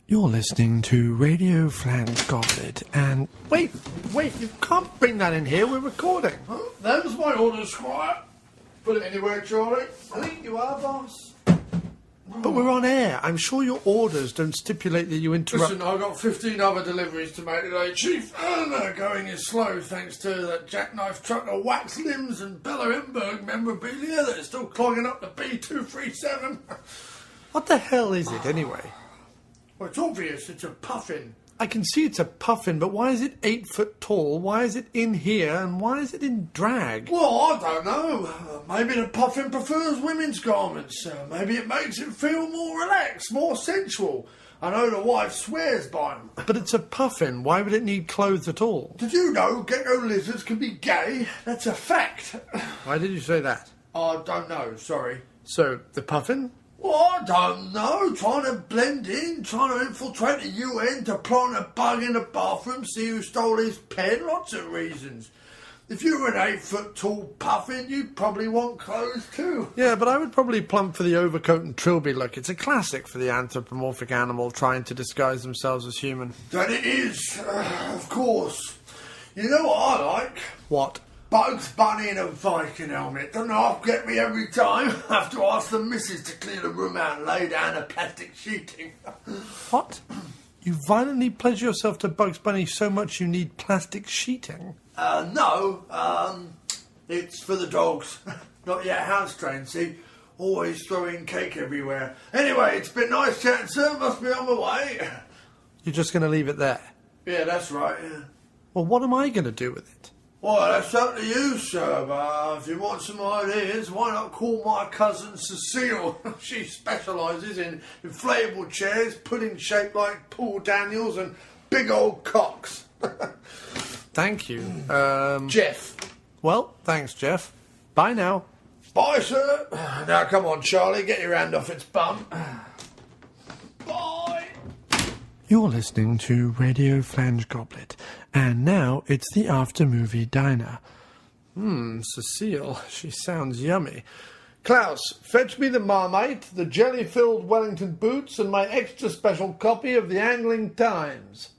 You're listening to Radio Flange Goblet, and... Wait, you can't bring that in here, we're recording. Oh, them's my orders, Squire. Put it anywhere, Charlie. I think you are, boss. But we're on air. I'm sure your orders don't stipulate that you interrupt... Listen, I've got 15 other deliveries to make today, Chief, and they're going is slow thanks to that jackknife truck of wax limbs and Bella Hemberg memorabilia that is still clogging up the B237. What the hell is it, anyway? Well, it's obvious, it's a puffin. I can see it's a puffin, but why is it 8 foot tall? Why is it in here? And why is it in drag? Well, I don't know. Maybe the puffin prefers women's garments. Maybe it makes it feel more relaxed, more sensual. I know the wife swears by them. But it's a puffin. Why would it need clothes at all? Did you know gecko lizards can be gay? That's a fact. Why did you say that? I don't know, sorry. So, the puffin? Well, I don't know. Trying to blend in, trying to infiltrate the UN, to plant a bug in the bathroom, see who stole his pen. Lots of reasons. If you were an 8 foot tall puffin, you'd probably want clothes too. Yeah, but I would probably plump for the overcoat and trilby look. It's a classic for the anthropomorphic animal trying to disguise themselves as human. That it is, of course. You know what I like? What? Bugs Bunny in a Viking helmet. Don't half get me every time. I have to ask the missus to clear the room out and lay down the plastic sheeting. What? You violently pledge yourself to Bugs Bunny so much you need plastic sheeting? No. It's for the dogs. Not yet house trained, see? Always throwing cake everywhere. Anyway, it's been nice chatting, sir. Must be on my way. You're just going to leave it there? Yeah, that's right, yeah. Well, what am I going to do with it? Well, that's up to you, sir. But if you want some ideas, why not call my cousin Cecile? She specialises in inflatable chairs, pudding shaped like Paul Daniels, and big old cocks. Thank you. Jeff. Well, thanks, Jeff. Bye now. Bye, sir. Now, come on, Charlie. Get your hand off its bum. Bye. You're listening to Radio Flange Goblet, and now it's the after-movie diner. Cecile, she sounds yummy. Klaus, fetch me the Marmite, the jelly-filled Wellington boots, and my extra special copy of the Angling Times.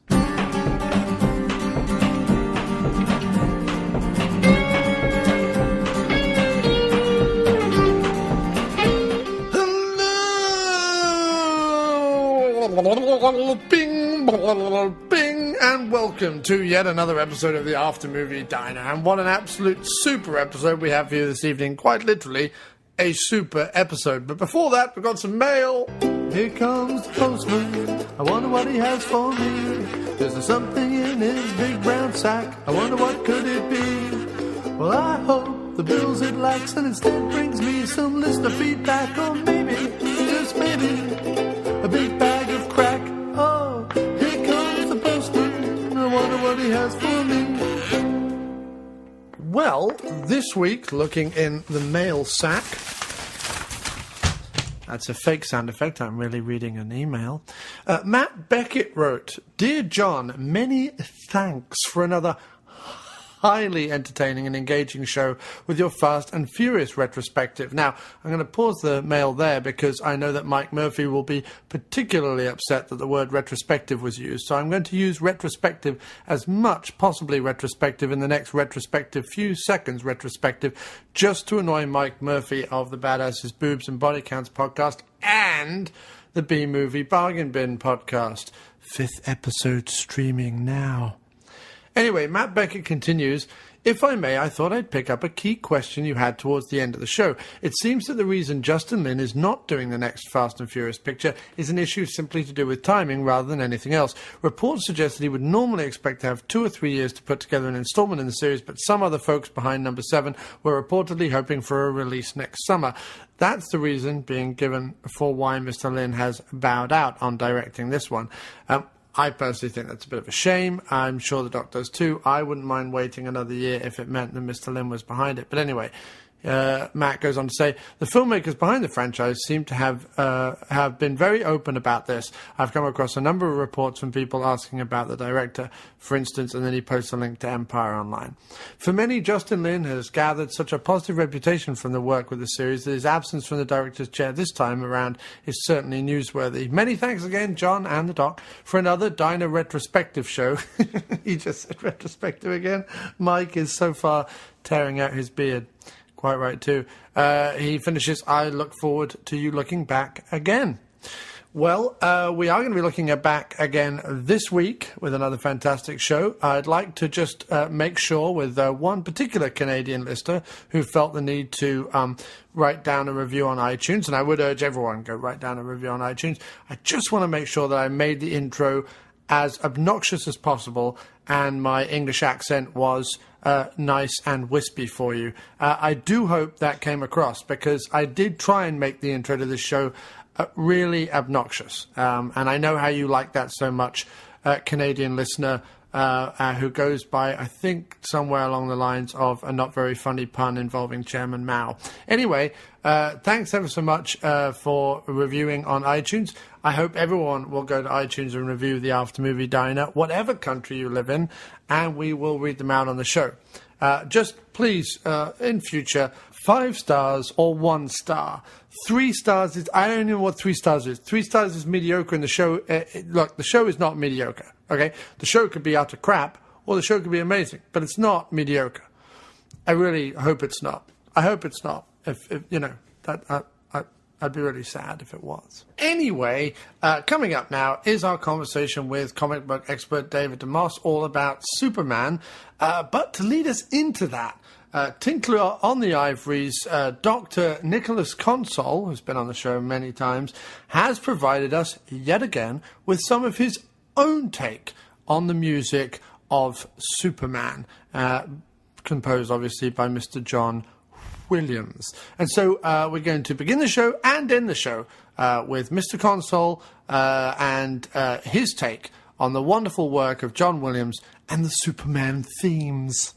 Bing, and welcome to yet another episode of the After Movie Diner. And what an absolute super episode we have for you this evening. Quite literally, a super episode. But before that, we've got some mail. Here comes the postman. I wonder what he has for me. There's something in his big brown sack. I wonder what could it be. Well, I hope the bills it lacks and instead brings me some listener feedback, or maybe, just maybe, a big bag of crack. Oh, here comes the postman. I wonder what he has for me. Well, this week, looking in the mail sack... That's a fake sound effect. I'm really reading an email. Matt Beckett wrote, Dear John, many thanks for another highly entertaining and engaging show with your Fast and Furious retrospective. Now, I'm going to pause the mail there because I know that Mike Murphy will be particularly upset that the word retrospective was used, so I'm going to use retrospective as much possibly retrospective in the next retrospective, few seconds retrospective, just to annoy Mike Murphy of the Badasses, Boobs and Bodycounts podcast and the B-Movie Bargain Bin podcast. 5th episode streaming now. Anyway, Matt Beckett continues, If I may, I thought I'd pick up a key question you had towards the end of the show. It seems that the reason Justin Lin is not doing the next Fast and Furious picture is an issue simply to do with timing rather than anything else. Reports suggest that he would normally expect to have 2 or 3 years to put together an installment in the series, but some other folks behind number 7 were reportedly hoping for a release next summer. That's the reason being given for why Mr. Lin has bowed out on directing this one. I personally think that's a bit of a shame. I'm sure the Doc does too. I wouldn't mind waiting another year if it meant that Mr. Lin was behind it. But anyway, Matt goes on to say, the filmmakers behind the franchise seem to have been very open about this. I've come across a number of reports from people asking about the director, for instance, and then he posts a link to Empire Online. For many, Justin Lin has gathered such a positive reputation from the work with the series that his absence from the director's chair this time around is certainly newsworthy. Many thanks again, John and the Doc, for another Diner retrospective show. He just said retrospective again. Mike is so far tearing out his beard. Quite right, too. He finishes, I look forward to you looking back again. Well, we are going to be looking back again this week with another fantastic show. I'd like to just make sure with one particular Canadian listener who felt the need to write down a review on iTunes, and I would urge everyone go write down a review on iTunes. I just want to make sure that I made the intro as obnoxious as possible and my English accent was nice and wispy for you. I do hope that came across, because I did try and make the intro to this show really obnoxious. And I know how you like that so much, Canadian listener, who goes by, I think, somewhere along the lines of a not very funny pun involving Chairman Mao. Anyway, thanks ever so much for reviewing on iTunes. I hope everyone will go to iTunes and review the After Movie Diner, whatever country you live in, and we will read them out on the show. Just please, in future, 5 stars or 1 star. 3 stars is, I don't know what 3 stars is. 3 stars is mediocre, and the show, look, the show is not mediocre, okay? The show could be utter crap, or the show could be amazing, but it's not mediocre. I really hope it's not. I hope it's not. If you know, I'd be really sad if it was. Anyway, coming up now is our conversation with comic book expert David DeMoss, all about Superman. But to lead us into that, Tinkler on the Ivories, Dr. Nick Consol, who's been on the show many times, has provided us yet again with some of his own take on the music of Superman, composed obviously by Mr. John Williams. And so we're going to begin the show and end the show with Mr. Consol and his take on the wonderful work of John Williams and the Superman themes.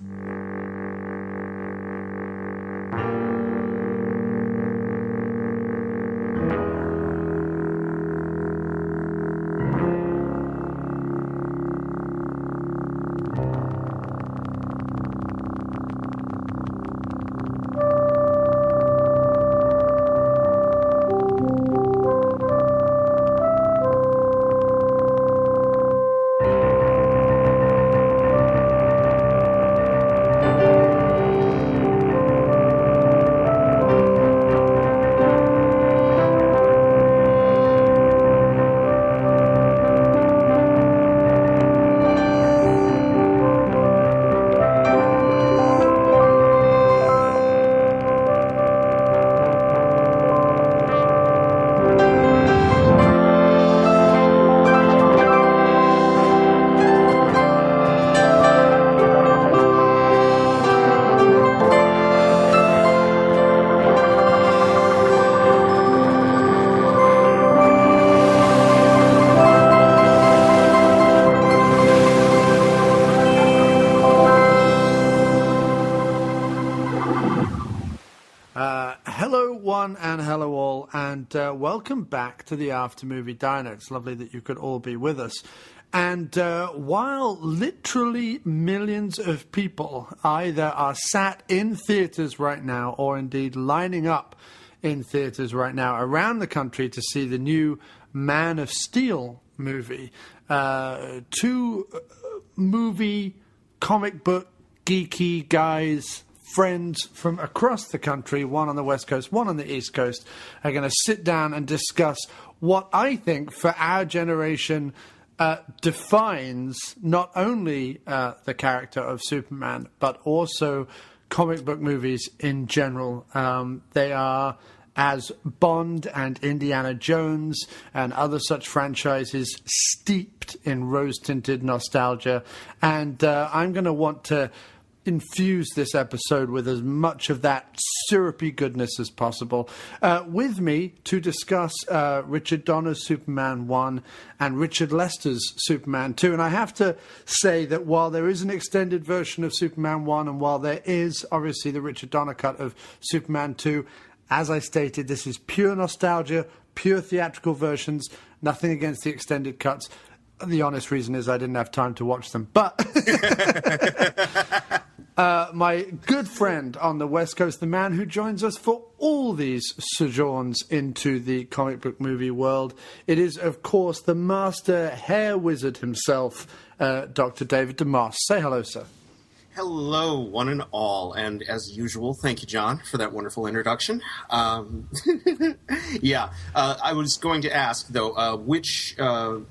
Welcome back to the After Movie Diner. It's lovely that you could all be with us. And while literally millions of people either are sat in theatres right now or indeed lining up in theatres right now around the country to see the new Man of Steel movie, 2 movie comic book geeky guys, friends from across the country, one on the West Coast, one on the East Coast, are going to sit down and discuss what I think for our generation defines not only the character of Superman, but also comic book movies in general. They are, as Bond and Indiana Jones and other such franchises, steeped in rose-tinted nostalgia. And I'm going to want to infuse this episode with as much of that syrupy goodness as possible. With me to discuss Richard Donner's Superman 1 and Richard Lester's Superman 2. And I have to say that while there is an extended version of Superman 1 and while there is obviously the Richard Donner cut of Superman 2, as I stated, this is pure nostalgia, pure theatrical versions, nothing against the extended cuts. The honest reason is I didn't have time to watch them. But my good friend on the West Coast, the man who joins us for all these sojourns into the comic book movie world, it is, of course, the master hair wizard himself, Dr. David DeMoss. Say hello, sir. Hello, one and all, and as usual, thank you, John, for that wonderful introduction. I was going to ask, though,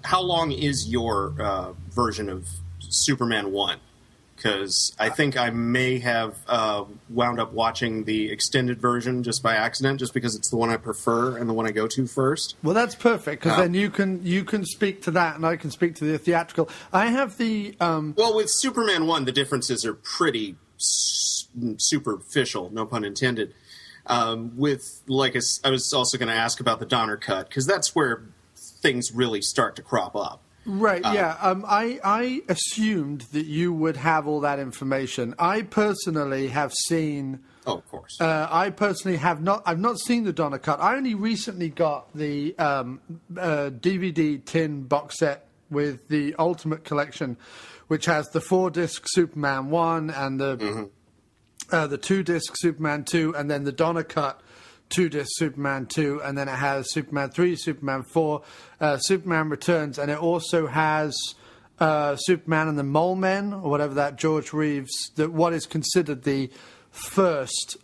how long is your version of Superman 1? Because I think I may have wound up watching the extended version just by accident, just because it's the one I prefer and the one I go to first. Well, that's perfect, because then you can speak to that, and I can speak to the theatrical. I have the... Well, with Superman 1, the differences are pretty superficial, no pun intended. I was also going to ask about the Donner cut, because that's where things really start to crop up. Right, yeah. I assumed that you would have all that information. I personally have seen... Oh, of course. I personally have not... I've not seen the Donner cut. I only recently got the DVD tin box set with the Ultimate Collection, which has the 4-disc Superman 1 and the 2-disc Superman 2, and then the Donner cut 2-disc Superman 2, and then it has Superman 3, Superman 4, Superman Returns, and it also has Superman and the Mole Men, or whatever that George Reeves, what is considered the first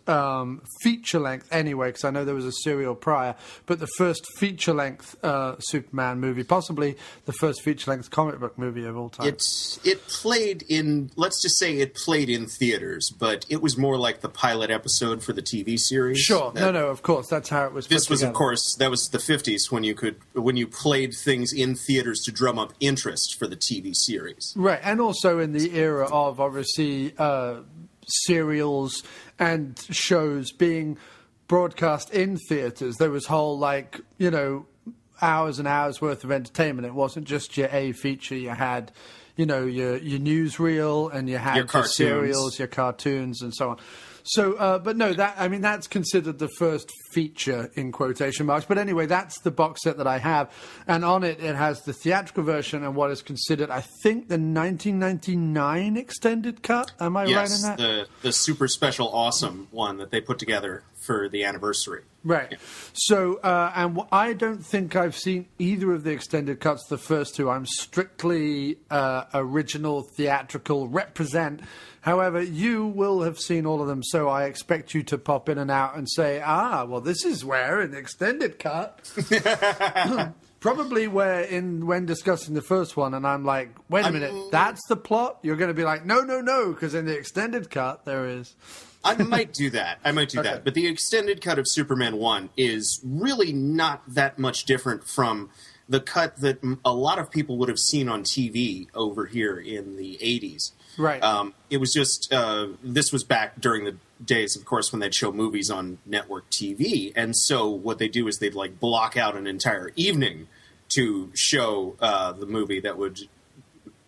feature-length, anyway, because I know there was a serial prior, but the first feature-length Superman movie, possibly the first feature-length comic book movie of all time. It played in, let's just say it played in theaters, but it was more like the pilot episode for the TV series. Sure, no, of course, that's how it was. This was, of course, that was the 50s when you played things in theaters to drum up interest for the TV series. Right, and also in the era of, obviously, serials and shows being broadcast in theaters. There was whole, hours and hours worth of entertainment. It wasn't just your A feature. You had, your newsreel, and you had your serials, your cartoons, and so on. So, but no, that's considered the first feature in quotation marks. But anyway, that's the box set that I have. And on it, it has the theatrical version and what is considered, I think, the 1999 extended cut. Am I right in that? Yes, the super special awesome one that they put together for the anniversary. Right. Yeah. So, I don't think I've seen either of the extended cuts, the first two. I'm strictly original theatrical represent. However, you will have seen all of them, so I expect you to pop in and out and say, well, this is where in the extended cut. Probably when discussing the first one, and I'm like, wait a minute, that's the plot? You're going to be like, no, because in the extended cut, there is. I might do that. Okay. But the extended cut of Superman 1 is really not that much different from the cut that a lot of people would have seen on TV over here in the 80s. Right. It was just, this was back during the days, of course, when they'd show movies on network TV. And so what they do is they'd block out an entire evening to show the movie that would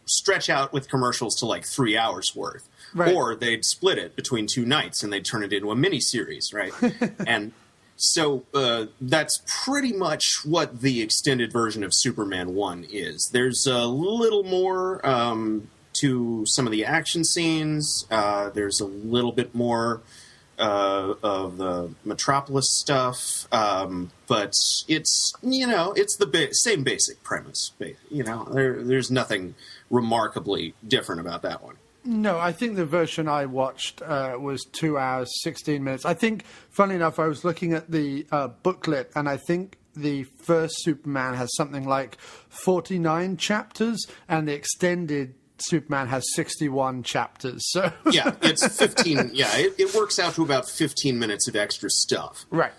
stretch out with commercials to 3 hours worth. Right. Or they'd split it between 2 nights and they'd turn it into a miniseries, right? And so that's pretty much what the extended version of Superman 1 is. There's a little more to some of the action scenes. There's a little bit more of the Metropolis stuff. But it's, it's the same basic premise. There's nothing remarkably different about that one. No, I think the version I watched was 2 hours, 16 minutes. I think, funnily enough, I was looking at the booklet, and I think the first Superman has something like 49 chapters, and the extended Superman has 61 chapters. So yeah, it's 15. Yeah, it works out to about 15 minutes of extra stuff. Right,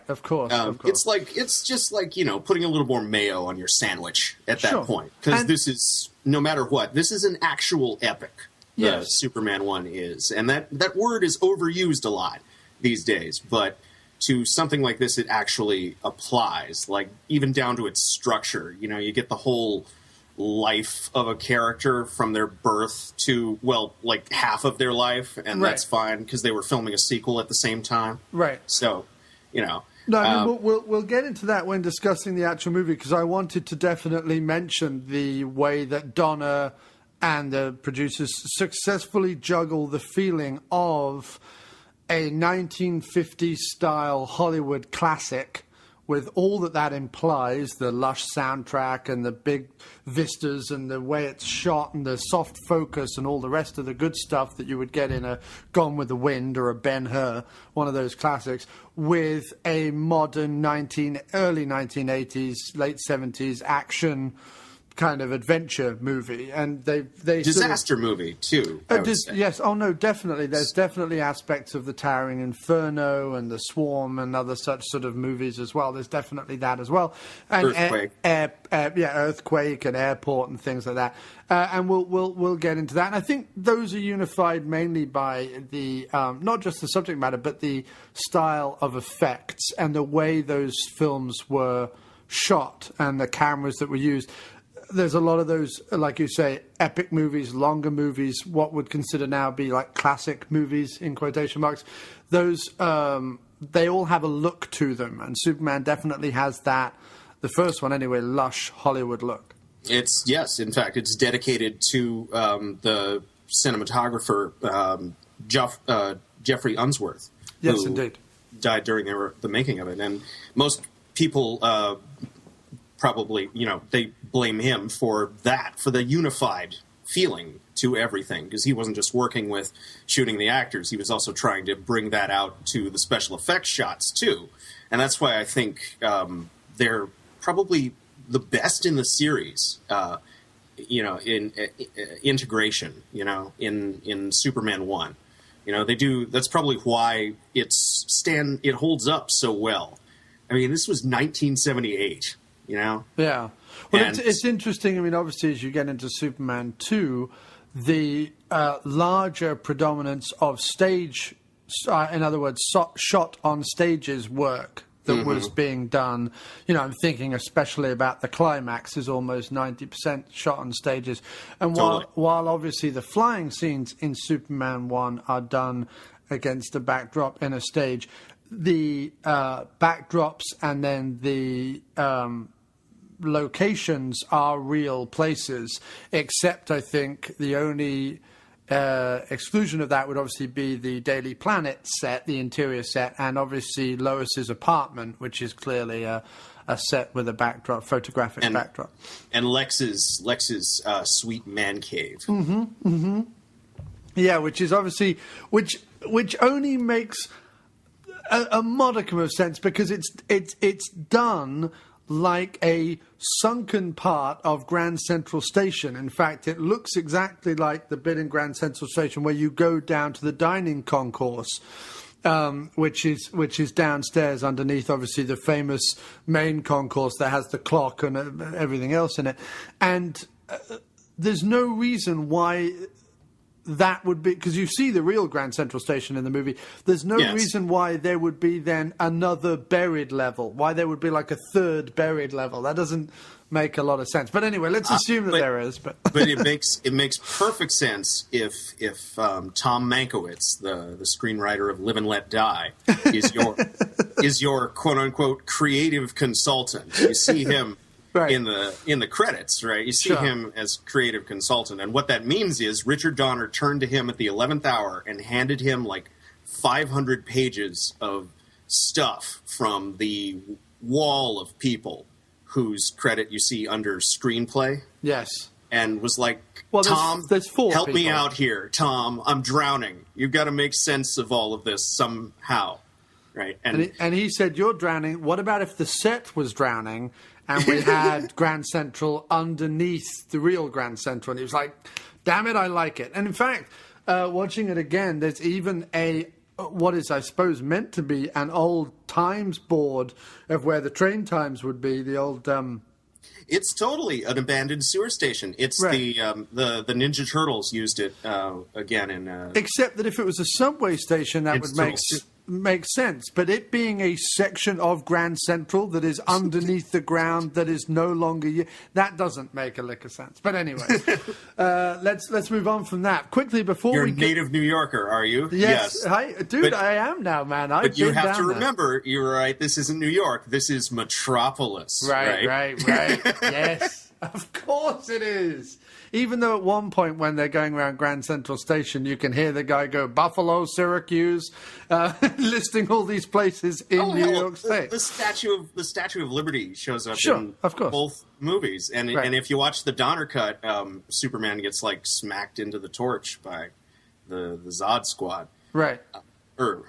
of course. It's just like putting a little more mayo on your sandwich at that point, because this is, no matter what, this is an actual epic. the Superman one is. And that word is overused a lot these days, but to something like this, it actually applies, like even down to its structure. You know, you get the whole life of a character from their birth to, well, like half of their life, and that's fine because they were filming a sequel at the same time. Right. So, you know. No, I mean, we'll get into that when discussing the actual movie, because I wanted to definitely mention the way that Donner and the producers successfully juggle the feeling of a 1950s-style Hollywood classic with all that implies, the lush soundtrack and the big vistas and the way it's shot and the soft focus and all the rest of the good stuff that you would get in a Gone with the Wind or a Ben-Hur, one of those classics, with a modern early 1980s, late 70s action kind of adventure movie, and they disaster movie too. Yes, oh no, definitely. There's definitely aspects of the Towering Inferno and the Swarm and other such sort of movies as well. There's definitely that as well. And Earthquake, Earthquake and Airport and things like that. And we'll get into that. And I think those are unified mainly by the not just the subject matter, but the style of effects and the way those films were shot and the cameras that were used. There's a lot of those, like you say, epic movies, longer movies, what would consider now be like classic movies, in quotation marks. Those, they all have a look to them, and Superman definitely has that, the first one anyway, lush Hollywood look. Yes, in fact, it's dedicated to the cinematographer, Jeffrey Unsworth. Yes, indeed. Died during the making of it. And most people probably, they blame him for that, for the unified feeling to everything, because he wasn't just working with shooting the actors, he was also trying to bring that out to the special effects shots too. And that's why I think they're probably the best in the series, in integration, in Superman 1. They do. That's probably why it holds up so well. I mean, this was 1978. Yeah. Well, it's interesting. I mean, obviously, as you get into Superman 2, the larger predominance of stage, in other words, shot on stages work that was being done. I'm thinking especially about the climax is almost 90% shot on stages. And while obviously the flying scenes in Superman 1 are done against a backdrop in a stage, the backdrops and then the locations are real places, except I think the only exclusion of that would obviously be the Daily Planet set, the interior set, and obviously Lois's apartment, which is clearly a set with a backdrop, photographic backdrop. And Lex's sweet man cave. Yeah, which is obviously which only makes a modicum of sense, because it's done like a sunken part of Grand Central Station. In fact, it looks exactly like the bit in Grand Central Station where you go down to the dining concourse, which is downstairs underneath, obviously, the famous main concourse that has the clock and everything else in it. And there's no reason why that would be, because you see the real Grand Central Station in the movie. There's no reason why there would be then another buried level, why there would be like a third buried level. That doesn't make a lot of sense. But anyway, let's assume that there is. But it makes perfect sense if Tom Mankiewicz, the screenwriter of Live and Let Die, is your quote unquote creative consultant. You see him. Right. In the credits, right? You see him as creative consultant, and what that means is Richard Donner turned to him at the 11th hour and handed him like 500 pages of stuff from the wall of people whose credit you see under screenplay. Yes. And was like, well, Tom, there's four help people. Me out here. Tom, I'm drowning. You've got to make sense of all of this somehow. Right. And he said, you're drowning. What about if the set was drowning and we had Grand Central underneath the real Grand Central? And he was like, damn it, I like it. And in fact, watching it again, there's even what is, I suppose, meant to be an old Times board of where the train times would be, the old It's totally an abandoned sewer station. It's Right. the Ninja Turtles used it again in. Except that if it was a subway station, that would make sense. But it being a section of Grand Central that is underneath the ground, that is no longer that doesn't make a lick of sense. But anyway, let's move on from that quickly before You're we a native New Yorker, are you? Yes. Dude, I am now, man. But you have to remember, you're right. This isn't New York. This is Metropolis. Right. Yes, of course it is. Even though at one point when they're going around Grand Central Station, you can hear the guy go Buffalo, Syracuse, listing all these places in New York State. The Statue of Liberty shows up in of course. both movies, and if you watch the Donner cut, Superman gets like smacked into the torch by the Zod Squad. Right. But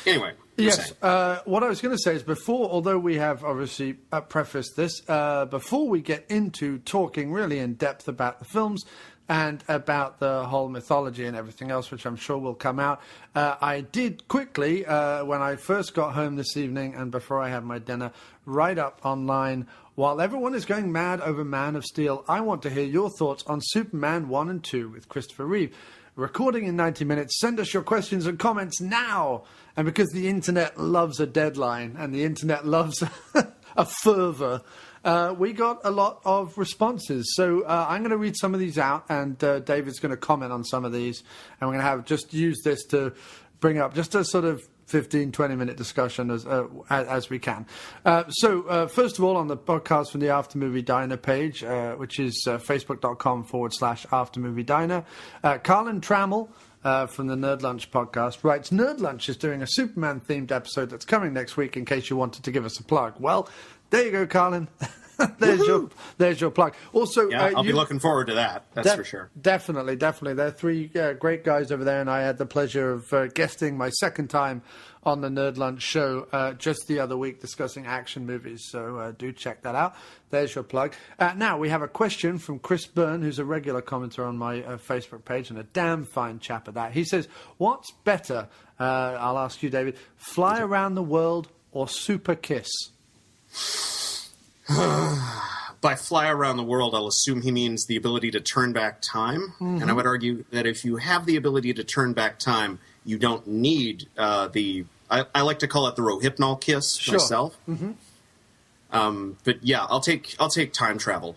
anyway. Yes. What I was going to say is although we have obviously prefaced this, before we get into talking really in depth about the films and about the whole mythology and everything else, which I'm sure will come out, I did quickly, when I first got home this evening and before I had my dinner, write up online, while everyone is going mad over Man of Steel, I want to hear your thoughts on Superman 1 and 2 with Christopher Reeve. Recording in 90 minutes. Send us your questions and comments now. And because the internet loves a deadline and the internet loves a fervor, we got a lot of responses. So I'm going to read some of these out, and David's going to comment on some of these. And we're going to have just use this to bring up just a sort of 15, 20-minute discussion as we can. So first of all, on the podcast from the After Movie Diner page, which is facebook.com/After Movie Diner, Carlin Trammell from the Nerd Lunch podcast writes, Nerd Lunch is doing a Superman-themed episode that's coming next week in case you wanted to give us a plug. Well, there you go, Carlin. There's your plug. Also, I'll be looking forward to that. That's for sure. Definitely. They're three great guys over there, and I had the pleasure of guesting my second time on the Nerd Lunch show just the other week discussing action movies. So do check that out. There's your plug. Now we have a question from Chris Byrne, who's a regular commenter on my Facebook page and a damn fine chap at that. He says, "What's better?" I'll ask you, David. Fly around the world or super kiss? By fly around the world, I'll assume he means the ability to turn back time. Mm-hmm. And I would argue that if you have the ability to turn back time, you don't need I like to call it the Rohypnol kiss myself. Mm-hmm. But yeah, I'll take time travel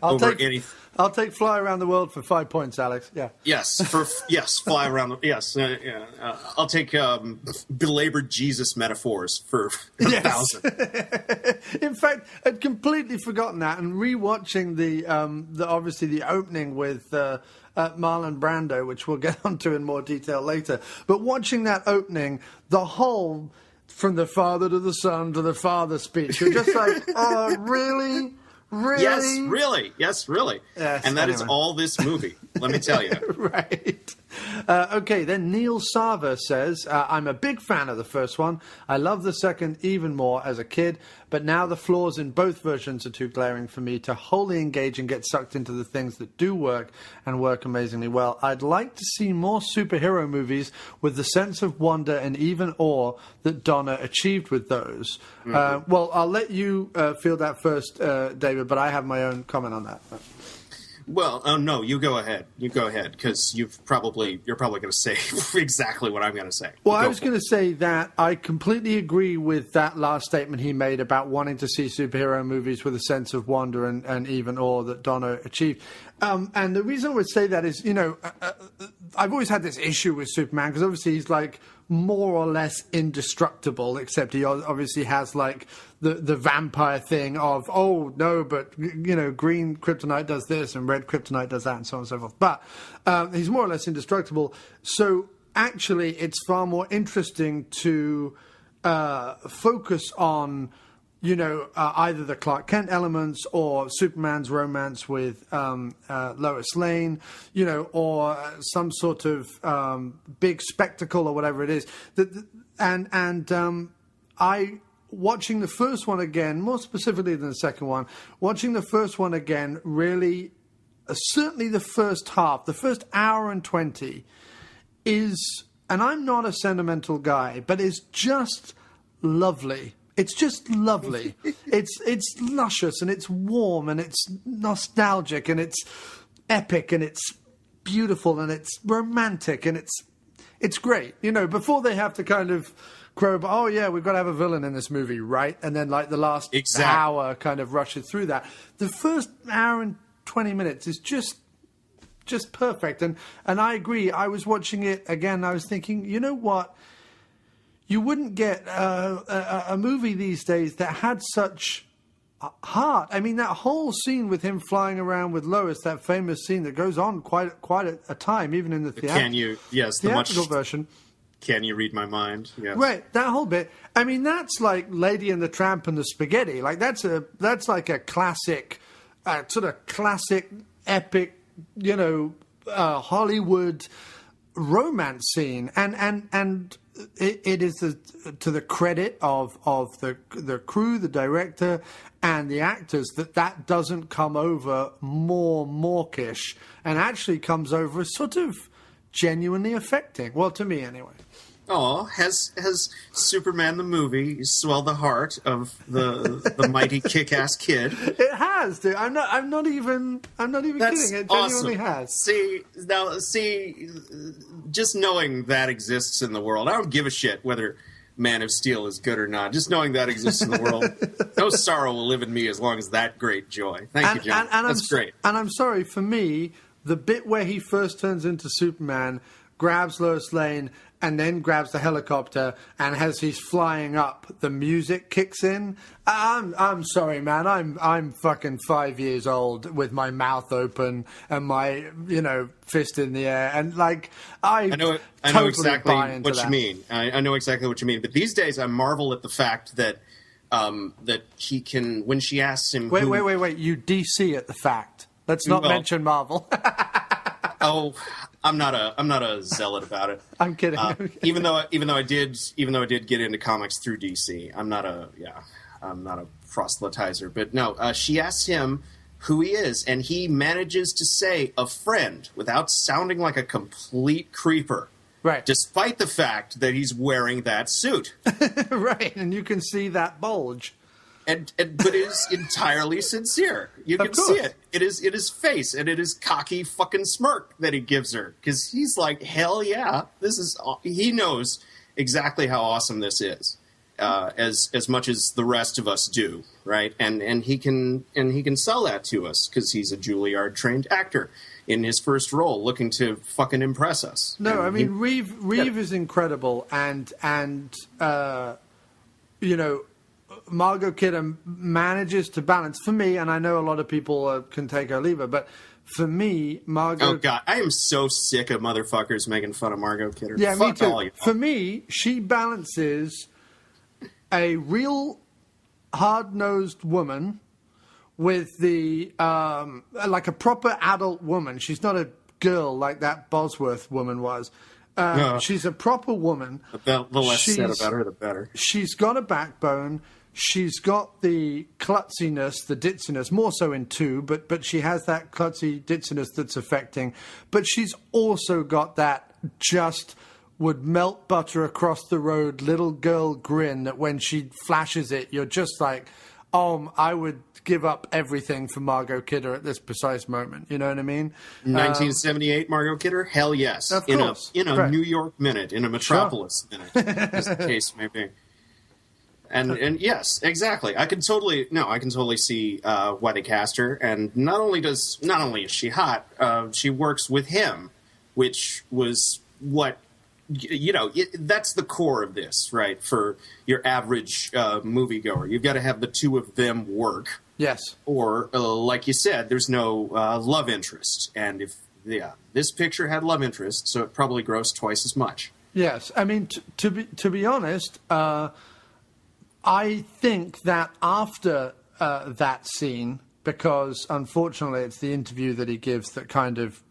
over anything. I'll take fly around the world for 5 points, Alex. Yeah. Yes, fly around. I'll take belabored Jesus metaphors for 1,000. In fact, I'd completely forgotten that, and rewatching the obviously the opening with Marlon Brando, which we'll get onto in more detail later. But watching that opening, the whole from the father to the son to the father speech, you're just like, oh, really? Really? Yes, really. Yes, and that is all this movie, let me tell you. Right. Okay, then Neil Sava says, I'm a big fan of the first one. I love the second even more as a kid, but now the flaws in both versions are too glaring for me to wholly engage and get sucked into the things that do work and work amazingly well. I'd like to see more superhero movies with the sense of wonder and even awe that Donner achieved with those. Mm-hmm. Well, I'll let you feel that first, David, but I have my own comment on that. Well, no, you go ahead. Because you're probably going to say exactly what I'm going to say. Well, I was going to say that I completely agree with that last statement he made about wanting to see superhero movies with a sense of wonder and even awe that Donner achieved. And the reason I would say that is, I've always had this issue with Superman because obviously he's like more or less indestructible, except he obviously has like the vampire thing of, oh no, but green kryptonite does this and red kryptonite does that and so on and so forth. But he's more or less indestructible. So actually it's far more interesting to focus on either the Clark Kent elements or Superman's romance with Lois Lane, or some sort of big spectacle or whatever it is. Watching the first one again, more specifically than the second one, watching the first one again really, certainly the first half, the first hour and 20 is, and I'm not a sentimental guy, but is just lovely. It's just lovely. It's luscious and it's warm and it's nostalgic and it's epic and it's beautiful and it's romantic and it's great. You know, before they have to kind of crow, oh yeah, we've got to have a villain in this movie, right? And then like the last hour kind of rushes through that. The first hour and 20 minutes is just perfect. And I agree. I was watching it again. I was thinking, you know what? You wouldn't get a movie these days that had such heart. I mean, that whole scene with him flying around with Lois, that famous scene that goes on quite a time, even in the theatrical version. Can you read my mind? Yes. Right, that whole bit. I mean, that's like Lady and the Tramp and the Spaghetti. Like that's like a classic, sort of classic, epic, you know, Hollywood romance scene, and it is to the credit of the crew, the director, and the actors that doesn't come over more mawkish and actually comes over as sort of genuinely affecting. Well, to me anyway. Oh, has Superman the movie swelled the heart of the mighty kick-ass kid? It has, dude. I'm not even That's kidding. It awesome. genuinely has. See, just knowing that exists in the world, I don't give a shit whether Man of Steel is good or not. Just knowing that exists in the world, no sorrow will live in me as long as that great joy. Thank you, John. That's great. And I'm sorry, for me, the bit where he first turns into Superman, grabs Lois Lane, and then grabs the helicopter, and as he's flying up, the music kicks in. I'm sorry, man. I'm fucking 5 years old with my mouth open and my, you know, fist in the air, and like I know exactly what you mean. I know exactly what you mean. But these days, I marvel at the fact that that he can. When she asks him, wait. You DC at the fact. Let's not mention Marvel. Oh, I'm not a zealot about it. I'm kidding. Even though I did get into comics through DC, I'm not a proselytizer. But no, she asks him who he is, and he manages to say a friend without sounding like a complete creeper. Right. Despite the fact that he's wearing that suit. Right, and you can see that bulge. But it is entirely sincere. You can see it. It is his face, and it is cocky fucking smirk that he gives her, because he's like, hell yeah, this is. He knows exactly how awesome this is, as much as the rest of us do, right? And he can sell that to us because he's a Juilliard trained actor in his first role, looking to fucking impress us. No, I mean Reeve is incredible, and you know. Margot Kidder manages to balance, for me, and I know a lot of people can take her or leave her, but for me, Margot... Oh, God, I am so sick of motherfuckers making fun of Margot Kidder. Yeah, Fuck me too. all you. For me, she balances a real hard-nosed woman with the... like a proper adult woman. She's not a girl like that Bosworth woman was. She's a proper woman. The less said about her, the better. She's got a backbone. She's got the klutziness, the ditziness, more so in 2, but she has that klutzy ditziness that's affecting. But she's also got that just would melt butter across the road little girl grin that when she flashes it, you're just like, oh, I would give up everything for Margot Kidder at this precise moment. You know what I mean? 1978 Margot Kidder? Hell yes. Of course. In a New York minute, in a Metropolis minute, as the case may be. And yes, exactly. I can totally see why they cast her. And not only is she hot, she works with him, which was what, you know, that's the core of this, right? For your average moviegoer, you've got to have the two of them work. Yes. Or, like you said, there's no love interest. And if this picture had love interest, so it probably grossed twice as much. Yes. I mean, to be honest, I think that after that scene, because unfortunately it's the interview that he gives that kind of,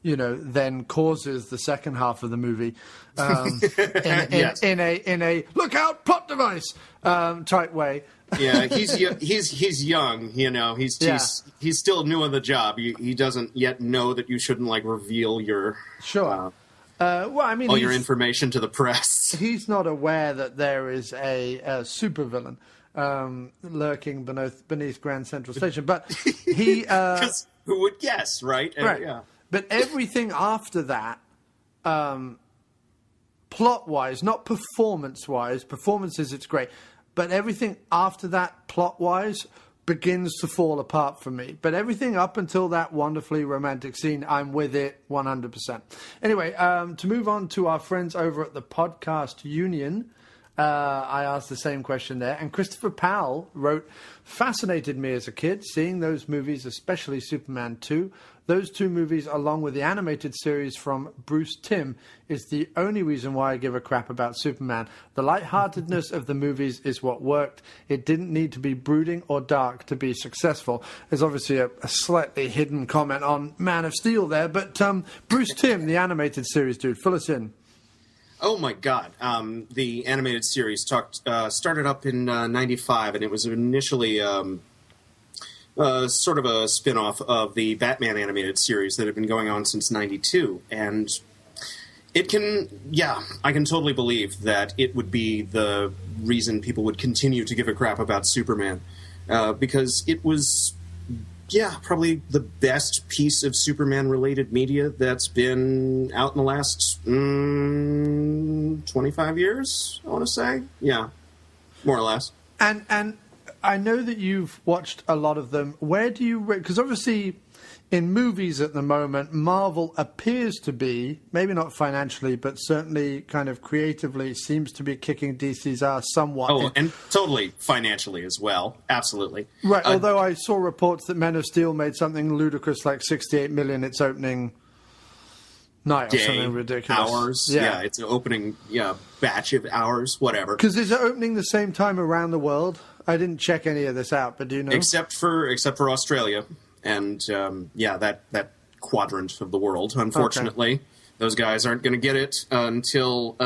you know, then causes the second half of the movie in a look out plot device type way. Yeah, he's young, you know. He's still new on the job. He doesn't yet know that you shouldn't like reveal your Well, I mean, all your information to the press. He's not aware that there is a supervillain lurking beneath Grand Central Station, but he... Because who would guess, right? Right. Yeah. But everything after that, plot-wise, not performance-wise, performances, it's great, but everything after that, plot-wise, begins to fall apart for me. But everything up until that wonderfully romantic scene, I'm with it 100%. Anyway, to move on to our friends over at the Podcast Union, I asked the same question there. And Christopher Powell wrote, fascinated me as a kid, seeing those movies, especially Superman 2. Those two movies, along with the animated series from Bruce Timm, is the only reason why I give a crap about Superman. The lightheartedness of the movies is what worked. It didn't need to be brooding or dark to be successful. There's obviously a slightly hidden comment on Man of Steel there, but Bruce Timm, the animated series dude, fill us in. Oh my God! The animated series started up in '95, and it was initially sort of a spin-off of the Batman animated series that had been going on since '92, and I can totally believe that it would be the reason people would continue to give a crap about Superman, because it was. Yeah, probably the best piece of Superman-related media that's been out in the last 25 years, I want to say. Yeah, more or less. And I know that you've watched a lot of them. Where do you... Because obviously, in movies at the moment, Marvel appears to be, maybe not financially, but certainly kind of creatively, seems to be kicking DC's ass somewhat. Oh, and totally financially as well. Absolutely. Right, although I saw reports that Men of Steel made something ludicrous like $68 million its opening night or something ridiculous. Hours. Yeah, it's an opening batch of hours, whatever. Because is it opening the same time around the world? I didn't check any of this out, but do you know? Except for Australia. And, that quadrant of the world, unfortunately. Okay. Those guys aren't going to get it until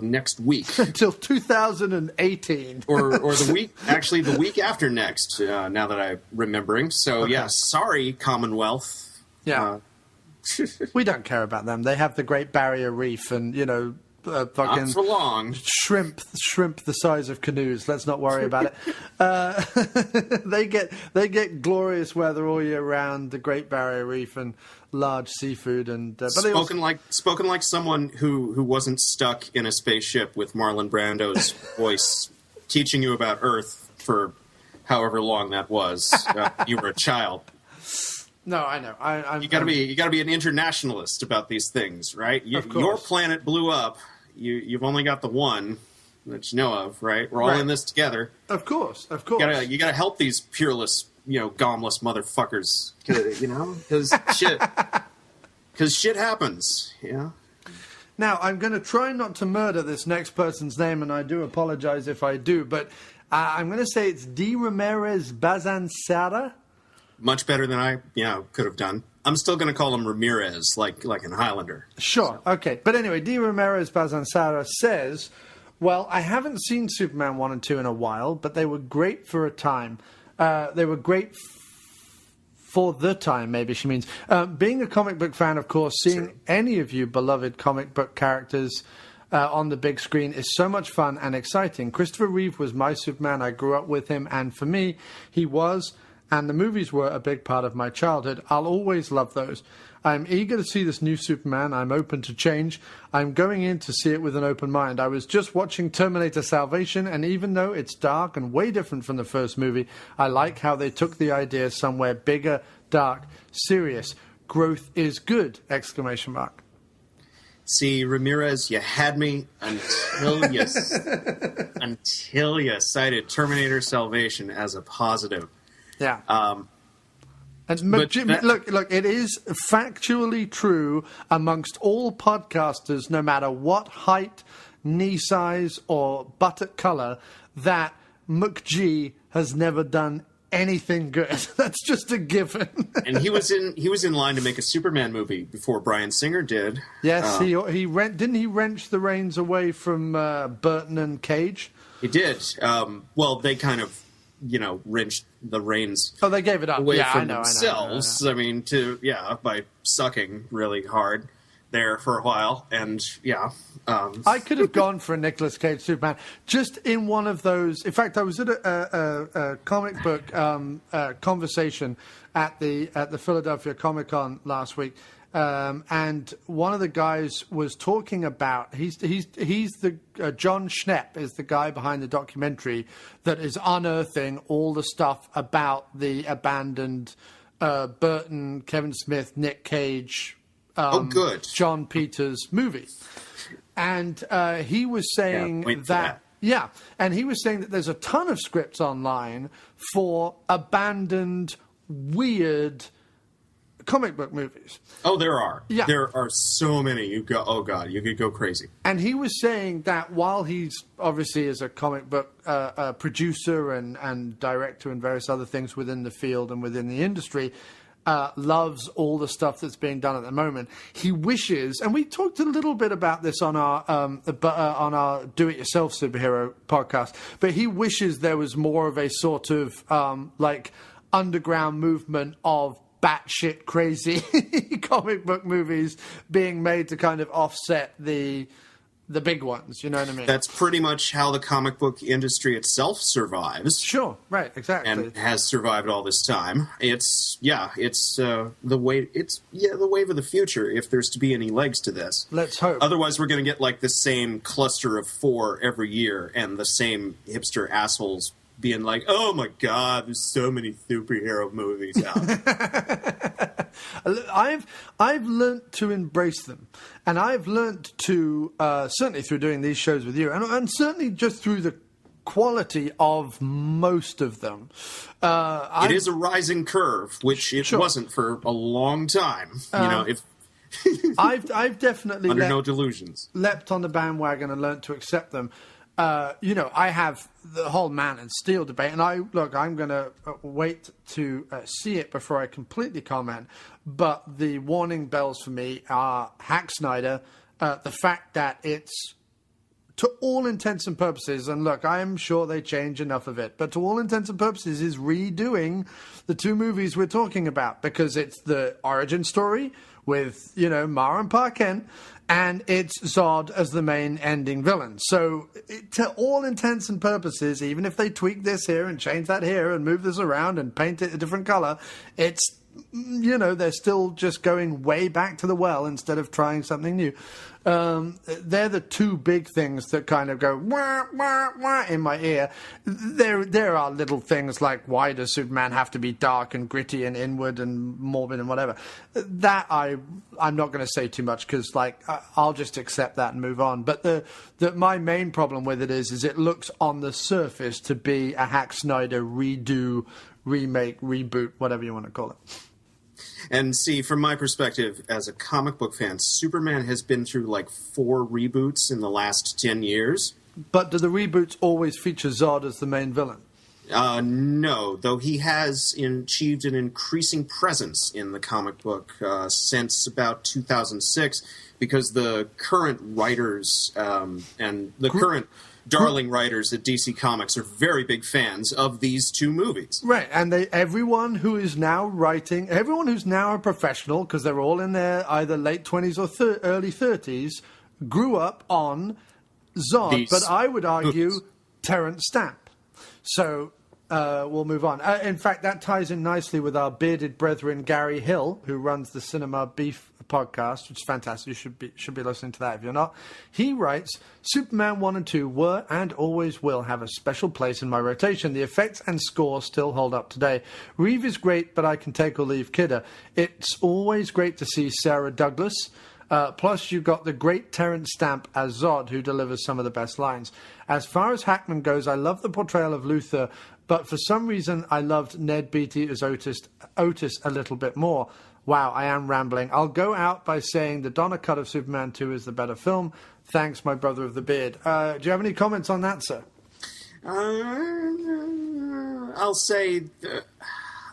next week. Until 2018. or the week after next, now that I'm remembering. So, okay. Sorry, Commonwealth. Yeah. We don't care about them. They have the Great Barrier Reef and, fucking not for long. Shrimp the size of canoes. Let's not worry about it. They get glorious weather all year round. The Great Barrier Reef and large seafood. And but spoken like someone who wasn't stuck in a spaceship with Marlon Brando's voice teaching you about Earth for however long that was. You were a child. No, I know. You got to be an internationalist about these things, right? Your planet blew up. You've only got the one that you know of, right? We're all in this together. Of course. You got to help these peerless, gomless motherfuckers, because shit happens. Yeah. Now I'm going to try not to murder this next person's name, and I do apologize if I do, but I'm going to say it's D. Ramirez Bazansara. Much better than I could have done. I'm still going to call him Ramirez, like in Highlander. Sure, okay. But anyway, D. Ramirez Bazansara says, well, I haven't seen Superman 1 and 2 in a while, but they were great for a time. They were great for the time, maybe she means. Being a comic book fan, of course, seeing any of you beloved comic book characters on the big screen is so much fun and exciting. Christopher Reeve was my Superman. I grew up with him, and for me, he was... and the movies were a big part of my childhood. I'll always love those. I'm eager to see this new Superman. I'm open to change. I'm going in to see it with an open mind. I was just watching Terminator Salvation, and even though it's dark and way different from the first movie, I like how they took the idea somewhere bigger, dark, serious. Growth is good! ! See, Ramirez, you had me until you cited Terminator Salvation as a positive. Yeah. Look, it is factually true amongst all podcasters, no matter what height, knee size, or buttock color, that McG has never done anything good. That's just a given. And he was in line to make a Superman movie before Bryan Singer did. Yes, didn't he wrench the reins away from Burton and Cage? He did. They kind of wrenched the reins. Oh, they gave it up away from themselves. I mean, by sucking really hard. there for a while, and yeah. I could have gone for a Nicolas Cage Superman just in one of those. In fact, I was at a comic book conversation at the Philadelphia Comic Con last week, and one of the guys was talking about he's the John Schnepp is the guy behind the documentary that is unearthing all the stuff about the abandoned Burton, Kevin Smith, Nick Cage. Good. John Peters movie. And he was saying that. Yeah, and he was saying that there's a ton of scripts online for abandoned, weird comic book movies. Oh, there are. Yeah. There are so many. You go, oh, God, you could go crazy. And he was saying that while he's obviously is a comic book producer and director and various other things within the field and within the industry, loves all the stuff that's being done at the moment. He wishes, and we talked a little bit about this on our Do-It-Yourself Superhero podcast, but he wishes there was more of a sort of like underground movement of batshit crazy comic book movies being made to kind of offset the big ones, you know what I mean? That's pretty much how the comic book industry itself survives. Sure, right, exactly. And has survived all this time. It's the wave of the future, if there's to be any legs to this. Let's hope. Otherwise, we're going to get like the same cluster of 4 every year, and the same hipster assholes being like, "Oh my God, there's so many superhero movies out." I've learnt to embrace them, and I've learnt to certainly through doing these shows with you, and certainly just through the quality of most of them. It is a rising curve, which it wasn't for a long time. If I've definitely under no delusions leapt on the bandwagon and learnt to accept them. I have the whole Man and Steel debate, and I'm going to wait to see it before I completely comment. But the warning bells for me are Hack Snyder, the fact that it's, to all intents and purposes, and look, I'm sure they change enough of it, but to all intents and purposes is redoing the 2 movies we're talking about, because it's the origin story with, Ma and Pa Kent, and it's Zod as the main ending villain. So, to all intents and purposes, even if they tweak this here and change that here and move this around and paint it a different color, it's, they're still just going way back to the well instead of trying something new. They're the 2 big things that kind of go wah, wah, wah in my ear. There are little things like, why does Superman have to be dark and gritty and inward and morbid and whatever? That I'm not going to say too much, because I'll just accept that and move on. But my main problem with it is it looks on the surface to be a Hack Snyder redo, remake, reboot, whatever you want to call it. And see, from my perspective as a comic book fan, Superman has been through like 4 reboots in the last 10 years. But do the reboots always feature Zod as the main villain? No, though he has achieved an increasing presence in the comic book since about 2006, because the current writers and the current darling writers at DC Comics are very big fans of these 2 movies. Right, and everyone who's now a professional, because they're all in their either late 20s or early 30s, grew up on Zod, but I would argue Terrence Stamp. So we'll move on. In fact, that ties in nicely with our bearded brethren, Gary Hill, who runs the Cinema Beef podcast, which is fantastic. You should be listening to that if you're not. He writes, Superman 1 and 2 were and always will have a special place in my rotation. The effects and score still hold up today. Reeve is great, but I can take or leave Kidder. It's always great to see Sarah Douglas. Plus, you've got the great Terrence Stamp as Zod, who delivers some of the best lines. As far as Hackman goes, I love the portrayal of Luthor, but for some reason I loved Ned Beatty as Otis a little bit more. Wow, I am rambling. I'll go out by saying the Donner cut of Superman 2 is the better film. Thanks, my brother of the beard. Do you have any comments on that, sir? I'll say I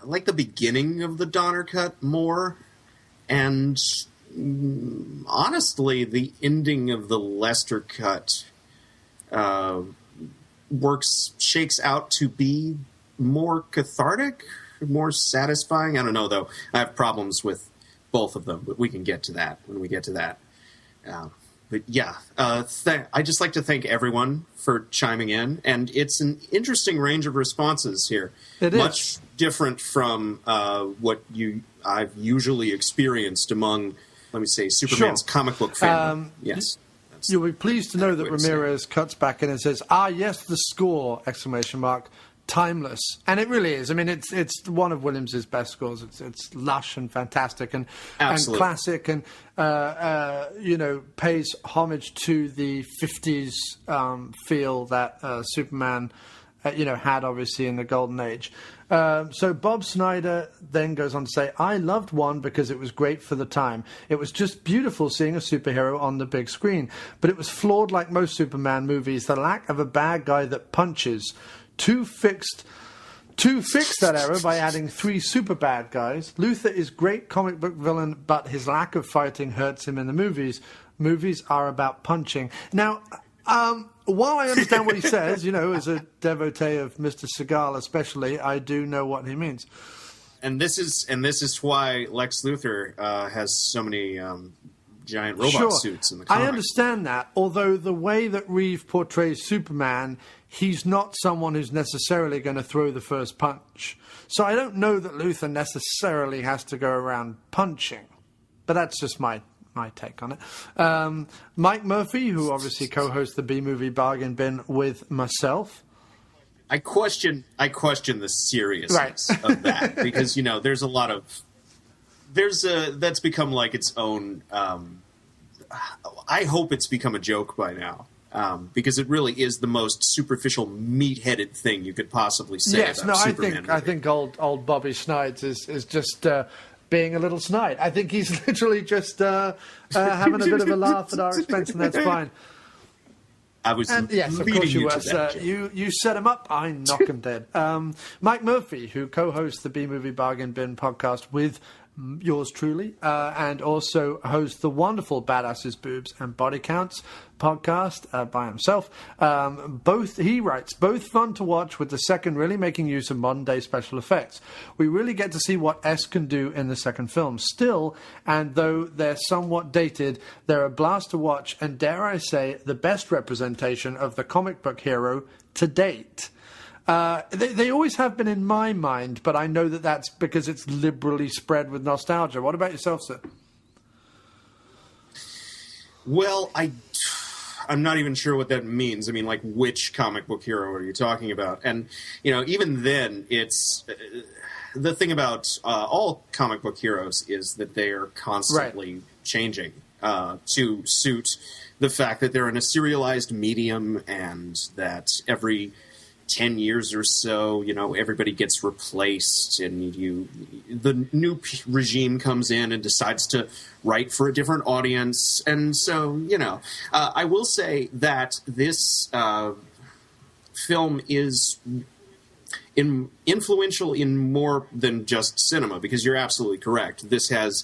like the beginning of the Donner cut more, and honestly, the ending of the Lester cut shakes out to be more cathartic, more satisfying. I don't know, though. I have problems with both of them, but we can get to that when we get to that. But yeah, I just like to thank everyone for chiming in, and it's an interesting range of responses here. It much is different from what I've usually experienced among, let me say, Superman's comic book fandom. Yes. You'll be pleased to know that Ramirez cuts back in and says, yes, the score, ! Timeless. And it really is. I mean, it's one of Williams's best scores. It's lush and fantastic and classic and, pays homage to the 50s feel that Superman, had obviously in the Golden Age. So Bob Snyder then goes on to say, I loved one because it was great for the time. It was just beautiful seeing a superhero on the big screen. But it was flawed like most Superman movies. The lack of a bad guy that punches. To fix that error by adding 3 super bad guys. Luthor is great comic book villain, but his lack of fighting hurts him in the movies. Movies are about punching. Now, while I understand what he says, as a devotee of Mr. Seagal especially, I do know what he means. And this is why Lex Luthor has so many giant robot suits in the comic. I understand that, although the way that Reeve portrays Superman, he's not someone who's necessarily going to throw the first punch. So I don't know that Luthor necessarily has to go around punching. But that's just my take on it. Mike Murphy, who obviously co-hosts the B-Movie Bargain Bin with myself. I question the seriousness of that because, there's a lot of... that's become like its own... I hope it's become a joke by now. Because it really is the most superficial, meat-headed thing you could possibly say about Superman. I think old Bobby Snides is just being a little snide. I think he's literally just having a bit of a laugh at our expense, and that's fine. I was yes, of course you were. You set him up, I knock him dead. Mike Murphy, who co-hosts the B-Movie Bargain Bin podcast with yours truly, and also hosts the wonderful Badasses, Boobs and Bodycounts podcast by himself. He writes, both fun to watch, with the second really making use of modern day special effects. We really get to see what S can do in the second film. Still, and though they're somewhat dated, they're a blast to watch, and dare I say, the best representation of the comic book hero to date. They always have been in my mind, but I know that that's because it's liberally spread with nostalgia. What about yourself, sir? Well, I'm not even sure what that means. I mean, like, which comic book hero are you talking about? And, even then, it's... the thing about all comic book heroes is that they are constantly changing to suit the fact that they're in a serialized medium and that every 10 years or so, everybody gets replaced and the new regime comes in and decides to write for a different audience. And so, I will say that this film is influential in more than just cinema, because you're absolutely correct. This has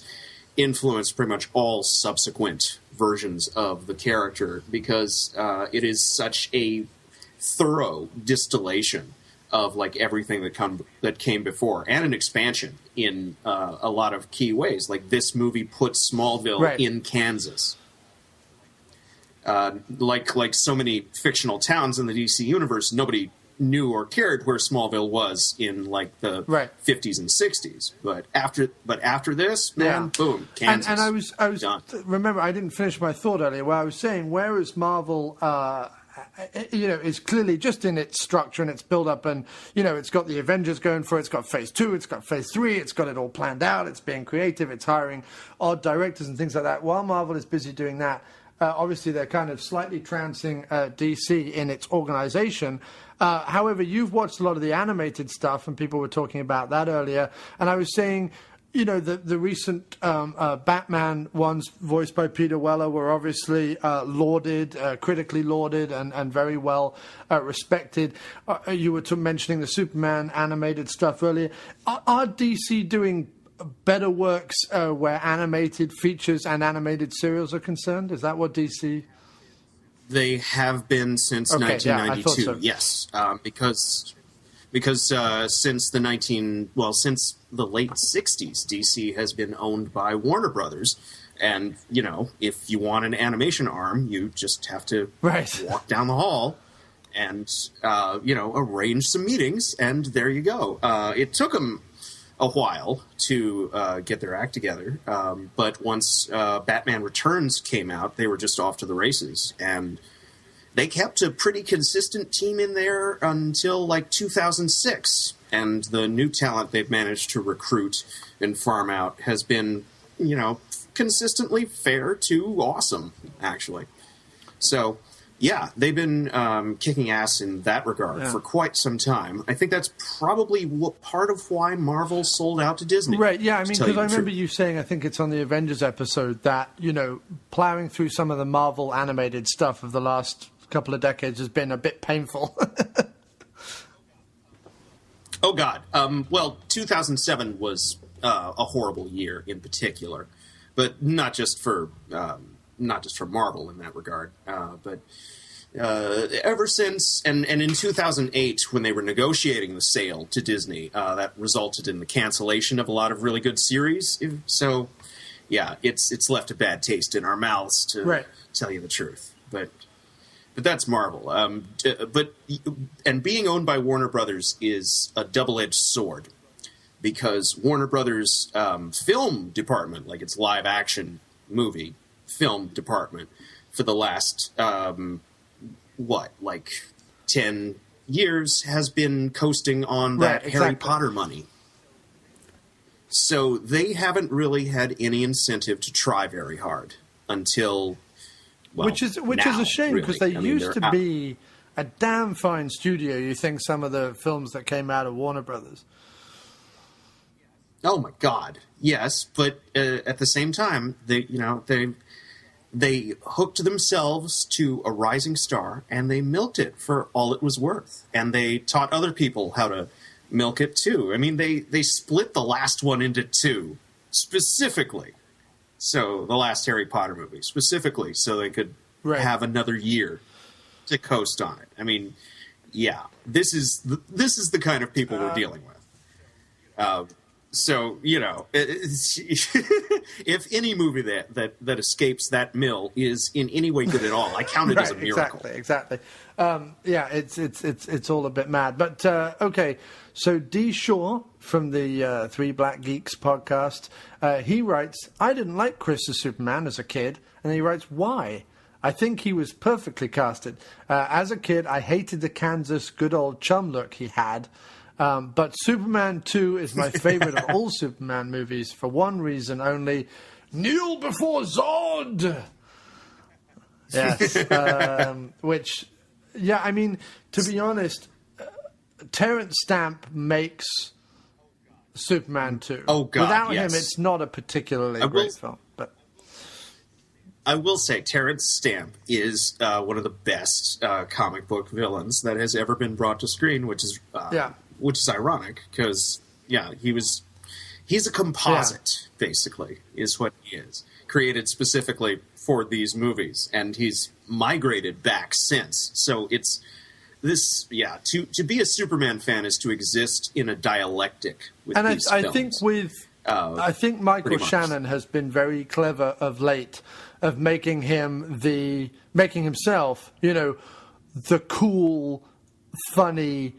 influenced pretty much all subsequent versions of the character because it is such a thorough distillation of like everything that came before, and an expansion in a lot of key ways. Like, this movie puts Smallville in Kansas. Like so many fictional towns in the DC universe, nobody knew or cared where Smallville was in like the 50s and 60s. But after this, man, boom, Kansas. And I was done. Remember, I didn't finish my thought earlier where I was saying, whereas Marvel is clearly just in its structure and its build-up, and, it's got the Avengers going for it, it's got Phase 2, it's got Phase 3, it's got it all planned out, it's being creative, it's hiring odd directors and things like that. While Marvel is busy doing that, obviously they're kind of slightly trouncing DC in its organization. However, you've watched a lot of the animated stuff, and people were talking about that earlier, and I was saying... the recent Batman ones voiced by Peter Weller were obviously lauded, critically lauded, and very well respected. You were mentioning the Superman animated stuff earlier. Are DC doing better works where animated features and animated serials are concerned? Is that what DC... They have been since 1992, so. Yes, because since the late 60s, DC has been owned by Warner Brothers, And, you know, if you want an animation arm, you just have to walk down the hall and, you know, arrange some meetings, and there you go. It took them a while to get their act together, but once Batman Returns came out, they were just off to the races, and they kept a pretty consistent team in there until, like, 2006, and the new talent they've managed to recruit and farm out has been, you know, consistently fair to awesome, actually. So, yeah, they've been kicking ass in that regard for quite some time. I think that's probably part of why Marvel sold out to Disney. Right, yeah, I mean, because I remember you saying, I think it's on the Avengers episode, that, you know, plowing through some of the Marvel animated stuff of the last couple of decades has been a bit painful. Oh, God. Well, 2007 was a horrible year in particular, but not just for Marvel in that regard. But ever since, and in 2008, when they were negotiating the sale to Disney, that resulted in the cancellation of a lot of really good series. So, yeah, it's left a bad taste in our mouths, to tell you the truth. But that's Marvel. And being owned by Warner Brothers is a double-edged sword, because Warner Brothers' film department, like its live-action movie film department, for the last, 10 years, has been coasting on that Harry Potter money. So they haven't really had any incentive to try very hard until... Well, which is a shame, because they used to be a damn fine studio. You think some of the films that came out of Warner Brothers. Oh my God, yes, but at the same time, they hooked themselves to a rising star, and they milked it for all it was worth, and they taught other people how to milk it too. I mean, they split the last one into two specifically. So the last Harry Potter movie, specifically, so they could have another year to coast on it. I mean, yeah, this is the kind of people we're dealing with. So, you know, if any movie that escapes that mill is in any way good at all, I count it as a miracle. Exactly. Yeah, it's all a bit mad. But, okay, so D. Shaw from the Three Black Geeks podcast, he writes, I didn't like Chris as Superman as a kid. And he writes, why? I think he was perfectly casted. As a kid, I hated the Kansas good old chum look he had. But Superman 2 is my favorite of all Superman movies for one reason only: kneel before Zod. Yes. Which, yeah, I mean, to be honest, Terrence Stamp makes Superman 2. Oh, God, without yes. him, it's not a particularly great film. But I will say Terrence Stamp is one of the best comic book villains that has ever been brought to screen, which is ironic, because he's a composite, basically, is what he is, created specifically for these movies, and he's migrated back since. So it's this, to be a Superman fan is to exist in a dialectic with these films. I think Michael Shannon has been very clever of late of making himself, you know, the cool, funny,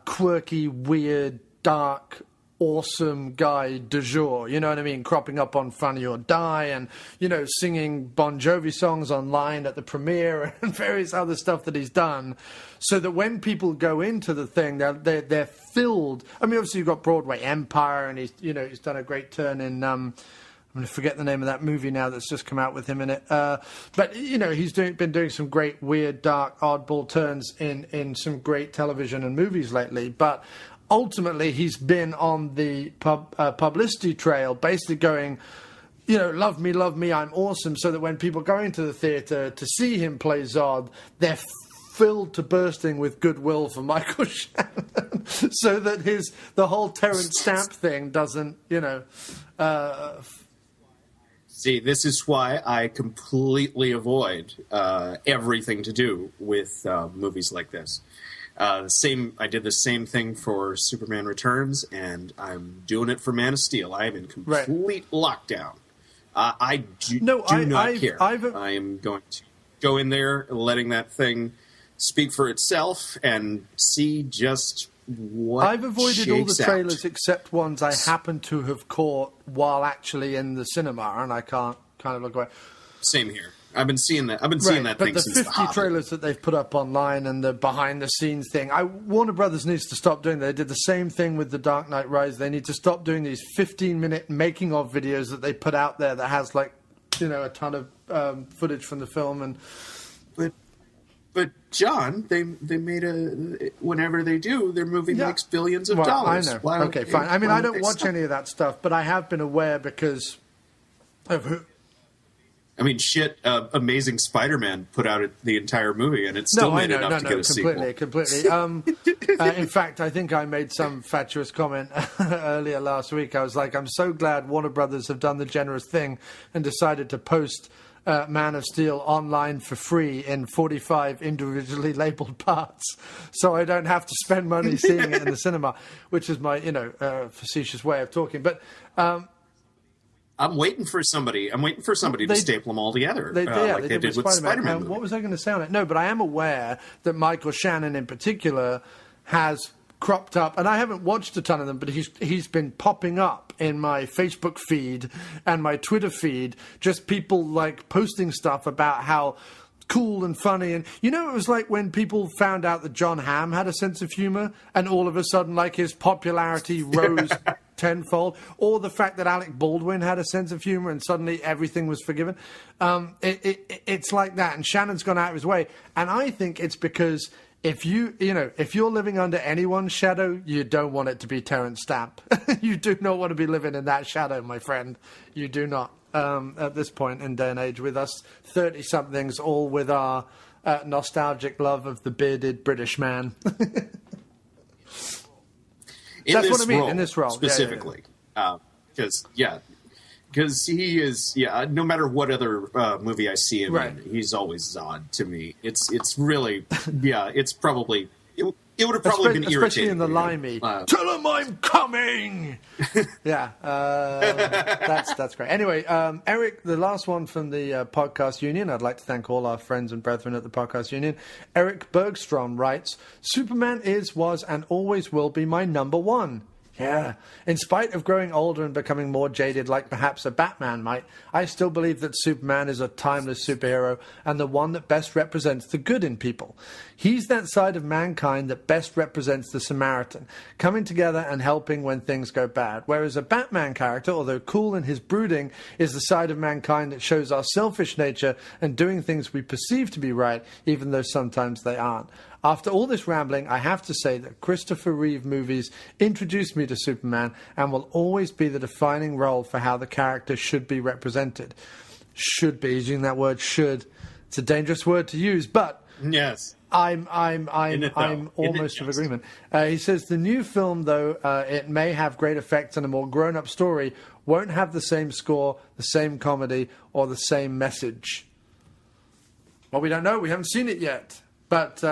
quirky, weird, dark, awesome guy du jour, you know what I mean? Cropping up on Funny or Die, and, you know, singing Bon Jovi songs online at the premiere, and various other stuff that he's done, so that when people go into the thing, they're filled. I mean, obviously you've got Broadway Empire, and he's done a great turn in I'm going to forget the name of that movie now that's just come out with him in it. But, you know, he's been doing some great, weird, dark, oddball turns in some great television and movies lately. But ultimately, he's been on the publicity trail, basically going, you know, love me, I'm awesome, so that when people go into the theatre to see him play Zod, they're filled to bursting with goodwill for Michael Shannon, so that the whole Terrence Stamp thing doesn't, you know... See, this is why I completely avoid everything to do with movies like this. I did the same thing for Superman Returns, and I'm doing it for Man of Steel. I am in complete lockdown I do not care. I am going to go in there, letting that thing speak for itself, and see just what I've avoided all the trailers out. except ones I happen to have caught while actually in the cinema, and I can't kind of look away. Same here. I've been seeing that. I've been seeing that thing since the 50 trailers that they've put up online and the behind-the-scenes thing, Warner Brothers needs to stop doing that. They did the same thing with The Dark Knight Rises. They need to stop doing these 15-minute making-of videos that they put out there that has, like, you know, a ton of footage from the film. And But John, they made whenever they do, their movie makes billions of dollars. I know. Okay, fine. I mean, I don't watch any of that stuff, but I have been aware because of who. I mean, shit, Amazing Spider-Man put out the entire movie, and it still made enough to get a sequel. Completely. In fact, I think I made some fatuous comment earlier last week. I was like, I'm so glad Warner Brothers have done the generous thing and decided to post Man of Steel online for free in 45 individually labeled parts, so I don't have to spend money seeing it in the cinema, which is my, facetious way of talking. But I'm waiting for somebody to staple them all together, they did with Spider-Man. What was I going to say on it? No, but I am aware that Michael Shannon in particular has cropped up, and I haven't watched a ton of them, but he's been popping up in my Facebook feed and my Twitter feed, just people like posting stuff about how cool and funny. And it was like when people found out that John Hamm had a sense of humor, and all of a sudden, like, his popularity rose tenfold, or the fact that Alec Baldwin had a sense of humor and suddenly everything was forgiven. It's like that, and Shannon's gone out of his way, and I think it's because if you're living under anyone's shadow, you don't want it to be Terrence Stamp. You do not want to be living in that shadow, my friend. You do not. At this point in day and age, with us 30-somethings, all with our nostalgic love of the bearded British man. That's what I mean, in this role. Specifically. Because he is, no matter what other movie I see him in, he's always Zod to me. It's really, it's probably... It would have probably been irritating. Especially in the limey. Tell him I'm coming! That's great. Anyway, Eric, the last one from the Podcast Union. I'd like to thank all our friends and brethren at the Podcast Union. Eric Bergstrom writes, Superman is, was, and always will be my number one. Yeah. In spite of growing older and becoming more jaded like perhaps a Batman might, I still believe that Superman is a timeless superhero and the one that best represents the good in people. He's that side of mankind that best represents the Samaritan, coming together and helping when things go bad. Whereas a Batman character, although cool in his brooding, is the side of mankind that shows our selfish nature and doing things we perceive to be right, even though sometimes they aren't. After all this rambling, I have to say that Christopher Reeve movies introduced me to Superman and will always be the defining role for how the character should be represented. Should be, using that word should. It's a dangerous word to use, but yes, I'm almost of agreement. He says the new film, though it may have great effects and a more grown-up story, won't have the same score, the same comedy, or the same message. Well, we don't know. We haven't seen it yet. But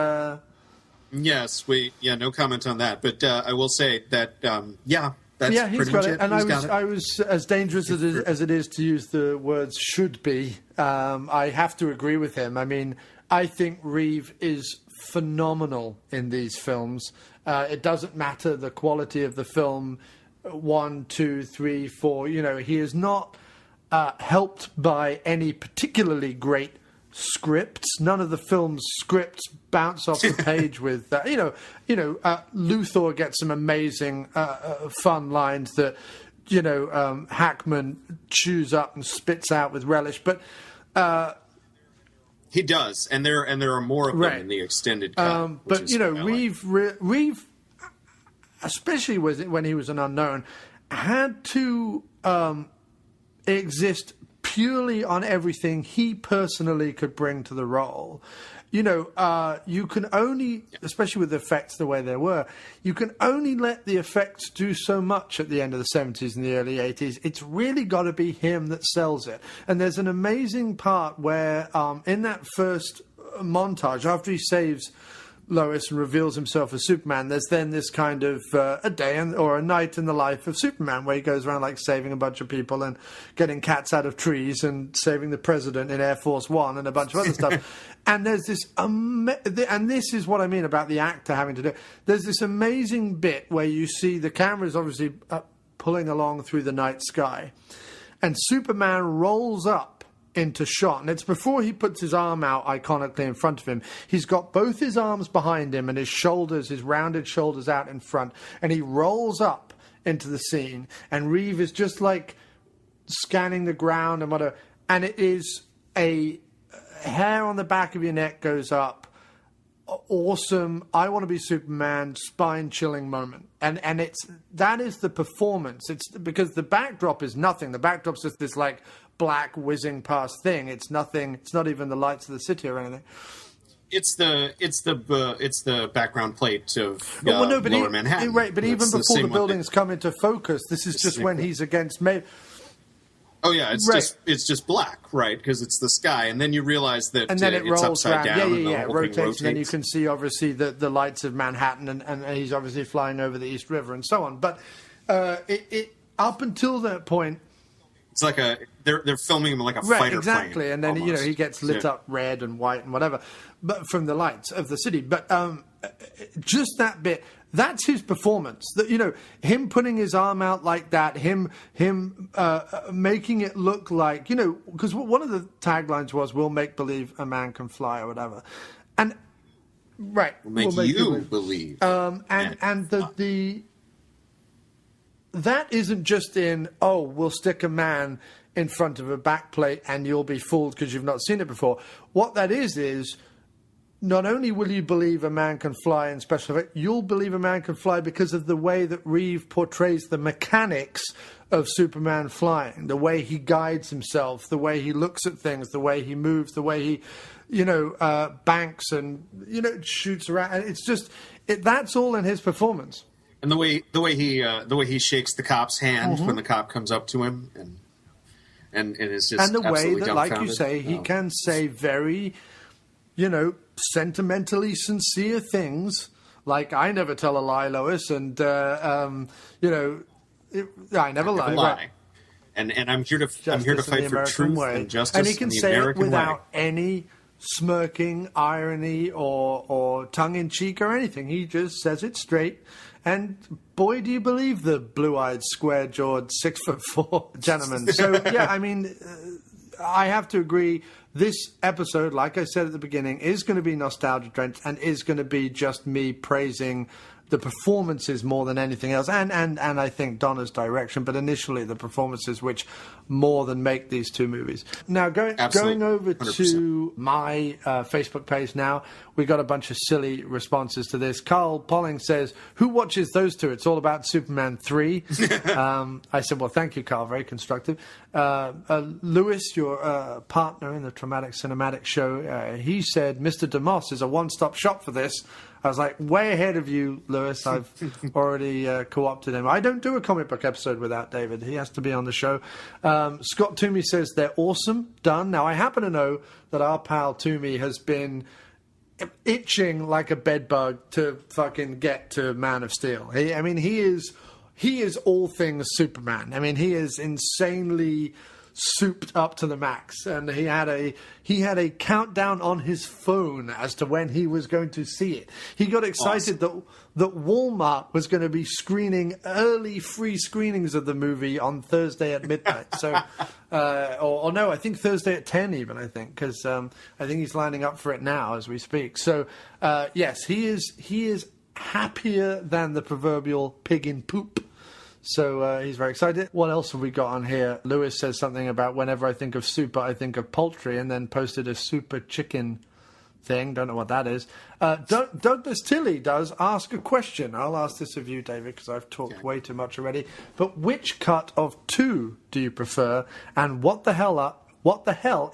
yes, no comment on that. But I will say that that's he's got it. And I was as dangerous as it is to use the words should be. I have to agree with him. I mean, I think Reeve is phenomenal in these films. It doesn't matter the quality of the film, 1, 2, 3, 4. He is not helped by any particularly great scripts. None of the film's scripts bounce off the page with Luthor gets some amazing fun lines that Hackman chews up and spits out with relish, but he does, and there are more of them in the extended cut. But Reeve, especially when he was an unknown, had to exist purely on everything he personally could bring to the role. You can only, especially with the effects the way they were, you can only let the effects do so much at the end of the 70s and the early 80s. It's really got to be him that sells it. And there's an amazing part where in that first montage, after he saves Lois and reveals himself as Superman, there's then this kind of a day or a night in the life of Superman where he goes around like saving a bunch of people and getting cats out of trees and saving the president in Air Force One and a bunch of other stuff. And there's this, and this is what I mean about the actor having to do it. There's this amazing bit where you see the camera is obviously pulling along through the night sky, and Superman rolls up into shot, and it's before he puts his arm out iconically in front of him. He's got both his arms behind him and his shoulders, his rounded shoulders out in front, and he rolls up into the scene, and Reeve is just like scanning the ground and whatever, and it is a hair on the back of your neck goes up, awesome, I want to be Superman, spine-chilling moment. And that is the performance. It's because the backdrop is nothing. The backdrop's just this like black whizzing past thing. It's nothing. It's not even the lights of the city or anything. It's the background plate of Lower Manhattan. Right, but even before the buildings come into focus, this is just when he's against May. Oh yeah, it's just black, right? Because it's the sky, and then you realize that and then it rolls upside around. down. It rotates, and then you can see obviously the lights of Manhattan, and he's obviously flying over the East River and so on. But it up until that point, it's like they're filming him like a fighter exactly, plane, and then almost. he gets lit up red and white and whatever, but from the lights of the city. But just that bit. That's his performance. That him putting his arm out like that, him making it look like because one of the taglines was "We'll make believe a man can fly" or whatever, and we'll make you believe. And the that isn't just in we'll stick a man in front of a backplate and you'll be fooled because you've not seen it before. What that is. Not only will you believe a man can fly in special effects, you'll believe a man can fly because of the way that Reeve portrays the mechanics of Superman flying, the way he guides himself, the way he looks at things, the way he moves, the way he, banks and, shoots around. And it's just, that's all in his performance. And the way he shakes the cop's hand when the cop comes up to him and is just and the way that, like you dumbfounded. say, he can say very, sentimentally sincere things like "I never tell a lie, Lois," and I never lie. Right. And I'm here to fight for truth and justice. And he can the say American it without way. any smirking, irony, or tongue in cheek or anything. He just says it straight. And boy, do you believe the blue-eyed, square-jawed, 6'4" gentleman. So yeah, I mean, I have to agree. This episode, like I said at the beginning, is going to be nostalgia-drenched and is going to be just me praising the performances more than anything else, and I think Donna's direction, but initially the performances which more than make these two movies. Now, going over 100%. To my Facebook page now, we got a bunch of silly responses to this. Carl Polling says, "Who watches those two? It's all about Superman 3. I said, well, thank you, Carl. Very constructive. Lewis, your partner in the Traumatic Cinematic show, he said, Mr. DeMoss is a one-stop shop for this. I was like, way ahead of you, Lewis. I've already co-opted him. I don't do a comic book episode without David. He has to be on the show. Scott Toomey says they're awesome. Done. Now, I happen to know that our pal Toomey has been itching like a bedbug to fucking get to Man of Steel. He is all things Superman. I mean, he is insanely souped up to the max, and he had a countdown on his phone as to when he was going to see it. He got excited that Walmart was going to be screening early free screenings of the movie on Thursday at midnight. So, or no, I think Thursday at 10 even. I think because I think he's lining up for it now as we speak. So, yes, he is happier than the proverbial pig in poop. So he's very excited. What else have we got on here? Lewis says something about whenever I think of super, I think of poultry, and then posted a super chicken thing. Don't know what that is. Douglas Tilley does ask a question. I'll ask this of you, David, because I've talked way too much already. But which cut of 2 do you prefer? And what the hell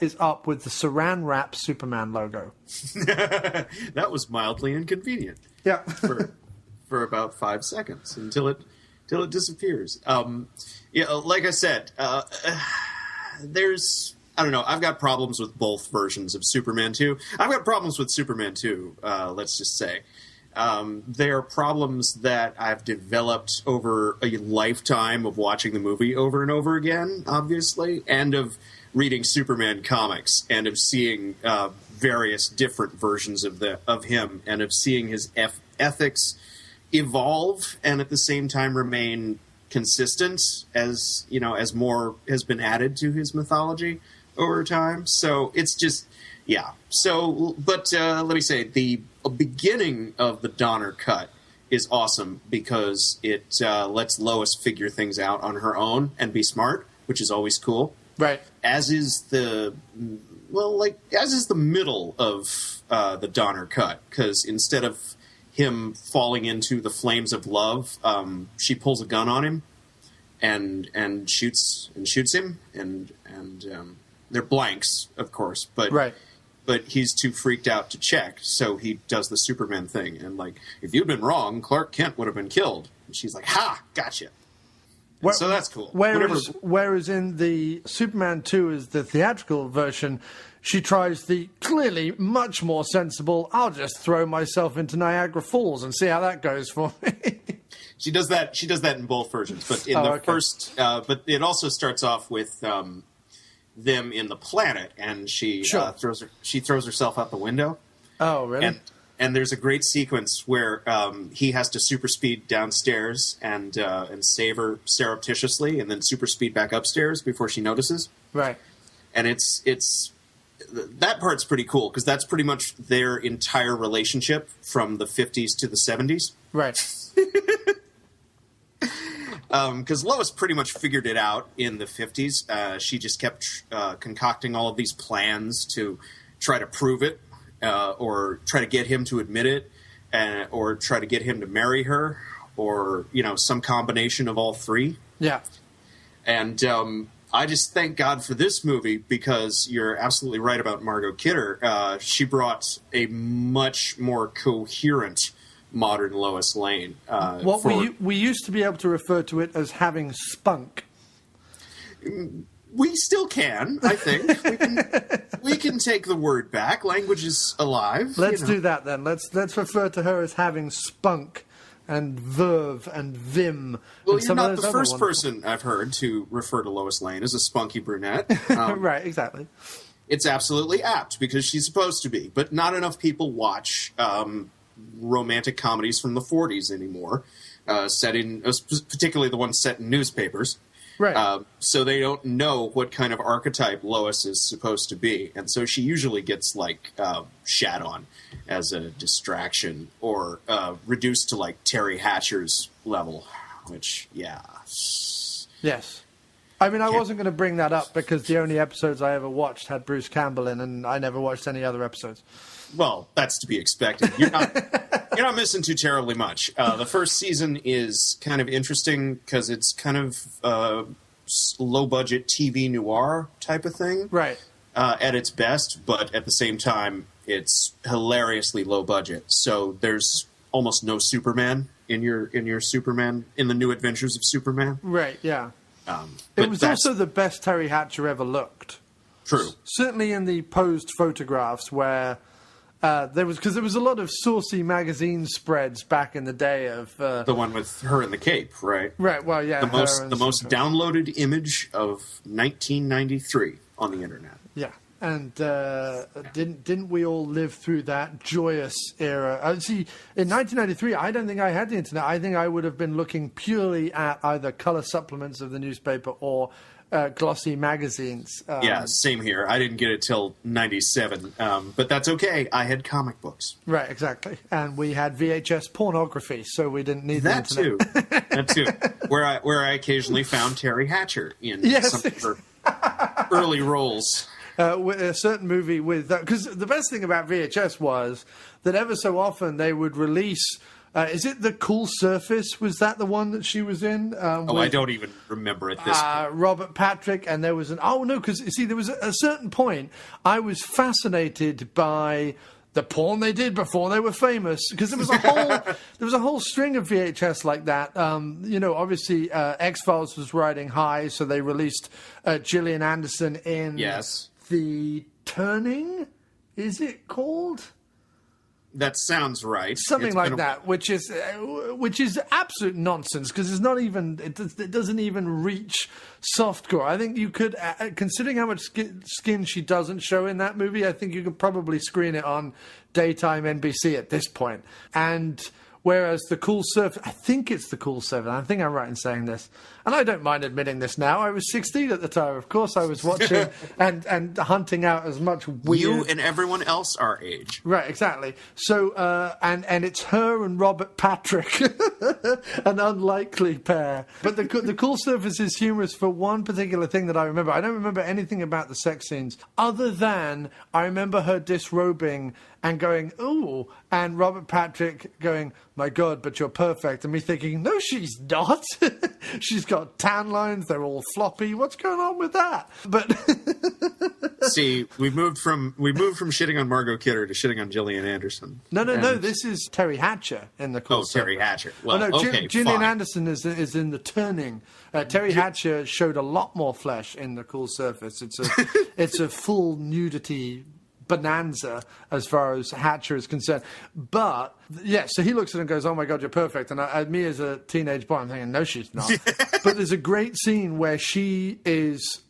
is up with the Saran Wrap Superman logo? That was mildly inconvenient. Yeah. for about 5 seconds until it disappears. Like I said, I don't know. I've got problems with both versions of Superman 2. I've got problems with Superman 2, let's just say. They are problems that I've developed over a lifetime of watching the movie over and over again, obviously, and of reading Superman comics, and of seeing various different versions of him, and of seeing his ethics evolve and at the same time remain consistent as more has been added to his mythology over time. So it's just, yeah. So, but let me say, the beginning of the Donner cut is awesome because it lets Lois figure things out on her own and be smart, which is always cool. Right. As is the middle of the Donner cut, because instead of him falling into the flames of love, she pulls a gun on him and shoots him, and they're blanks, of course, but right. But he's too freaked out to check, so he does the Superman thing, and like, if you'd been wrong, Clark Kent would have been killed. And she's like, "Ha, gotcha." So that's cool. Whereas in the Superman 2 is the theatrical version, she tries the clearly much more sensible, I'll just throw myself into Niagara Falls and see how that goes for me. She does that in both versions, but in first, but it also starts off with them in the planet, and she throws herself out the window. Oh, really? And there's a great sequence where he has to super speed downstairs and save her surreptitiously, and then super speed back upstairs before she notices. Right. And it's that part's pretty cool because that's pretty much their entire relationship from the 50s to the 70s. Right. Because Lois pretty much figured it out in the 50s. She just kept concocting all of these plans to try to prove it, or try to get him to admit it, or try to get him to marry her, or, some combination of all three. Yeah. And I just thank God for this movie because you're absolutely right about Margot Kidder. She brought a much more coherent modern Lois Lane. We used to be able to refer to it as having spunk. We still can, I think. We can take the word back. Language is alive. Let's do that then. Let's refer to her as having spunk and verve and vim. Well, and you're not the first person I've heard to refer to Lois Lane as a spunky brunette. Right, exactly. It's absolutely apt because she's supposed to be, but not enough people watch romantic comedies from the 40s anymore, particularly the ones set in newspapers. Right. So they don't know what kind of archetype Lois is supposed to be. And so she usually gets, shat on as a distraction or reduced to, Terry Hatcher's level, which, yeah. Yes. I mean, I wasn't going to bring that up because the only episodes I ever watched had Bruce Campbell in, and I never watched any other episodes. Well, that's to be expected. You're not missing too terribly much. The first season is kind of interesting because it's kind of low-budget TV noir type of thing. Right. At its best, but at the same time, it's hilariously low budget. So there's almost no Superman in your Superman, in the New Adventures of Superman. Right, yeah. But it was also the best Terry Hatcher ever looked. True. Certainly in the posed photographs where there was a lot of saucy magazine spreads back in the day of the one with her in the cape, right? Right. Well, yeah. The most downloaded image of 1993 on the internet. Yeah, and didn't we all live through that joyous era? See, in 1993, I don't think I had the internet. I think I would have been looking purely at either color supplements of the newspaper or glossy magazines. Yeah, same here. I didn't get it till 97, but that's okay. I had comic books. Right, exactly. And we had VHS pornography, so we didn't need that the internet. That too. Where I occasionally found Terry Hatcher in some of her early roles. With a certain movie with because the best thing about VHS was that ever so often they would release. Is it The Cool Surface? Was that the one that she was in? I don't even remember at this point. Robert Patrick, and there was because you see, there was a certain point I was fascinated by the porn they did before they were famous, because there was a whole string of VHS like that. Obviously X-Files was riding high, so they released Gillian Anderson in The Turning. Is it called? That sounds right. Something like that, which is absolute nonsense, because it doesn't even reach softcore. I think you could, considering how much skin she doesn't show in that movie, I think you could probably screen it on daytime NBC at this point. And whereas The Cool Surface, I think it's The Cool Surface. I think I'm right in saying this. And I don't mind admitting this now. I was 16 at the time. Of course, I was watching and hunting out as much weird... You and everyone else our age. Right, exactly. So, and it's her and Robert Patrick, an unlikely pair. But the Cool Surface is humorous for one particular thing that I remember. I don't remember anything about the sex scenes, other than I remember her disrobing and going, ooh, and Robert Patrick going, my God, but you're perfect. And me thinking, no, she's not. She's got tan lines. They're all floppy. What's going on with that? But see, we moved from shitting on Margot Kidder to shitting on Gillian Anderson. No. This is Terry Hatcher in The Cool Surface. Terry Hatcher. Well, okay, Gillian Anderson is in The Turning. Terry Hatcher showed a lot more flesh in The Cool Surface. It's a full nudity bonanza as far as Hatcher is concerned. But yeah, so he looks at it and goes, oh my God, you're perfect. And me as a teenage boy, I'm thinking, no, she's not. But there's a great scene where she is,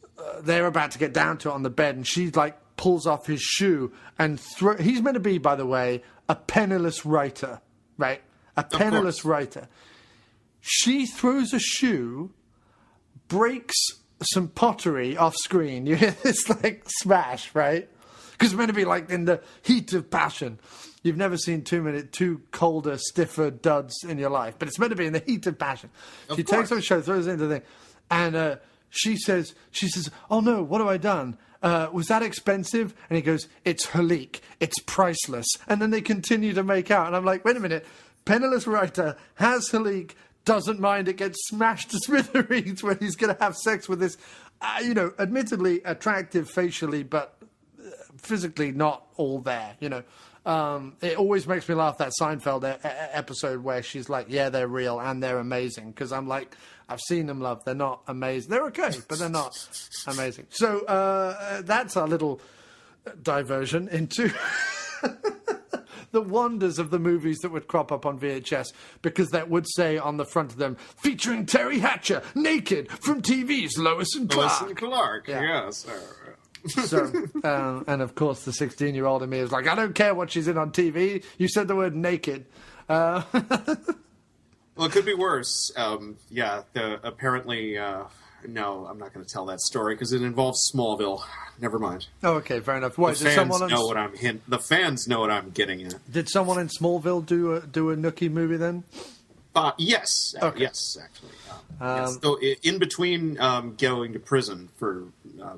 they're about to get down to it on the bed, and she like pulls off his shoe and he's meant to be, by the way, a penniless writer, right? A penniless writer. She throws a shoe, breaks some pottery off screen. You hear this like smash, right? Because it's meant to be like in the heat of passion. You've never seen two colder, stiffer duds in your life. But it's meant to be in the heat of passion. She takes off her shirt, throws it into the thing. And she says, oh no, what have I done? Was that expensive? And he goes, it's Halik. It's priceless. And then they continue to make out. And I'm like, wait a minute. Penniless writer has Halik, doesn't mind it gets smashed to smithereens when he's going to have sex with this, admittedly attractive facially, but physically not all there, It always makes me laugh, that Seinfeld episode where she's like, yeah, they're real and they're amazing. Because I'm like, I've seen them, love. They're not amazing. They're okay, but they're not amazing. So that's our little diversion into the wonders of the movies that would crop up on VHS, because that would say on the front of them, featuring Terry Hatcher, naked, from TV's Lois and Clark. Lois and Clark, yes. So, and of course, the 16-year-old in me is like, I don't care what she's in on TV. You said the word naked. Well, it could be worse. Apparently, no, I'm not going to tell that story because it involves Smallville. Never mind. Oh, okay, fair enough. The fans know what I'm getting at. Did someone in Smallville do a Nookie movie then? Yes. Okay. Yes, actually. Yes. So in between going to prison for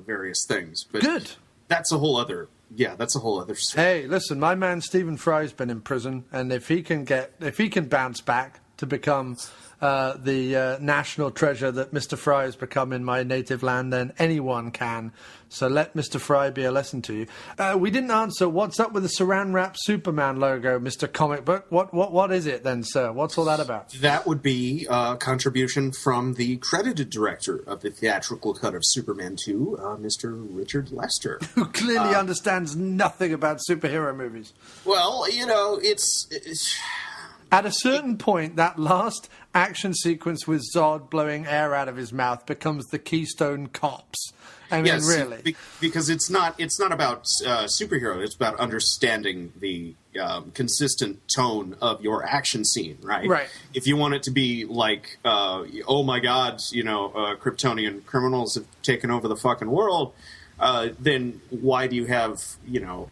various things. But good. That's a whole other story. Hey, listen, my man Stephen Fry's been in prison, and if he can bounce back to become the national treasure that Mr. Fry has become in my native land, then anyone can. So let Mr. Fry be a lesson to you. We didn't answer, what's up with the Saran Wrap Superman logo, Mr. Comic Book? What is it then, sir? What's all that about? That would be a contribution from the credited director of the theatrical cut of Superman 2, Mr. Richard Lester. Who clearly understands nothing about superhero movies. Well, it's at a certain point, that last action sequence with Zod blowing air out of his mouth becomes the Keystone Cops. I mean, yes, really, because it's not about superhero. It's about understanding the consistent tone of your action scene, right? Right. If you want it to be like, oh my God, Kryptonian criminals have taken over the fucking world. Then why do you have,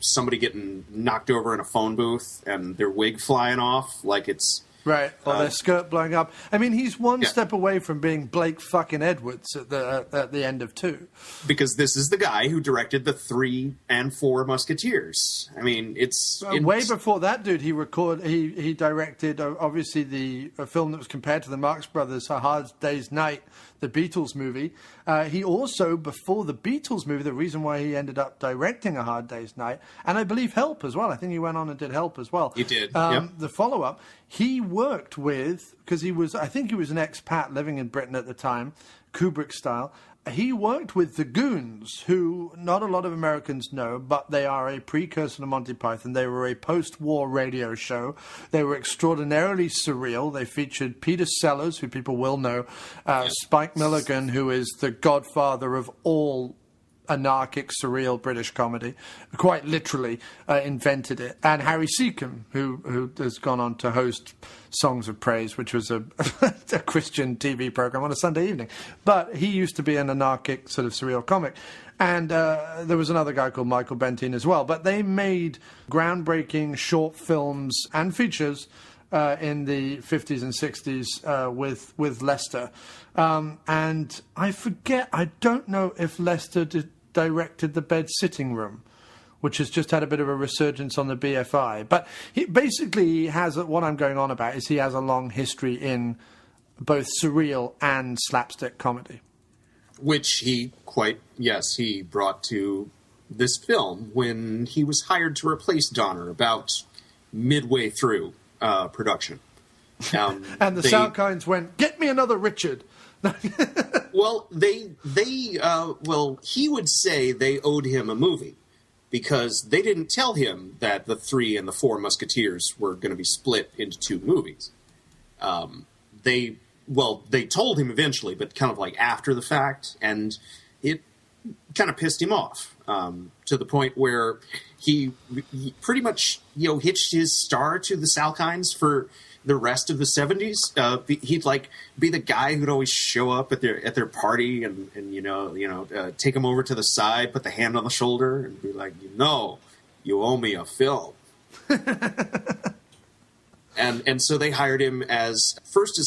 somebody getting knocked over in a phone booth and their wig flying off like it's... Right, or their skirt blowing up. I mean, he's one step away from being Blake fucking Edwards at the end of 2. Because this is the guy who directed the 3 and 4 Musketeers. I mean, it's way before that, dude. He directed obviously a film that was compared to the Marx Brothers, A Hard Day's Night, the Beatles movie. He also, before the Beatles movie, the reason why he ended up directing A Hard Day's Night, and I believe Help as well. I think he went on and did Help as well. He did, yep. The follow-up, he worked with, because I think he was an expat living in Britain at the time, Kubrick style. He worked with the Goons, who not a lot of Americans know, but they are a precursor to Monty Python. They were a post-war radio show. They were extraordinarily surreal. They featured Peter Sellers, who people will know, Spike Milligan, who is the godfather of all anarchic, surreal British comedy, quite literally invented it, and Harry Seacombe, who has gone on to host Songs of Praise, which was a Christian TV program on a Sunday evening. But he used to be an anarchic sort of surreal comic. And there was another guy called Michael Bentine as well. But they made groundbreaking short films and features in the 50s and 60s with Lester. And I forget, I don't know if Lester directed The Bed Sitting Room, which has just had a bit of a resurgence on the BFI. But he has, what I'm going on about is he has a long history in both surreal and slapstick comedy. Which he brought to this film when he was hired to replace Donner about midway through production. And the Salkinds went, "Get me another Richard." Well, he would say they owed him a movie because they didn't tell him that The Three and the Four Musketeers were going to be split into two movies. They told him eventually, but kind of like after the fact, and it kind of pissed him off to the point where he pretty much hitched his star to the Salkinds for the rest of the 70s. He'd be the guy who'd always show up at their party and take them over to the side, put the hand on the shoulder, and be like, you owe me a film. And so they hired him as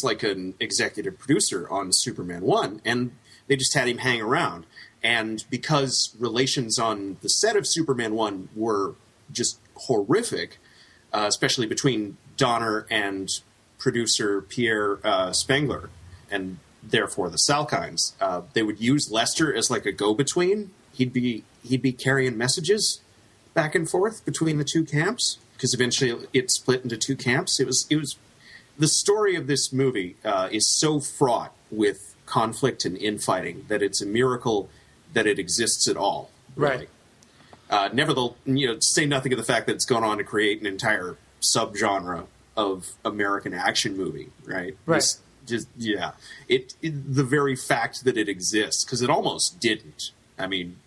like an executive producer on Superman 1, and they just had him hang around. And because relations on the set of Superman 1 were just horrific, especially between Donner and producer Pierre Spengler, and therefore the Salkinds, they would use Lester as like a go-between. He'd be carrying messages back and forth between the two camps, because eventually it split into two camps. It was the story of this movie is so fraught with conflict and infighting that it's a miracle that it exists at all. Really. Right. Nevertheless, say nothing of the fact that it's gone on to create an entire subgenre of American action movie, right? Right. The very fact that it exists, because it almost didn't. I mean,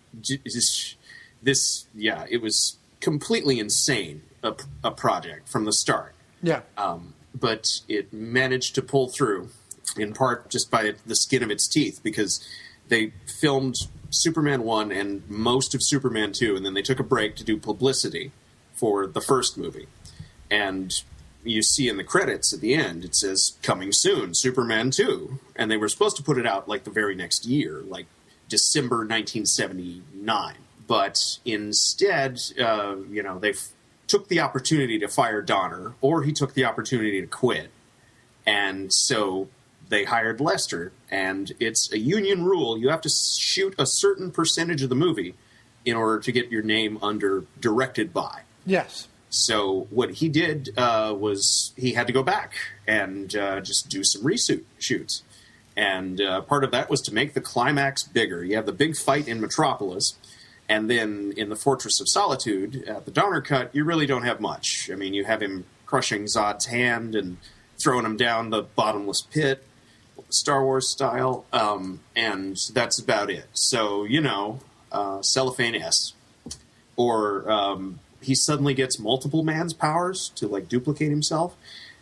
it was completely insane, a project from the start. Yeah. But it managed to pull through, in part just by the skin of its teeth, because they filmed Superman 1 and most of Superman 2, and then they took a break to do publicity for the first movie. And you see in the credits at the end, it says, "Coming soon, Superman 2." And they were supposed to put it out like the very next year, like December 1979. But instead, they took the opportunity to fire Donner, or he took the opportunity to quit. And so they hired Lester, and it's a union rule. You have to shoot a certain percentage of the movie in order to get your name under directed by. Yes. So what he did was he had to go back and just do some reshoots. And part of that was to make the climax bigger. You have the big fight in Metropolis, and then in the Fortress of Solitude, at the Donner cut, you really don't have much. I mean, you have him crushing Zod's hand and throwing him down the bottomless pit, Star Wars style, and that's about it. So, cellophane S. Or he suddenly gets multiple man's powers to, duplicate himself.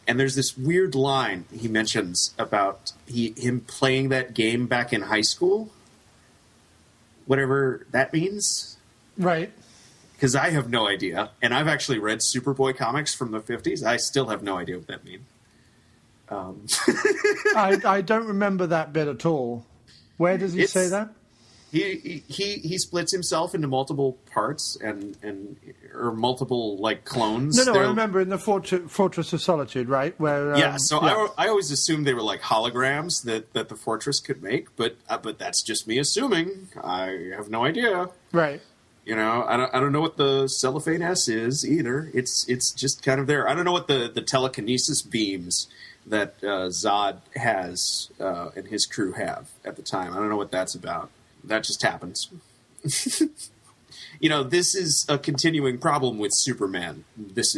And there's this weird line he mentions about him playing that game back in high school. Whatever that means. Right. Because I have no idea. And I've actually read Superboy comics from the 50s. I still have no idea what that means. I don't remember that bit at all. Where does he say that? He splits himself into multiple parts or multiple like clones. No, I remember in the Fortress of Solitude, right? Where So I always assumed they were like holograms that the Fortress could make, but that's just me assuming. I have no idea. Right. You know, I don't know what the cellophane S is either. It's just kind of there. I don't know what the telekinesis beams that Zod has and his crew have at the time. I don't know what that's about. That just happens. You know, this is a continuing problem with Superman. This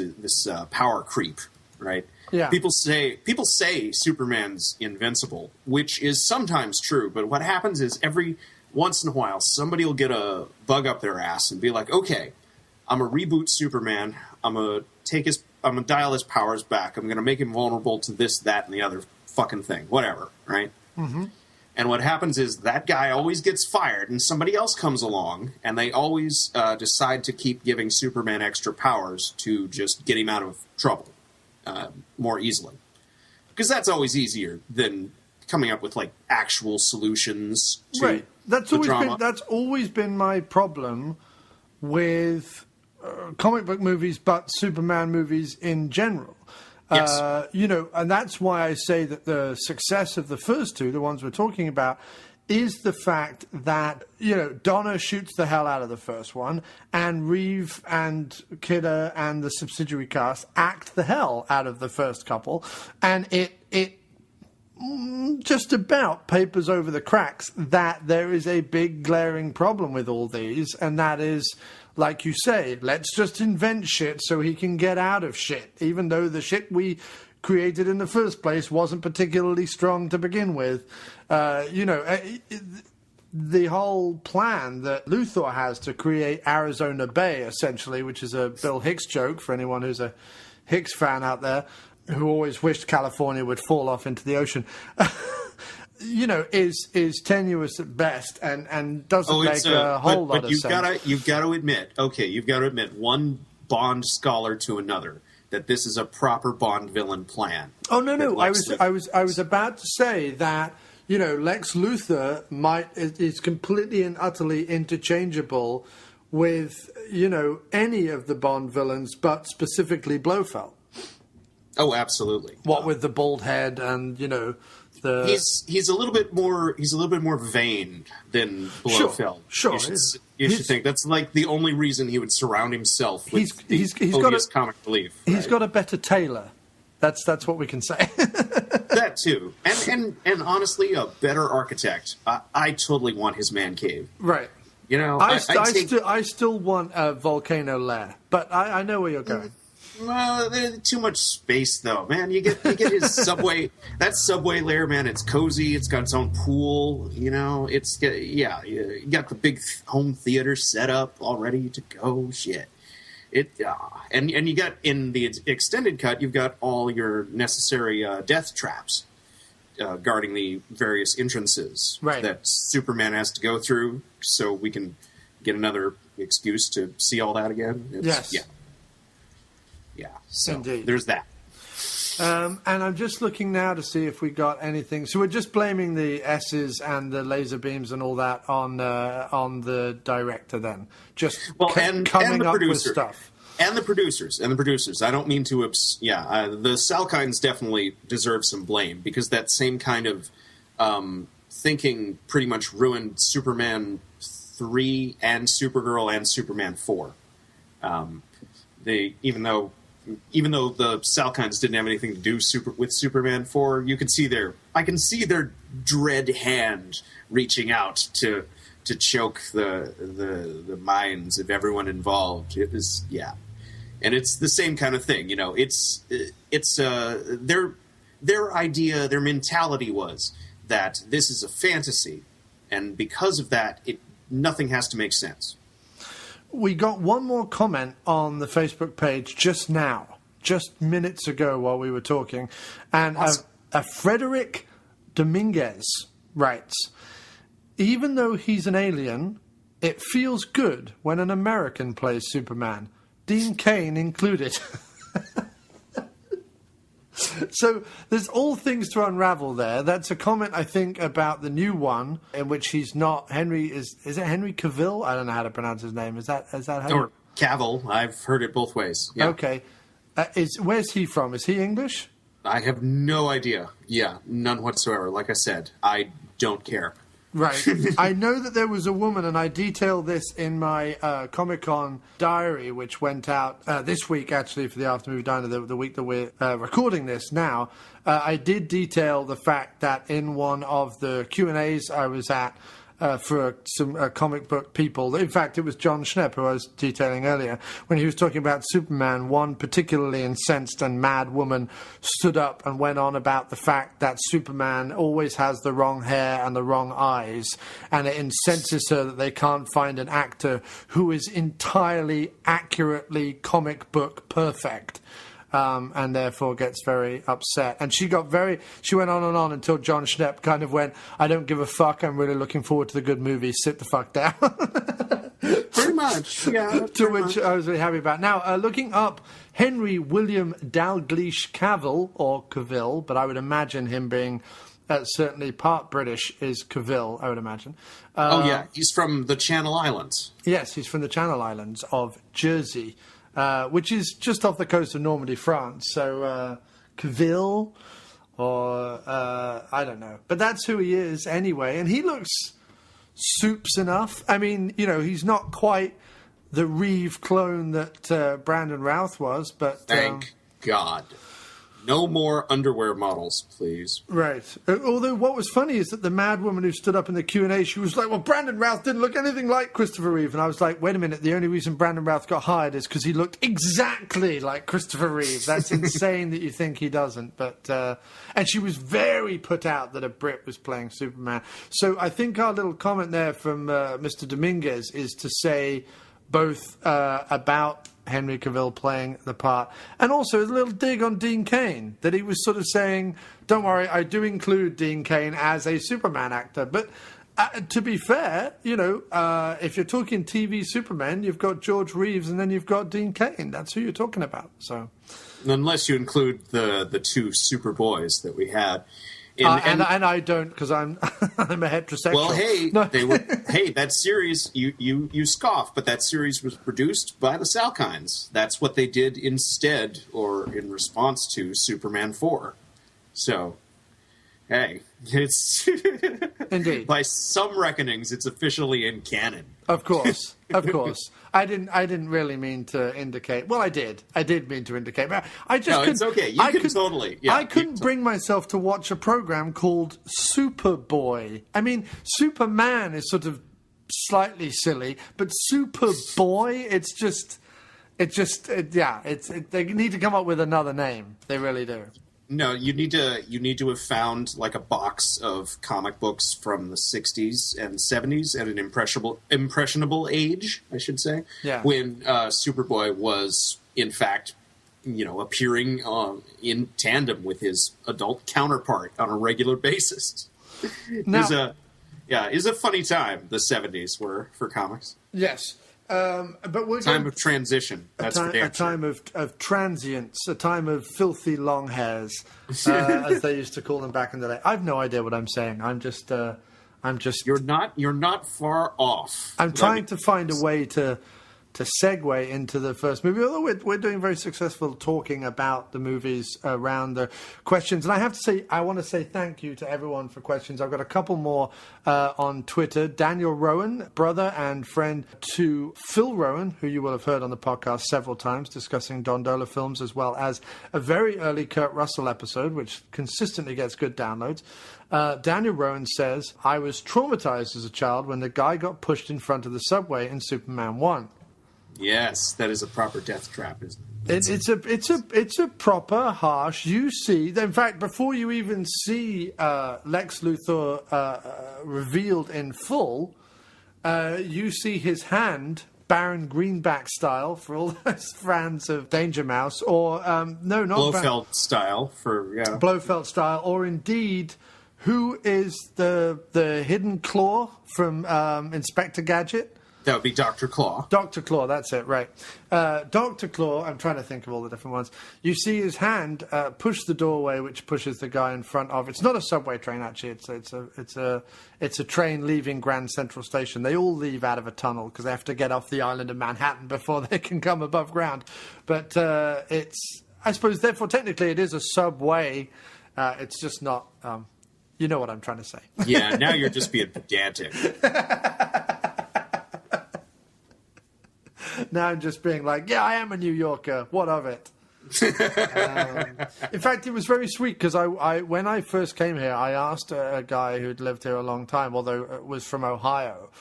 power creep, right? Yeah. People say Superman's invincible, which is sometimes true. But what happens is every once in a while, somebody will get a bug up their ass and be like, "Okay, I'm gonna reboot Superman. I'm gonna dial his powers back. I'm gonna make him vulnerable to this, that, and the other fucking thing, whatever." Right? Mm-hmm. And what happens is that guy always gets fired, and somebody else comes along, and they always decide to keep giving Superman extra powers to just get him out of trouble more easily. Because that's always easier than coming up with like actual solutions to right. That's the always drama. That's always been my problem with comic book movies, but Superman movies in general. Yes. You know, and that's why I say that the success of the first two, the ones we're talking about, is the fact that, you know, Donner shoots the hell out of the first one, and Reeve and Kidder and the subsidiary cast act the hell out of the first couple, and it just about papers over the cracks that there is a big glaring problem with all these, and that is, like you say, let's just invent shit so he can get out of shit, even though the shit we created in the first place wasn't particularly strong to begin with. You know, the whole plan that Luthor has to create Arizona Bay, essentially, which is a Bill Hicks joke for anyone who's a Hicks fan out there, who always wished California would fall off into the ocean, you know, is tenuous at best and doesn't make a whole lot of sense. You've got to admit, one Bond scholar to another, that this is a proper Bond villain plan. Oh no! I was about to say that, you know, Lex Luthor is completely and utterly interchangeable with, you know, any of the Bond villains, but specifically Blofeld. Oh, absolutely. What with the bald head and, you know, the he's a little bit more vain than Blofeld. Sure. You should think that's like the only reason he would surround himself with he's got comic relief. He's got a better tailor. That's what we can say. That too, and honestly, a better architect. I totally want his man cave. Right. You know, I still want a volcano lair, but I know where you're going. Well, there's too much space, though, man. You get his subway. That subway lair, man. It's cozy. It's got its own pool. You know, you got the big home theater set up all ready to go. Shit, and you got in the extended cut, you've got all your necessary death traps guarding the various entrances that Superman has to go through, so we can get another excuse to see all that again. Yes. Yeah, so indeed. There's that. And I'm just looking now to see if we got anything. So we're just blaming the S's and the laser beams and all that on the director then. Just coming up with stuff. And the producers. I don't mean to... the Salkinds definitely deserve some blame, because that same kind of thinking pretty much ruined Superman 3 and Supergirl and Superman 4. Even though the Salkinds didn't have anything to do with Superman 4, I can see their dread hand reaching out to choke the minds of everyone involved. It was, and it's the same kind of thing. You know, it's their idea, their mentality was that this is a fantasy, and because of that, nothing has to make sense. We got one more comment on the Facebook page just minutes ago while we were talking. And awesome. Frederick Dominguez writes, even though he's an alien, it feels good when an American plays Superman, Dean Cain included. So there's all things to unravel there. That's a comment, I think, about the new one in which he's not Henry. Is it Henry Cavill? I don't know how to pronounce his name. Is that how? Or Cavill. I've heard it both ways. Yeah. Okay. Where's he from? Is he English? I have no idea. Yeah, none whatsoever. Like I said, I don't care. Right. I know that there was a woman, and I detailed this in my Comic-Con diary, which went out this week, actually, for the After Movie Diner, the week that we're recording this now. I did detail the fact that in one of the Q&As I was at for some comic book people. In fact, it was John Schnepp, who I was detailing earlier, when he was talking about Superman. One particularly incensed and mad woman stood up and went on about the fact that Superman always has the wrong hair and the wrong eyes, and it incenses her that they can't find an actor who is entirely accurately comic book perfect. And therefore gets very upset. And she went on and on until John Schnepp kind of went, I don't give a fuck, I'm really looking forward to the good movie, sit the fuck down. Pretty much, yeah. To which I was really happy about. Now, looking up Henry William Dalgleish Cavill, or Cavill, but I would imagine him being certainly part British, is Cavill, I would imagine. He's from the Channel Islands. Yes, he's from the Channel Islands of Jersey. Which is just off the coast of Normandy, France. So, Cavill, or I don't know. But that's who he is anyway. And he looks soups enough. I mean, he's not quite the Reeve clone that Brandon Routh was, but... Thank God. No more underwear models, please. Right. Although what was funny is that the mad woman who stood up in the Q&A, she was like, well, Brandon Routh didn't look anything like Christopher Reeve. And I was like, wait a minute, the only reason Brandon Routh got hired is because he looked exactly like Christopher Reeve. That's insane that you think he doesn't. But and she was very put out that a Brit was playing Superman. So I think our little comment there from Mr. Dominguez is to say both about Henry Cavill playing the part, and also a little dig on Dean Cain, that he was sort of saying, don't worry, I do include Dean Cain as a Superman actor. But to be fair, if you're talking TV Superman, you've got George Reeves and then you've got Dean Cain. That's who you're talking about. So, unless you include the two Superboys that we had. And I don't, because I'm I'm a heterosexual. Well, hey, that series you scoff, but that series was produced by the Salkinds. That's what they did instead, or in response to Superman 4. So, hey, it's indeed, by some reckonings, it's officially in canon. Of course. I didn't really mean to indicate. Well, I did. I did mean to indicate, but I just couldn't. It's okay. You can totally. Yeah, I couldn't bring myself to watch a program called Superboy. I mean, Superman is sort of slightly silly, but Superboy, they need to come up with another name. They really do. No, you need to have found like a box of comic books from the 60s and 70s at an impressionable age, I should say. Yeah. When Superboy was in fact, appearing in tandem with his adult counterpart on a regular basis. Now, it was a funny time, the 70s were for comics. Yes. But we're time of transition. That's a time of transience, a time of filthy long hairs, as they used to call them back in the day. I've no idea what I'm saying. I'm just. You're not far off. I'm trying to find a way to segue into the first movie, although we're doing very successful talking about the movies around the questions. And I have to say, I want to say thank you to everyone for questions. I've got a couple more on Twitter. Daniel Rowan, brother and friend to Phil Rowan, who you will have heard on the podcast several times, discussing Don Dola films, as well as a very early Kurt Russell episode, which consistently gets good downloads. Daniel Rowan says, I was traumatized as a child when the guy got pushed in front of the subway in Superman 1. Yes, that is a proper death trap, isn't it? It's a proper harsh. You see, in fact, before you even see Lex Luthor revealed in full, you see his hand, Baron Greenback style, for all those fans of Danger Mouse, or no, not Blofeld style Blofeld style, or indeed, who is the hidden claw from Inspector Gadget? That would be Dr. Claw. Dr. Claw, that's it, right. Dr. Claw, I'm trying to think of all the different ones. You see his hand push the doorway, which pushes the guy in front of. It's not a subway train, actually. It's a train leaving Grand Central Station. They all leave out of a tunnel because they have to get off the island of Manhattan before they can come above ground. But I suppose, therefore, technically it is a subway. It's just not... you know what I'm trying to say. Yeah, now you're just being pedantic. Now I'm just being like, yeah, I am a New Yorker. What of it? In fact, it was very sweet because when I first came here, I asked a guy who'd lived here a long time, although it was from Ohio,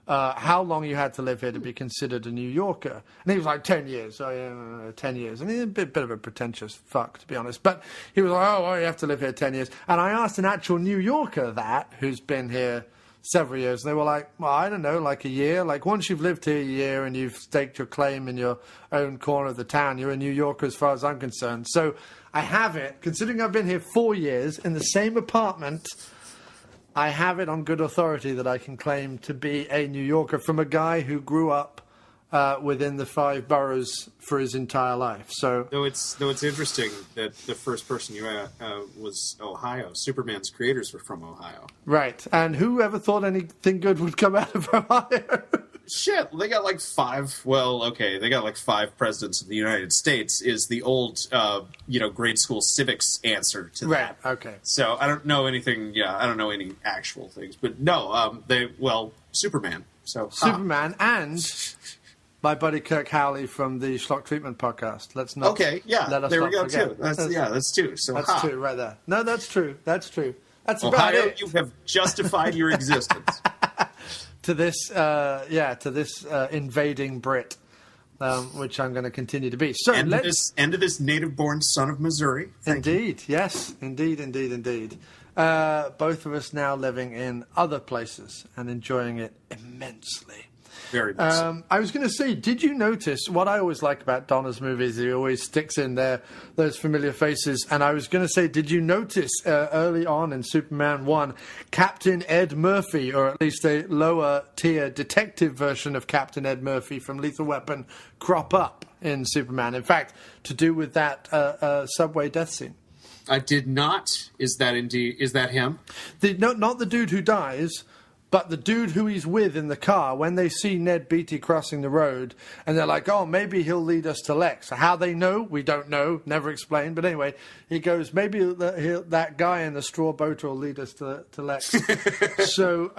how long you had to live here to be considered a New Yorker. And he was like, 10 years. So, yeah, 10 years. And he's a bit of a pretentious fuck, to be honest. But he was like, oh, well, you have to live here 10 years. And I asked an actual New Yorker who's been here several years. And they were like, well, I don't know, like a year. Like once you've lived here a year and you've staked your claim in your own corner of the town, you're a New Yorker as far as I'm concerned. So I have it, considering I've been here 4 years in the same apartment, I have it on good authority that I can claim to be a New Yorker from a guy who grew up within the 5 boroughs for his entire life. So, though it's interesting that the first person you was Ohio. Superman's creators were from Ohio. Right, and who ever thought anything good would come out of Ohio? Shit, they got like 5. Well, okay, they got like 5 presidents of the United States. Is the old, grade school civics answer to that? Right. Okay. So I don't know anything. Yeah, I don't know any actual things, but no, Superman. So Superman and my buddy Kirk Howley from the Schlock Treatment podcast. Let's not. Okay, yeah, let us there not we go forget. too. That's 2. So that's 2 right there. No, that's true. That's true. That's Ohio, about it. You have justified your existence. To this invading Brit, which I'm going to continue to be. So end of this native-born son of Missouri. Indeed, yes, indeed. Both of us now living in other places and enjoying it immensely. Very much so. I was going to say, did you notice what I always like about Donner's movies? He always sticks in there those familiar faces. And I was going to say, did you notice early on in Superman 1, Captain Ed Murphy, or at least a lower tier detective version of Captain Ed Murphy from Lethal Weapon, crop up in Superman? In fact, to do with that subway death scene. I did not. Is that him? Not the dude who dies, but the dude who he's with in the car, when they see Ned Beatty crossing the road, and they're like, oh, maybe he'll lead us to Lex. How they know, we don't know, never explained. But anyway, he goes, maybe that guy in the straw boat will lead us to Lex. So,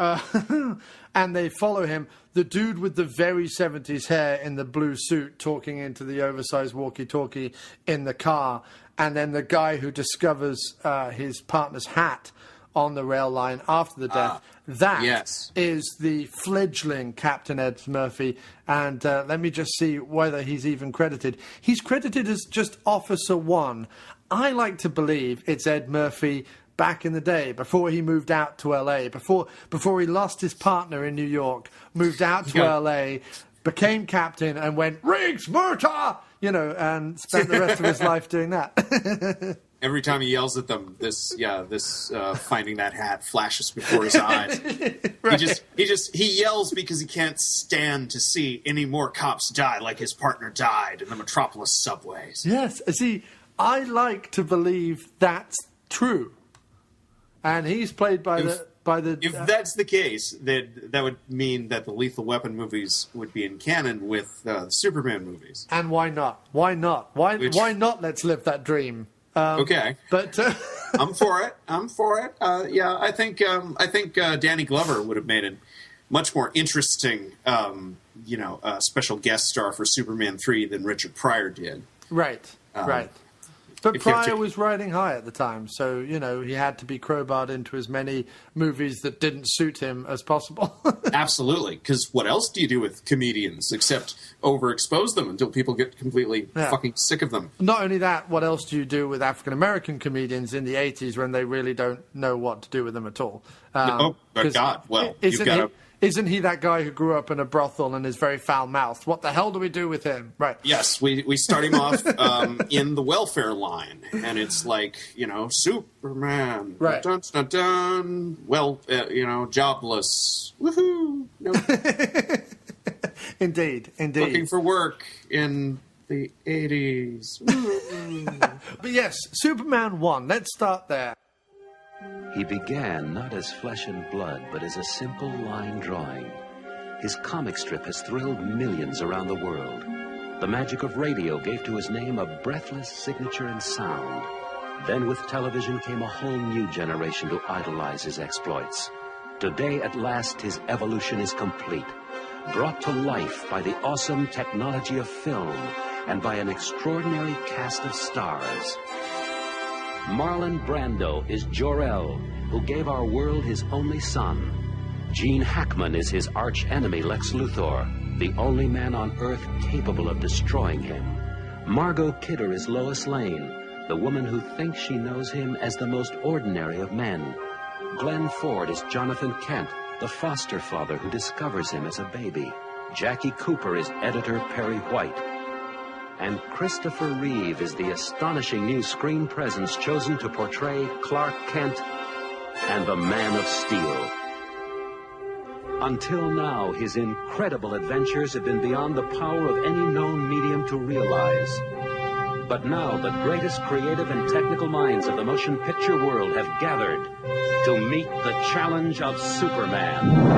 and they follow him. The dude with the very 70s hair in the blue suit talking into the oversized walkie-talkie in the car. And then the guy who discovers his partner's hat on the rail line after the death. That is the fledgling Captain Ed Murphy. And let me just see whether he's even credited. He's credited as just Officer 1. I like to believe it's Ed Murphy back in the day, before he moved out to L.A., before he lost his partner in New York, moved out to L.A., became captain and went, Riggs, Murtaugh! And spent the rest of his life doing that. Every time he yells at them, this finding that hat flashes before his eyes. Right. He yells because he can't stand to see any more cops die like his partner died in the Metropolis subways. Yes, see, I like to believe that's true, and he's played by the. If that's the case, then that would mean that the Lethal Weapon movies would be in canon with the Superman movies. And why not? Why not? Why not? Let's live that dream. Okay, but I'm for it. I think Danny Glover would have made a much more interesting, special guest star for Superman 3 than Richard Pryor did. Right. But Pryor was riding high at the time, so, he had to be crowbarred into as many movies that didn't suit him as possible. Absolutely, because what else do you do with comedians except overexpose them until people get completely fucking sick of them? Not only that, what else do you do with African-American comedians in the 80s when they really don't know what to do with them at all? God, well, you've got to... Isn't he that guy who grew up in a brothel and is very foul-mouthed? What the hell do we do with him? Right. Yes, we start him off in the welfare line, and it's like, Superman. Right. Dun, dun, dun. Well, jobless. Woohoo. No. Indeed. Looking for work in the 80s. But yes, Superman 1. Let's start there. He began not as flesh and blood, but as a simple line drawing. His comic strip has thrilled millions around the world. The magic of radio gave to his name a breathless signature and sound. Then with television came a whole new generation to idolize his exploits. Today, at last, his evolution is complete, brought to life by the awesome technology of film and by an extraordinary cast of stars. Marlon Brando is Jor-El, who gave our world his only son. Gene Hackman is his arch-enemy Lex Luthor, the only man on Earth capable of destroying him. Margot Kidder is Lois Lane, the woman who thinks she knows him as the most ordinary of men. Glenn Ford is Jonathan Kent, the foster father who discovers him as a baby. Jackie Cooper is editor Perry White. And Christopher Reeve is the astonishing new screen presence chosen to portray Clark Kent and the Man of Steel. Until now, his incredible adventures have been beyond the power of any known medium to realize. But now, the greatest creative and technical minds of the motion picture world have gathered to meet the challenge of Superman.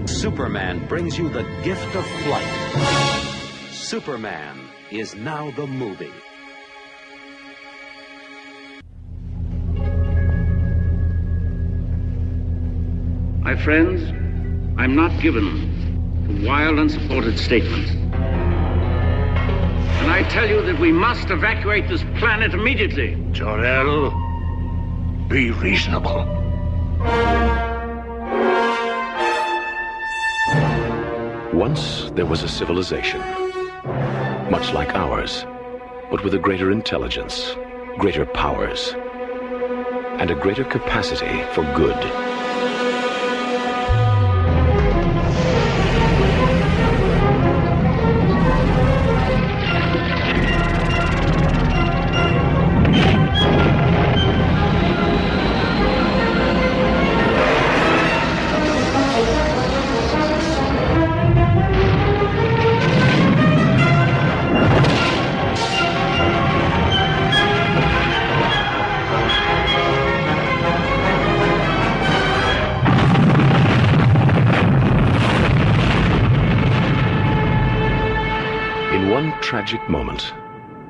Superman brings you the gift of flight. Superman is now the movie. My friends, I'm not given to wild, unsupported statements. And I tell you that we must evacuate this planet immediately. Jor-El, be reasonable. Once there was a civilization, much like ours, but with a greater intelligence, greater powers, and a greater capacity for good. Tragic moment,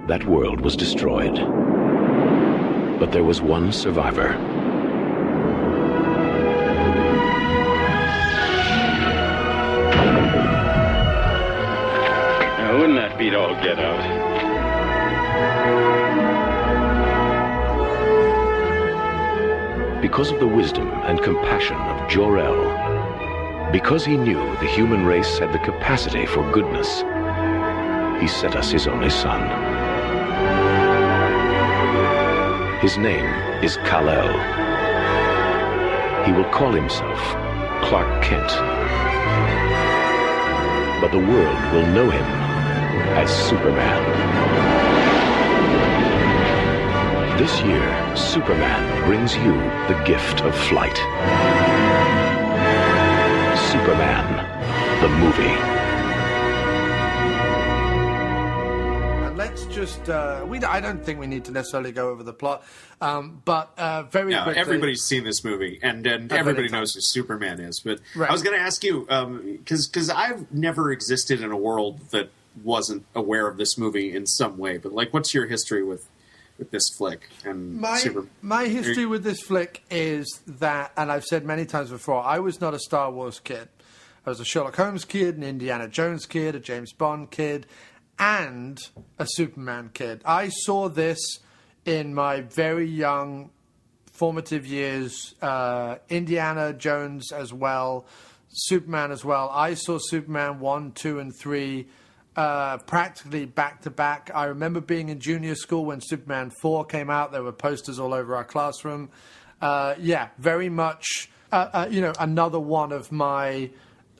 that world was destroyed. But there was one survivor. Now, wouldn't that beat all get out? Because of the wisdom and compassion of Jor-El, because he knew the human race had the capacity for goodness, he sent us his only son. His name is Kal-El. He will call himself Clark Kent. But the world will know him as Superman. This year, Superman brings you the gift of flight. Superman, the movie. Just I don't think we need to necessarily go over the plot, but very quickly. Everybody's seen this movie, and everybody knows who Superman is. But right. I was going to ask you because I've never existed in a world that wasn't aware of this movie in some way. But like, what's your history with with this flick. And my history with this flick is that, and I've said many times before, I was not a Star Wars kid. I was a Sherlock Holmes kid, an Indiana Jones kid, a James Bond kid, and a Superman kid. I saw this in my very young formative years, Indiana Jones as well, Superman as well. I saw Superman 1, 2, and 3 practically back to back. I remember being in junior school when Superman 4 came out. There were posters all over our classroom. Very much, another one of my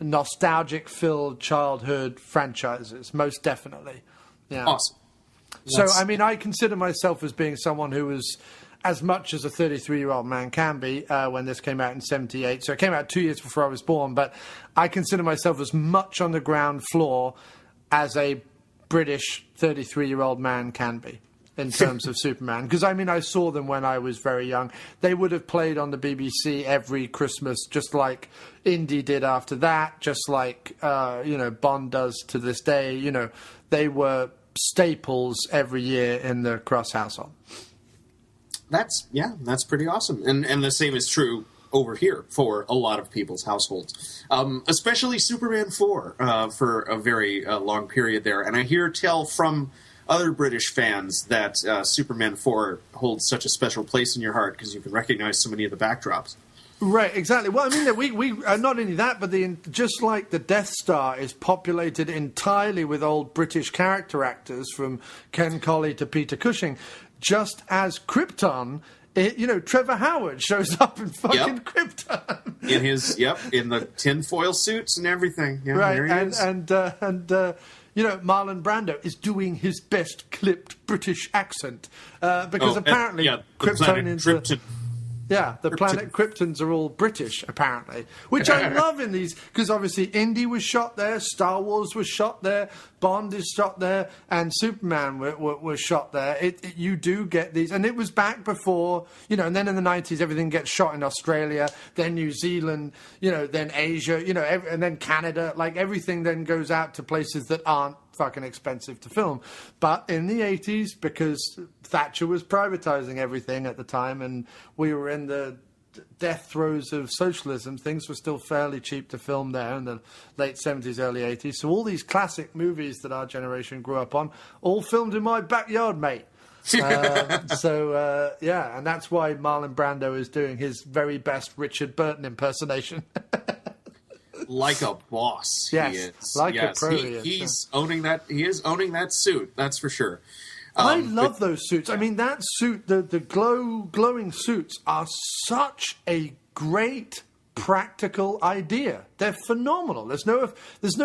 nostalgic-filled childhood franchises, most definitely. Yeah. Awesome. So, I mean, I consider myself as being someone who was as much as a 33-year-old man can be when this came out in 78. So it came out 2 years before I was born, but I consider myself as much on the ground floor as a British 33-year-old man can be in terms of Superman. Because, I mean, I saw them when I was very young. They would have played on the BBC every Christmas, just like Indy did after that, just like, Bond does to this day. They were staples every year in the Cross household. That's pretty awesome. And the same is true over here for a lot of people's households, especially Superman 4 for a very long period there. And I hear tell from other British fans that Superman 4 holds such a special place in your heart because you can recognize so many of the backdrops. Right, exactly. Well, I mean, we not only that, but just like the Death Star is populated entirely with old British character actors, from Ken Colley to Peter Cushing, just as Krypton, Trevor Howard shows up in fucking Krypton. In the tinfoil suits and everything. Yeah, right, there he is. And Marlon Brando is doing his best clipped British accent because apparently Kryptonians the planet Kryptons are all British, apparently. Which I love in these, because obviously Indy was shot there, Star Wars was shot there, Bond is shot there, and Superman was shot there. You do get these, and it was back before, and then in the 90s everything gets shot in Australia, then New Zealand, then Asia, and then Canada. Like, everything then goes out to places that aren't fucking expensive to film. But in the 80s, because Thatcher was privatizing everything at the time and we were in the death throes of socialism, things were still fairly cheap to film there in the late 70s, early 80s. So all these classic movies that our generation grew up on, all filmed in my backyard, mate. And that's why Marlon Brando is doing his very best Richard Burton impersonation. Like a boss, yes, he is. Like yes, a pro. He's owning that. He is owning that suit. That's for sure. I love those suits. I mean, that suit, the glowing suits, are such a great practical idea. They're phenomenal. There's no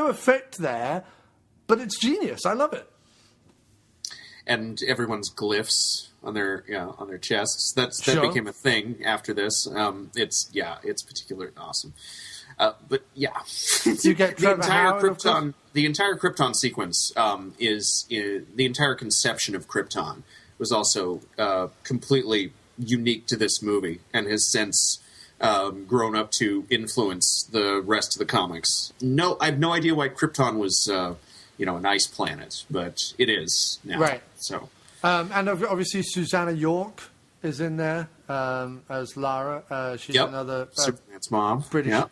effect there, but it's genius. I love it. And everyone's glyphs on their chests. That became a thing after this. It's particularly awesome. But yeah, you get the entire Krypton sequence is the entire conception of Krypton was also completely unique to this movie and has since grown up to influence the rest of the comics. No, I have no idea why Krypton was an ice planet, but it is now. Right. So, and obviously Susanna York is in there as Lara. She's another Superman's mom,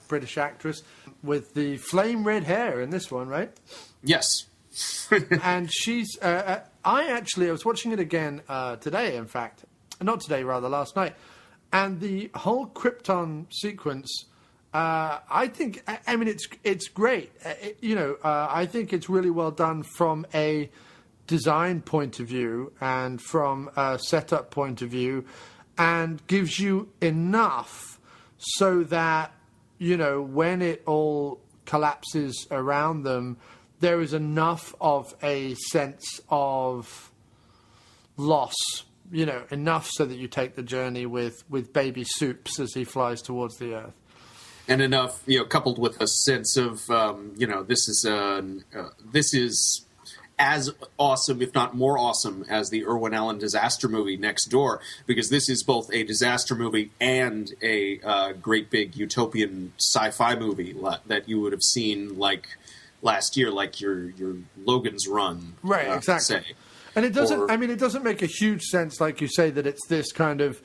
British actress with the flame red hair in this one, right? Yes. And she's. I was watching it again today. In fact, not today, rather last night. And the whole Krypton sequence, I think. I mean, it's great. I think it's really well done from a design point of view and from a setup point of view, and gives you enough so that, when it all collapses around them, there is enough of a sense of loss, enough so that you take the journey with baby Soups as he flies towards the Earth. And enough, coupled with a sense of, this is as awesome, if not more awesome, as the Irwin Allen disaster movie Next Door, because this is both a disaster movie and a great big utopian sci-fi movie that you would have seen like last year, like your Logan's Run, right? Exactly. Say. And it doesn't. It doesn't make a huge sense, like you say, that it's this kind of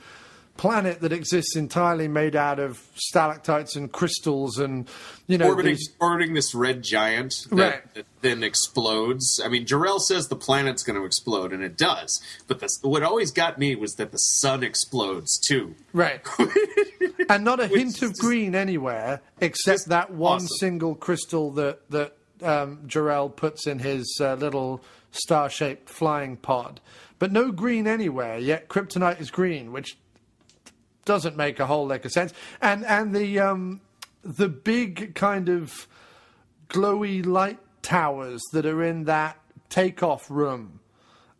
planet that exists entirely made out of stalactites and crystals, and orbiting this red giant that then explodes. I mean, Jarrell says the planet's going to explode, and it does. But what always got me was that the sun explodes too. Right. And not a hint of green anywhere, except that one single crystal that Jarrell puts in his little star-shaped flying pod. But no green anywhere, yet kryptonite is green, which doesn't make a whole lick of sense. And the big kind of glowy light towers that are in that takeoff room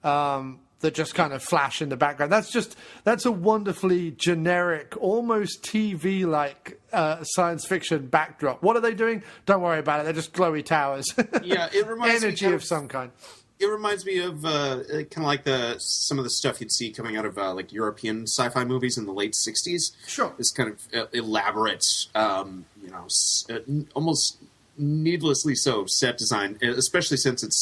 that just kind of flash in the background. That's a wonderfully generic, almost TV-like science fiction backdrop. What are they doing? Don't worry about it. They're just glowy towers. Yeah, it reminds energy me of some kind. It reminds me of kind of like some of the stuff you'd see coming out of like European sci-fi movies in the late '60s. Sure, this kind of elaborate, almost needlessly so set design, especially since it's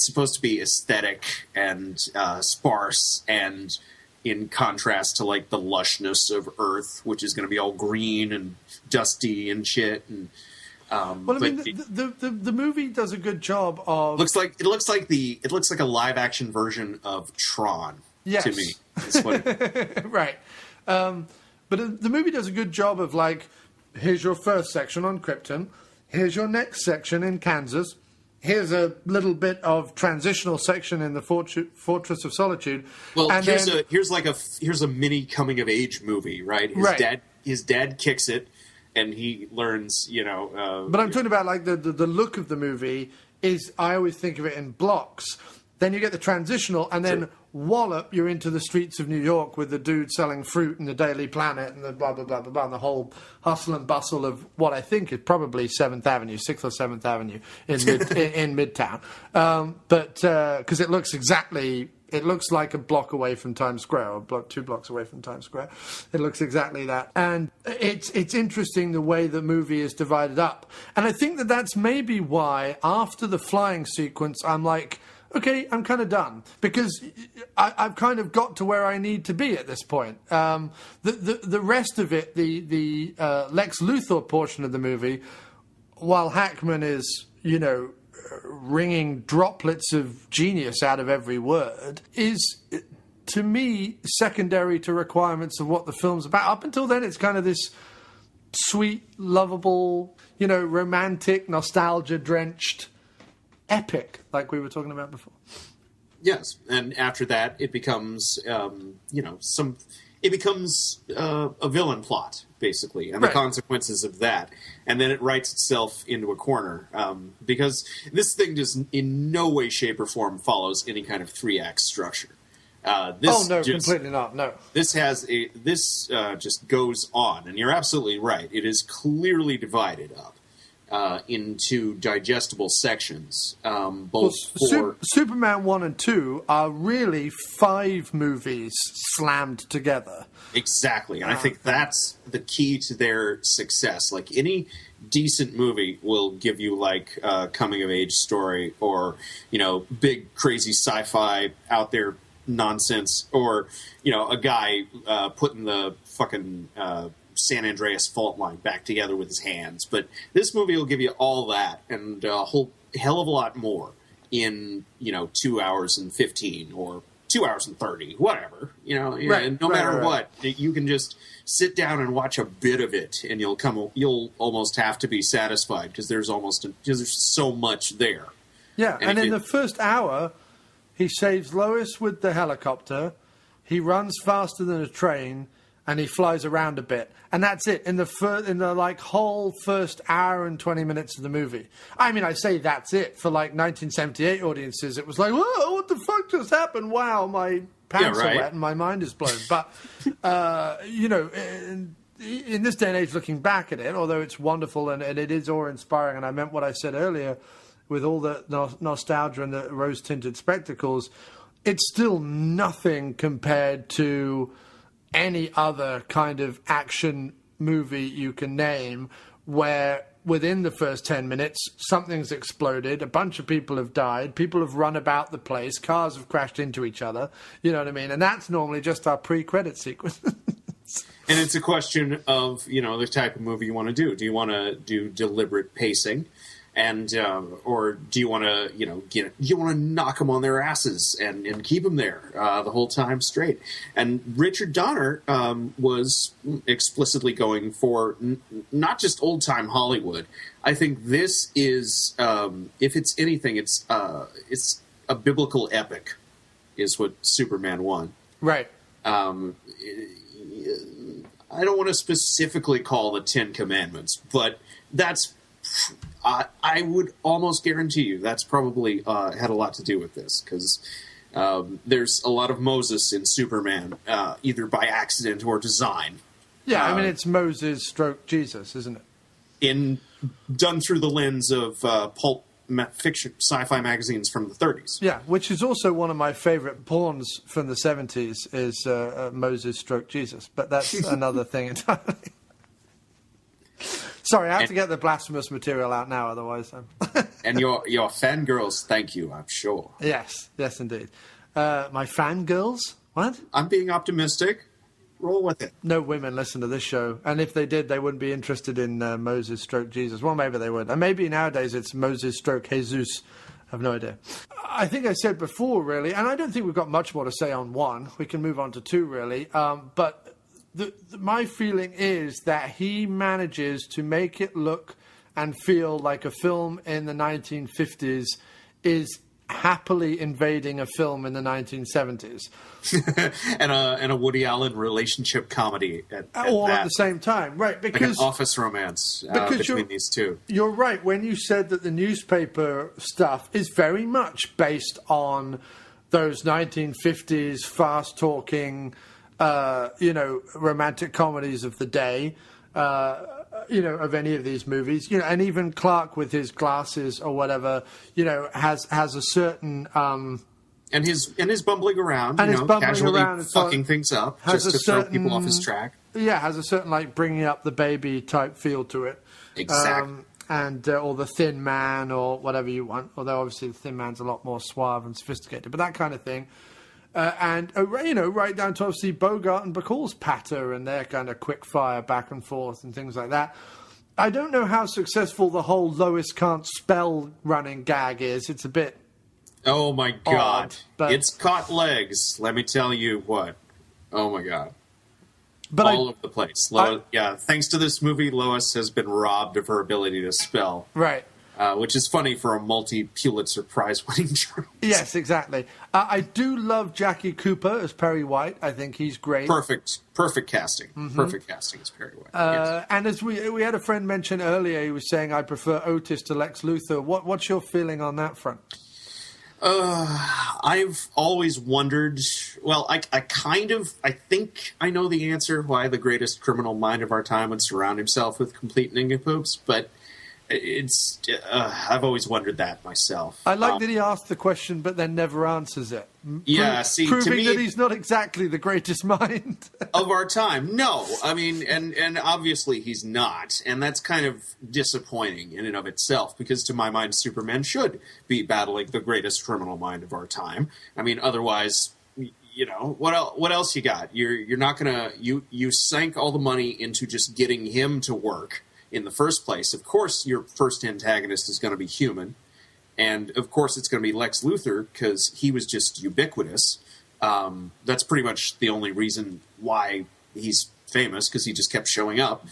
supposed to be aesthetic and sparse, and in contrast to like the lushness of Earth, which is going to be all green and dusty and shit. And the movie does a good job of it looks like a live action version of Tron. Yes. To me, is what right. But the movie does a good job of like, here's your first section on Krypton, here's your next section in Kansas, here's a little bit of transitional section in the Fortress of Solitude. Well, and here's a mini coming of age movie, right? His dad kicks it, and he learns, but I'm talking about like the look of the movie is, I always think of it in blocks. Then you get the transitional, and then wallop, you're into the streets of New York with the dude selling fruit and the Daily Planet and the blah, blah, blah, blah, blah, and the whole hustle and bustle of what I think is probably 6th or 7th Avenue in Midtown. But because it looks like a block away from Times Square, or 2 blocks away from Times Square. It looks exactly that. And it's interesting the way the movie is divided up. And I think that's maybe why, after the flying sequence, I'm like, okay, I'm kind of done, because I've kind of got to where I need to be at this point. The rest of it, the Lex Luthor portion of the movie, while Hackman is, wringing droplets of genius out of every word, is, to me, secondary to requirements of what the film's about. Up until then, it's kind of this sweet, lovable, romantic, nostalgia-drenched epic, like we were talking about before. Yes, and after that, it becomes, it becomes a villain plot, basically, and the consequences of that. And then it writes itself into a corner, because this thing just in no way, shape, or form follows any kind of 3-act structure. Completely not. No, this just goes on, and you're absolutely right. It is clearly divided up into digestible sections. Superman 1 and 2 are really 5 movies slammed together. Exactly, and I think that's the key to their success. Like, any decent movie will give you like a coming-of-age story, or big crazy sci-fi out there nonsense, or a guy putting the fucking San Andreas fault line back together with his hands. But this movie will give you all that and a whole hell of a lot more in 2 hours and 15 or 2 hours and 30, whatever. No matter what, you can just sit down and watch a bit of it, and you'll almost have to be satisfied, because there's so much there. Yeah, and in the first hour, he saves Lois with the helicopter. He runs faster than a train. And he flies around a bit, and that's it in the whole first hour and 20 minutes of the movie. I mean, I say that's it for like 1978 audiences. It was like, whoa, what the fuck just happened? Wow, my pants are wet and my mind is blown. But in this day and age, looking back at it, although it's wonderful and it is awe-inspiring, and I meant what I said earlier with all the nostalgia and the rose-tinted spectacles, it's still nothing compared to any other kind of action movie you can name where within the first 10 minutes, something's exploded, a bunch of people have died, people have run about the place, cars have crashed into each other, you know what I mean? And that's normally just our pre-credit sequence. And it's a question of, the type of movie you want to do. Do you want to do deliberate pacing? And or do you want to, you want to knock them on their asses and keep them there the whole time straight? And Richard Donner was explicitly going for not just old time Hollywood. I think this is, if it's anything, it's a biblical epic, is what Superman 1. Right. I don't want to specifically call the Ten Commandments, but that's. I would almost guarantee you that's probably had a lot to do with this, because there's a lot of Moses in Superman, either by accident or design. Yeah, I mean, it's Moses stroke Jesus, isn't it? Done through the lens of pulp fiction, sci-fi magazines from the 30s. Yeah, which is also one of my favorite porns from the 70s is Moses stroke Jesus, but that's another thing entirely. Sorry, I have to get the blasphemous material out now, otherwise. And your fangirls thank you, I'm sure. Yes, indeed. My fangirls? What? I'm being optimistic. Roll with it. No women listen to this show, and if they did, they wouldn't be interested in Moses stroke Jesus. Well, maybe they would. And maybe nowadays it's Moses stroke Jesus. I have no idea. I think I said before, really, and I don't think we've got much more to say on 1. We can move on to 2, really. But my feeling is that he manages to make it look and feel like a film in the 1950s is happily invading a film in the 1970s. and a Woody Allen relationship comedy all at the same time, right? Because like an office romance between these two. You're right when you said that the newspaper stuff is very much based on those 1950s fast-talking romantic comedies of the day, of any of these movies, and even Clark with his glasses or whatever, has a certain and his bumbling around, and his bumbling casually around fucking things up just to throw people off his track. Yeah, has a certain bringing up the baby type feel to it. Exactly. Or the Thin Man or whatever you want. Although obviously the Thin Man's a lot more suave and sophisticated, but that kind of thing. Right down to obviously Bogart and Bacall's patter and their kind of quick fire back and forth and things like that. I don't know how successful the whole Lois can't spell running gag is. It's a bit oh my God. But it's caught legs. Let me tell you what. Oh my God. But all over the place. Thanks to this movie, Lois has been robbed of her ability to spell. Right. Which is funny for a multi-Pulitzer Prize-winning journalist. Yes, exactly. I do love Jackie Cooper as Perry White. I think he's great. Perfect casting. Mm-hmm. Perfect casting as Perry White. Yes. And as we had a friend mention earlier, he was saying, I prefer Otis to Lex Luthor. What's your feeling on that front? I've always wondered, well, I think I know the answer why the greatest criminal mind of our time would surround himself with complete nincompoops, but it's I've always wondered that myself. I like that he asked the question but then never answers it. Proving to me, that he's not exactly the greatest mind of our time. No, I mean, and obviously he's not, and that's kind of disappointing in and of itself, because to my mind, Superman should be battling the greatest criminal mind of our time. I mean, otherwise, what else you got? You're not gonna you sank all the money into just getting him to work in the first place. Of course, your first antagonist is going to be human. And, of course, it's going to be Lex Luthor, because he was just ubiquitous. That's pretty much the only reason why he's famous, because he just kept showing up.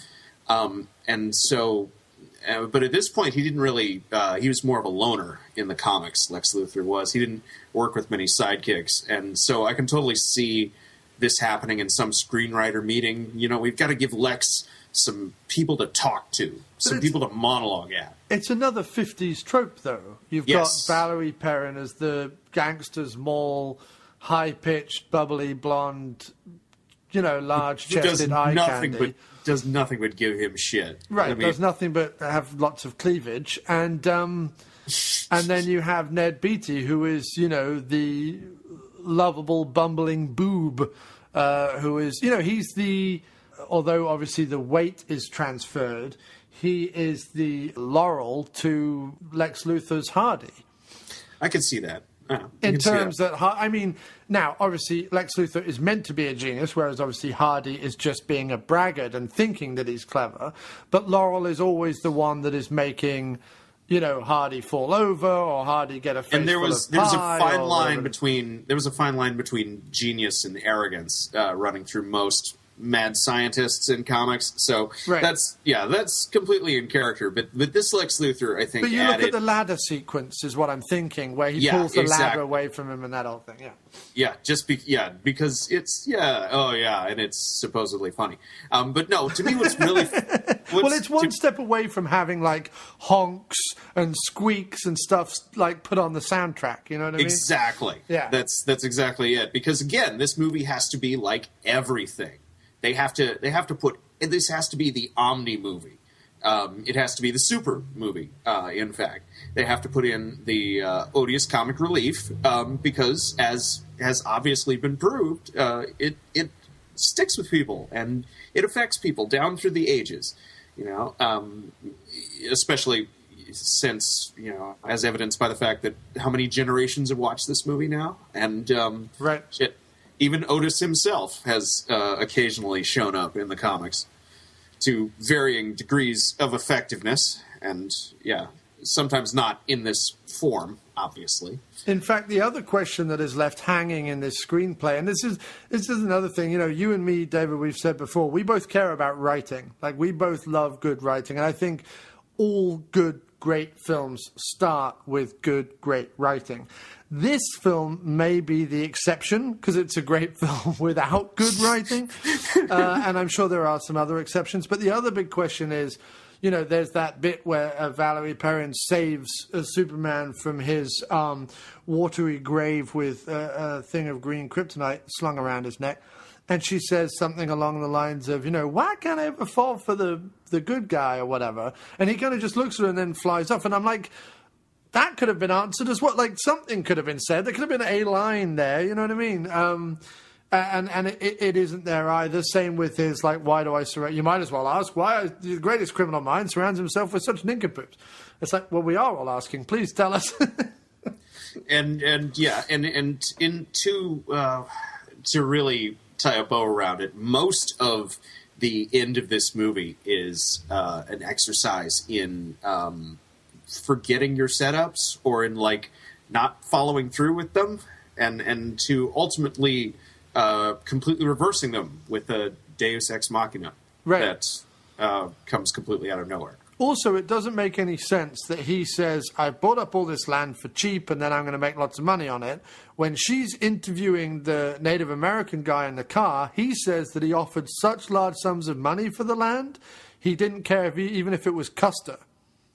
But at this point, he didn't really... he was more of a loner in the comics, Lex Luthor was. He didn't work with many sidekicks. And so I can totally see this happening in some screenwriter meeting. We've got to give Lex some people to talk to, some people to monologue at. It's another 50s trope, though. You've got Valerie Perrin as the gangster's mall, high-pitched, bubbly, blonde, large-chested eye candy. Does nothing but give him shit. Right, does nothing but have lots of cleavage. And then you have Ned Beatty, who is, the lovable, bumbling boob, who is, he's the although obviously the weight is transferred, he is the Laurel to Lex Luthor's Hardy. I could see that. In terms that, I mean, now, obviously, Lex Luthor is meant to be a genius, whereas obviously Hardy is just being a braggart and thinking that he's clever. But Laurel is always the one that is making, you know, Hardy fall over or Hardy get a face and there full was of there was a pie fine or line whatever. between genius and arrogance running through most mad scientists in comics. So Right. that's completely in character. But this Lex Luthor, I think, But you added, look at the ladder sequence, is what I'm thinking, where he Yeah, pulls the ladder exactly. away from him and that whole thing. because it's and it's supposedly funny. But no, to me, what's really Well, it's one step away from having like honks and squeaks and stuff like put on the soundtrack. You know what I mean? Exactly. Yeah. That's exactly it. Because again, this movie has to be like everything. They have to put. This has to be the Omni movie. It has to be the super movie. In fact, they have to put in the odious comic relief because, as has obviously been proved, it sticks with people and it affects people down through the ages. You know, especially since, you know, as evidenced by the fact that how many generations have watched this movie now, and Right. even Otis himself has occasionally shown up in the comics to varying degrees of effectiveness, and sometimes not in this form, obviously. In fact, the other question that is left hanging in this screenplay, and this is another thing, you know, you and me, David, we've said before, we both care about writing. Like, we both love good writing, and I think all good, great films start with good, great writing. This film may be the exception, because it's a great film without good writing, and I'm sure there are some other exceptions, but the other big question is, you know, there's that bit where Valerie Perrin saves Superman from his watery grave with a thing of green kryptonite slung around his neck. And she says something along the lines of, you know, why can't I ever fall for the good guy or whatever? And he kind of just looks at her and then flies off. And I'm like, that could have been answered as well. Like, something could have been said. There could have been a line there, you know what I mean? And it isn't there either. Same with his, like, why do I surround... You might as well ask, why the greatest criminal mind surrounds himself with such nincompoops? It's like, well, we are all asking. Please tell us. And to really tie a bow around it, most of the end of this movie is an exercise in forgetting your setups or in, like, not following through with them, and to ultimately completely reversing them with a Deus Ex Machina that comes completely out of nowhere. Also, it doesn't make any sense that he says, I bought up all this land for cheap and then I'm going to make lots of money on it. When she's interviewing the Native American guy in the car, he says that he offered such large sums of money for the land, he didn't care even if it was Custer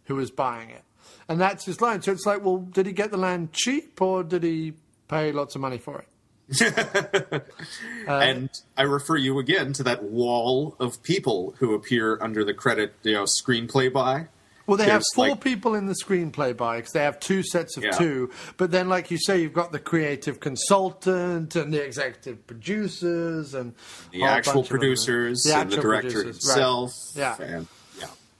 who was buying it. And that's his line. So it's like, well, did he get the land cheap or did he pay lots of money for it? And I refer you again to that wall of people who appear under the credit, you know, screenplay by. Well, they have four people in the screenplay by, because they have two sets of two. But then, like you say, you've got the creative consultant and the executive producers and the actual producers and the director himself. Right.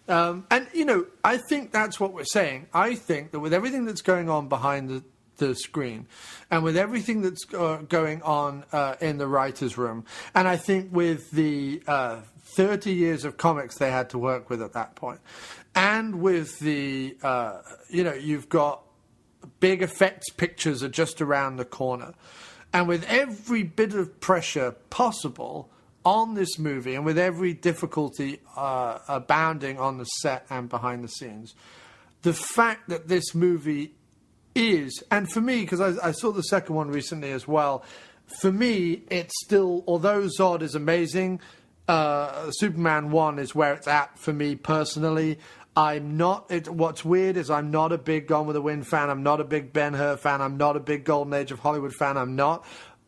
And, you know, I think that's what we're saying. I think that with everything that's going on behind the screen and with everything that's going on in the writer's room, and I think with the 30 years of comics they had to work with at that point, and with the, you know, you've got big effects pictures are just around the corner, and with every bit of pressure possible on this movie and with every difficulty abounding on the set and behind the scenes, the fact that this movie is, and for me, because I saw the second one recently as well, for me, it's still, although Zod is amazing, Superman 1 is where it's at for me personally. What's weird is I'm not a big Gone with the Wind fan, I'm not a big Ben-Hur fan, I'm not a big Golden Age of Hollywood fan, I'm not.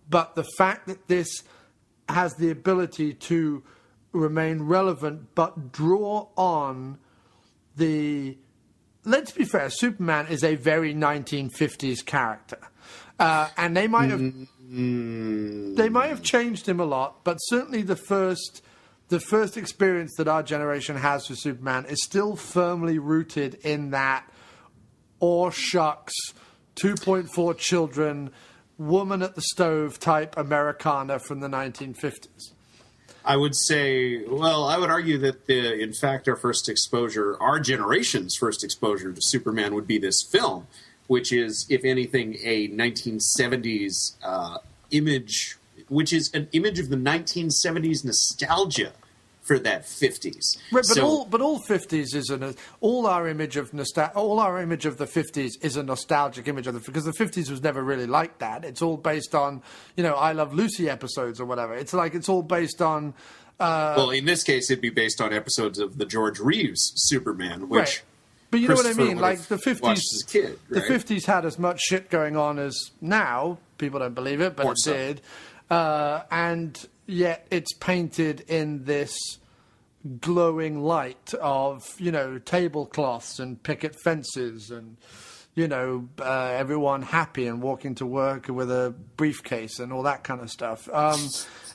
But the fact that this has the ability to remain relevant but draw on the... Let's be fair, Superman is a very 1950s character. And they might have changed him a lot, but certainly the first the first experience that our generation has with Superman is still firmly rooted in that "aw shucks," 2.4 children, woman at the stove type Americana from the 1950s. I would say, well, I would argue that in fact, our generation's first exposure to Superman would be this film, which is, if anything, a 1970s image, which is an image of the 1970s nostalgia for that 50s. Right, but all 50s is all our image of the 50s is a nostalgic image of because the 50s was never really like that. It's all based on, I Love Lucy episodes or whatever. It's all based on. Well, in this case, it'd be based on episodes of the George Reeves Superman, which. Right. But you know what I mean? Like the 50s, as a kid, right? The 50s had as much shit going on as now. People don't believe it, but it did. And yet it's painted in this glowing light of, tablecloths and picket fences and, everyone happy and walking to work with a briefcase and all that kind of stuff.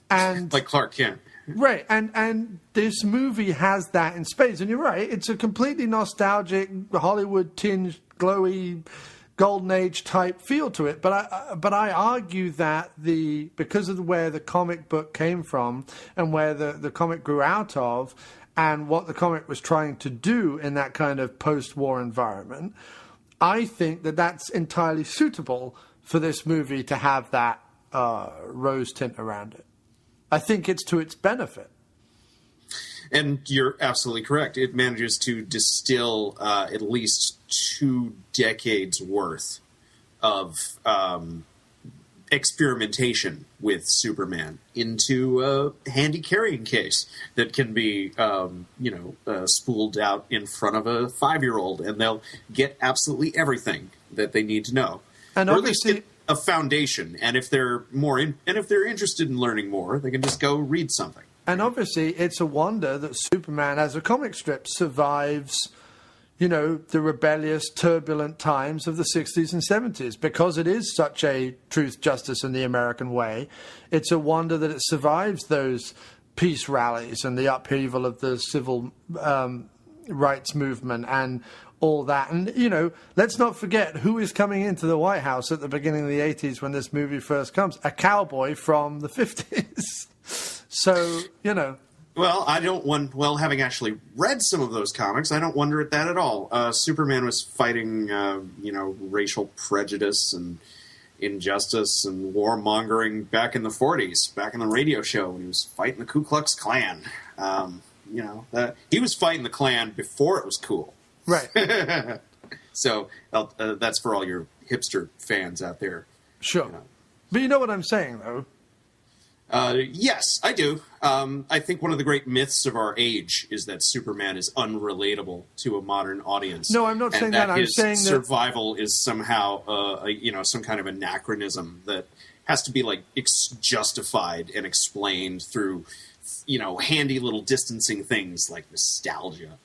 And like Clark Kent. Right, and this movie has that in spades. And you're right, it's a completely nostalgic, Hollywood-tinged, glowy, golden age type feel to it. But I argue that because of where the comic book came from and where the comic grew out of and what the comic was trying to do in that kind of post-war environment, I think that that's entirely suitable for this movie to have that rose tint around it. I think it's to its benefit. And you're absolutely correct. It manages to distill at least 2 decades worth of experimentation with Superman into a handy carrying case that can be, spooled out in front of a 5-year-old, and they'll get absolutely everything that they need to know. And or obviously, at least get a foundation. And if they're if they're interested in learning more, they can just go read something. And obviously, it's a wonder that Superman, as a comic strip, survives, the rebellious, turbulent times of the 60s and 70s. Because it is such a truth, justice, and the American way, it's a wonder that it survives those peace rallies and the upheaval of the civil rights movement and all that. And, let's not forget who is coming into the White House at the beginning of the 80s when this movie first comes. A cowboy from the 50s. So, Well, having actually read some of those comics, I don't wonder at that at all. Superman was fighting, racial prejudice and injustice and warmongering back in the 40s, back in the radio show when he was fighting the Ku Klux Klan. He was fighting the Klan before it was cool. Right. So that's for all your hipster fans out there. Sure. But you know what I'm saying, though? Yes, I do. I think one of the great myths of our age is that Superman is unrelatable to a modern audience. No, I'm not saying that. I'm saying that survival is somehow, some kind of anachronism that has to be justified and explained through, handy little distancing things like nostalgia.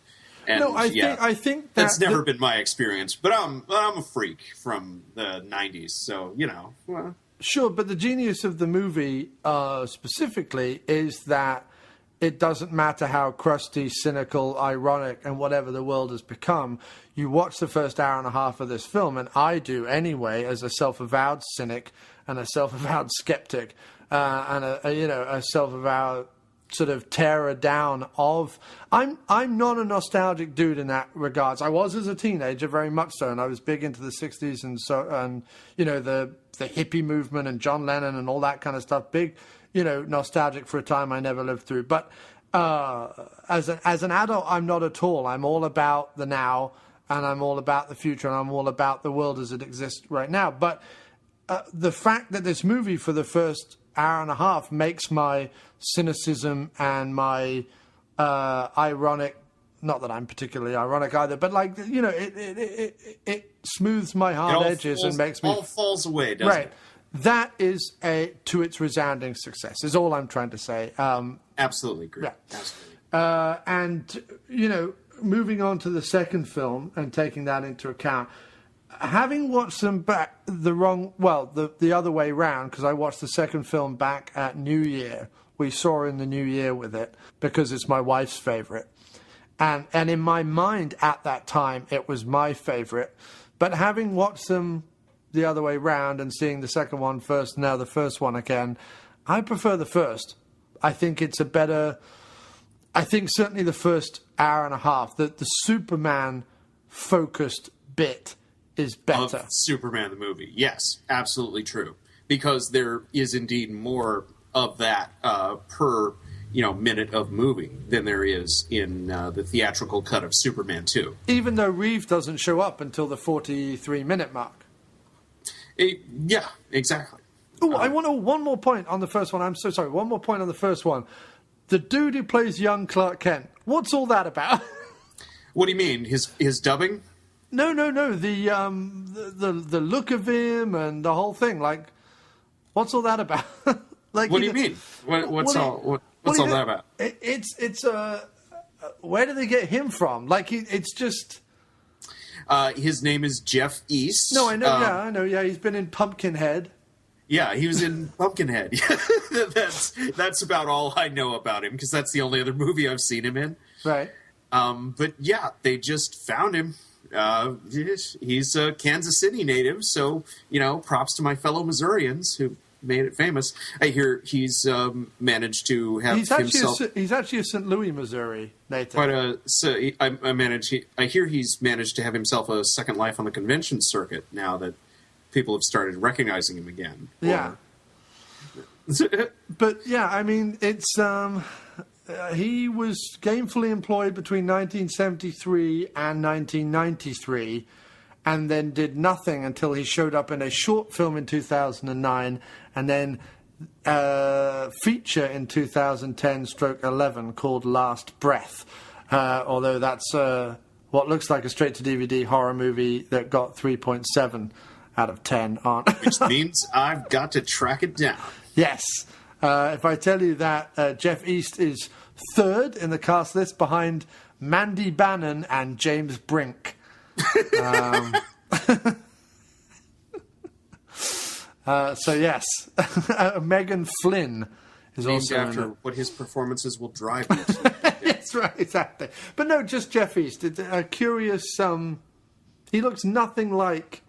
And, no, I think that's never been my experience. But I'm a freak from the 90s, so Well. Sure, but the genius of the movie specifically is that it doesn't matter how crusty, cynical, ironic, and whatever the world has become. You watch the first hour and a half of this film, and I do anyway, as a self-avowed cynic and a self-avowed skeptic and a self-avowed sort of tearer down of. I'm not a nostalgic dude in that regards. I was as a teenager, very much so, and I was big into the 60s and the hippie movement and John Lennon and all that kind of stuff. Big, nostalgic for a time I never lived through. But as an adult, I'm not at all. I'm all about the now, and I'm all about the future, and I'm all about the world as it exists right now. But the fact that this movie, for the first hour and a half, makes my cynicism and my ironic, not that I'm particularly ironic either, but it smooths my hard edges and makes me all falls away, doesn't it? That is to its resounding success, is all I'm trying to say. Absolutely agree. Yeah. Absolutely. And moving on to the second film and taking that into account, having watched them back the other way round, because I watched the second film back at New Year we saw in the new year with it because it's my wife's favourite. And in my mind at that time, it was my favourite. But having watched them the other way round and seeing the second one first, now the first one again, I prefer the first. I think it's a better... I think certainly the first hour and a half, the Superman-focused bit is better. Of Superman the movie. Yes, absolutely true. Because there is indeed more of that per minute of movie than there is in the theatrical cut of Superman 2. Even though Reeve doesn't show up until the 43-minute mark. Yeah, exactly. Oh, I want one more point on the first one. I'm so sorry. One more point on the first one. The dude who plays young Clark Kent. What's all that about? What do you mean? His dubbing? No. The look of him and the whole thing. Like, what's all that about? Like, what do you mean? What's all that about? It's where did they get him from? Like, it's just. His name is Jeff East. No, I know. I know. Yeah, he's been in Pumpkinhead. Yeah, he was in Pumpkinhead. That's about all I know about him, because that's the only other movie I've seen him in. Right. But yeah, they just found him. He's a Kansas City native, so, props to my fellow Missourians who made it famous. I hear he's managed to have himself... He's actually a St. Louis, Missouri native. But I hear he's managed to have himself a second life on the convention circuit now that people have started recognizing him again. Yeah. But yeah, I mean, it's he was gainfully employed between 1973 and 1993, and then did nothing until he showed up in a short film in 2009, and then feature in 2010/11 called Last Breath. Although that's what looks like a straight-to-DVD horror movie that got 3.7 out of 10 on. Which means I've got to track it down. Yes. If I tell you that Jeff East is third in the cast list behind Mandy Bannon and James Brink. So yes, Megan Flynn is named also after in it. what his performances will drive you to. That's right, exactly. But no, just Jeff East. It's a curious. He looks nothing like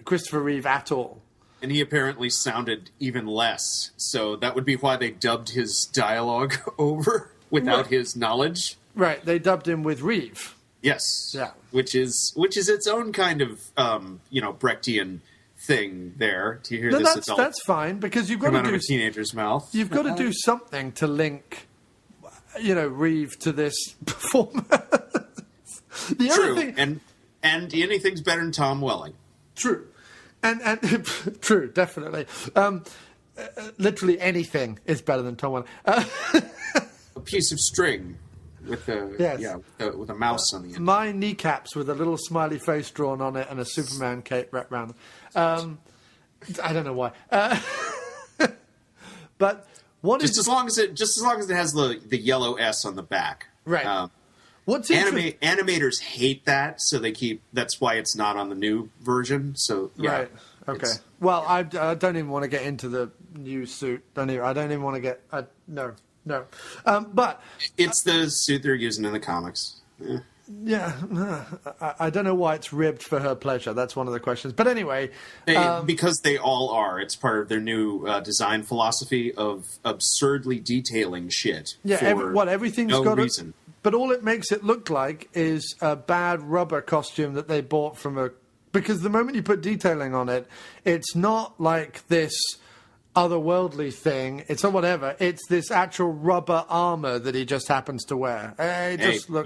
Christopher Reeve at all. And he apparently sounded even less, so that would be why they dubbed his dialogue over without his knowledge. Right, they dubbed him with Reeve. Yes. Yeah. Which is its own kind of Brechtian thing there to hear this adult that's fine, because you've got come to out do of a teenager's mouth. You've got to do something to link, Reeve to this performance. The True, other thing, and anything's better than Tom Welling. True, and true, definitely. Literally anything is better than Tom Welling. A piece of string with with a mouse on the end. My kneecaps with a little smiley face drawn on it and a Superman cape wrapped around them. I don't know why. But what just as long as it has the yellow S on the back, right? What's animators hate that, so that's why it's not on the new version. So yeah, right, okay. Well, I don't even want to get into the new suit. I don't even want to get no. But it's the suit they're using in the comics. Yeah, I don't know why it's ribbed for her pleasure. That's one of the questions. But anyway, because they all are. It's part of their new design philosophy of absurdly detailing shit. Yeah, everything's no got reason. But all it makes it look like is a bad rubber costume that they bought from a... Because the moment you put detailing on it, it's not like this otherworldly thing. It's not whatever. It's this actual rubber armor that he just happens to wear.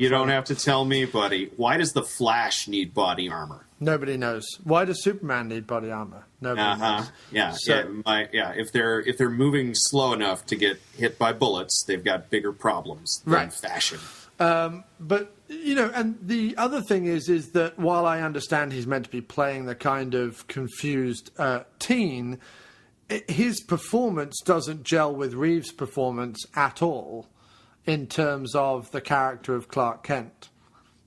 You don't have to tell me, buddy. Why does the Flash need body armor? Nobody knows. Why does Superman need body armor? Nobody knows. Yeah, So- If they're moving slow enough to get hit by bullets, they've got bigger problems than Right. fashion. But, and the other thing is that while I understand he's meant to be playing the kind of confused teen, his performance doesn't gel with Reeves' performance at all in terms of the character of Clark Kent.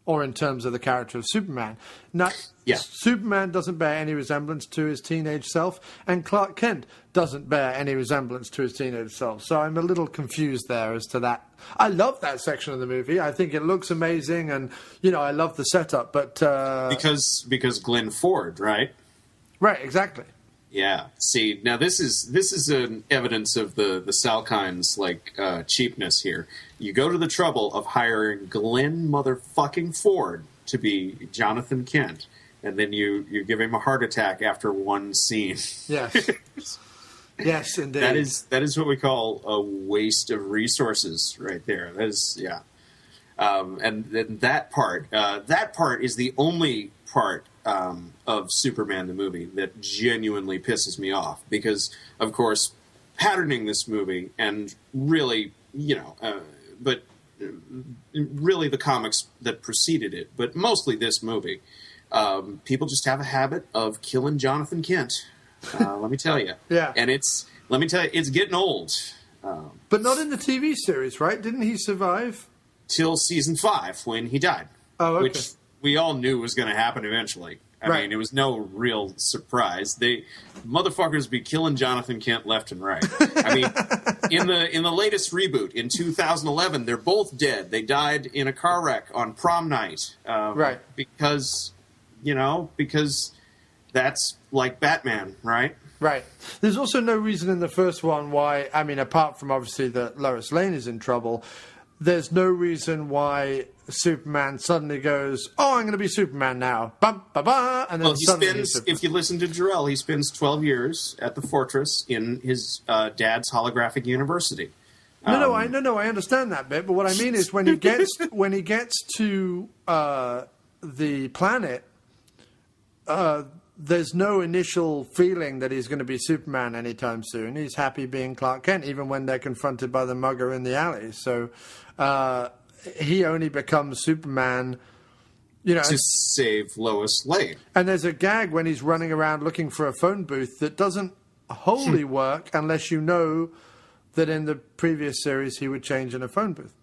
or in terms of the character of Superman. Now, Superman doesn't bear any resemblance to his teenage self, and Clark Kent doesn't bear any resemblance to his teenage self. So I'm a little confused there as to that. I love that section of the movie. I think it looks amazing, and, you know, I love the setup, but... Because Glenn Ford, right? Right, exactly. Yeah. See, now this is an evidence of the Salkinds cheapness here. You go to the trouble of hiring Glenn motherfucking Ford to be Jonathan Kent, and then you give him a heart attack after one scene. Yes. Yes, indeed. That is what we call a waste of resources, right there. That is, yeah. And then that part is the only part of Superman the movie that genuinely pisses me off, because, of course, patterning this movie and really, but really the comics that preceded it, but mostly this movie, people just have a habit of killing Jonathan Kent. Let me tell you. Yeah. And it's getting old. But not in the TV series, right? Didn't he survive? Till season 5 when he died. Oh, okay. Which we all knew was going to happen eventually. I mean, it was no real surprise. Motherfuckers be killing Jonathan Kent left and right. I mean, in the latest reboot in 2011, they're both dead. They died in a car wreck on prom night. Right. Because that's like Batman, right? Right. There's also no reason in the first one why, I mean, apart from obviously that Lois Lane is in trouble, there's no reason why Superman suddenly goes, oh, I'm going to be Superman now. Bum, ba, ba, and then if you listen to Jarrell, he spends 12 years at the Fortress in his dad's holographic university. No, I understand that bit, but what I mean is when he gets to the planet, there's no initial feeling that he's going to be Superman anytime soon. He's happy being Clark Kent, even when they're confronted by the mugger in the alley. So he only becomes Superman, to save Lois Lane. And there's a gag when he's running around looking for a phone booth that doesn't wholly work unless you know that in the previous series he would change in a phone booth.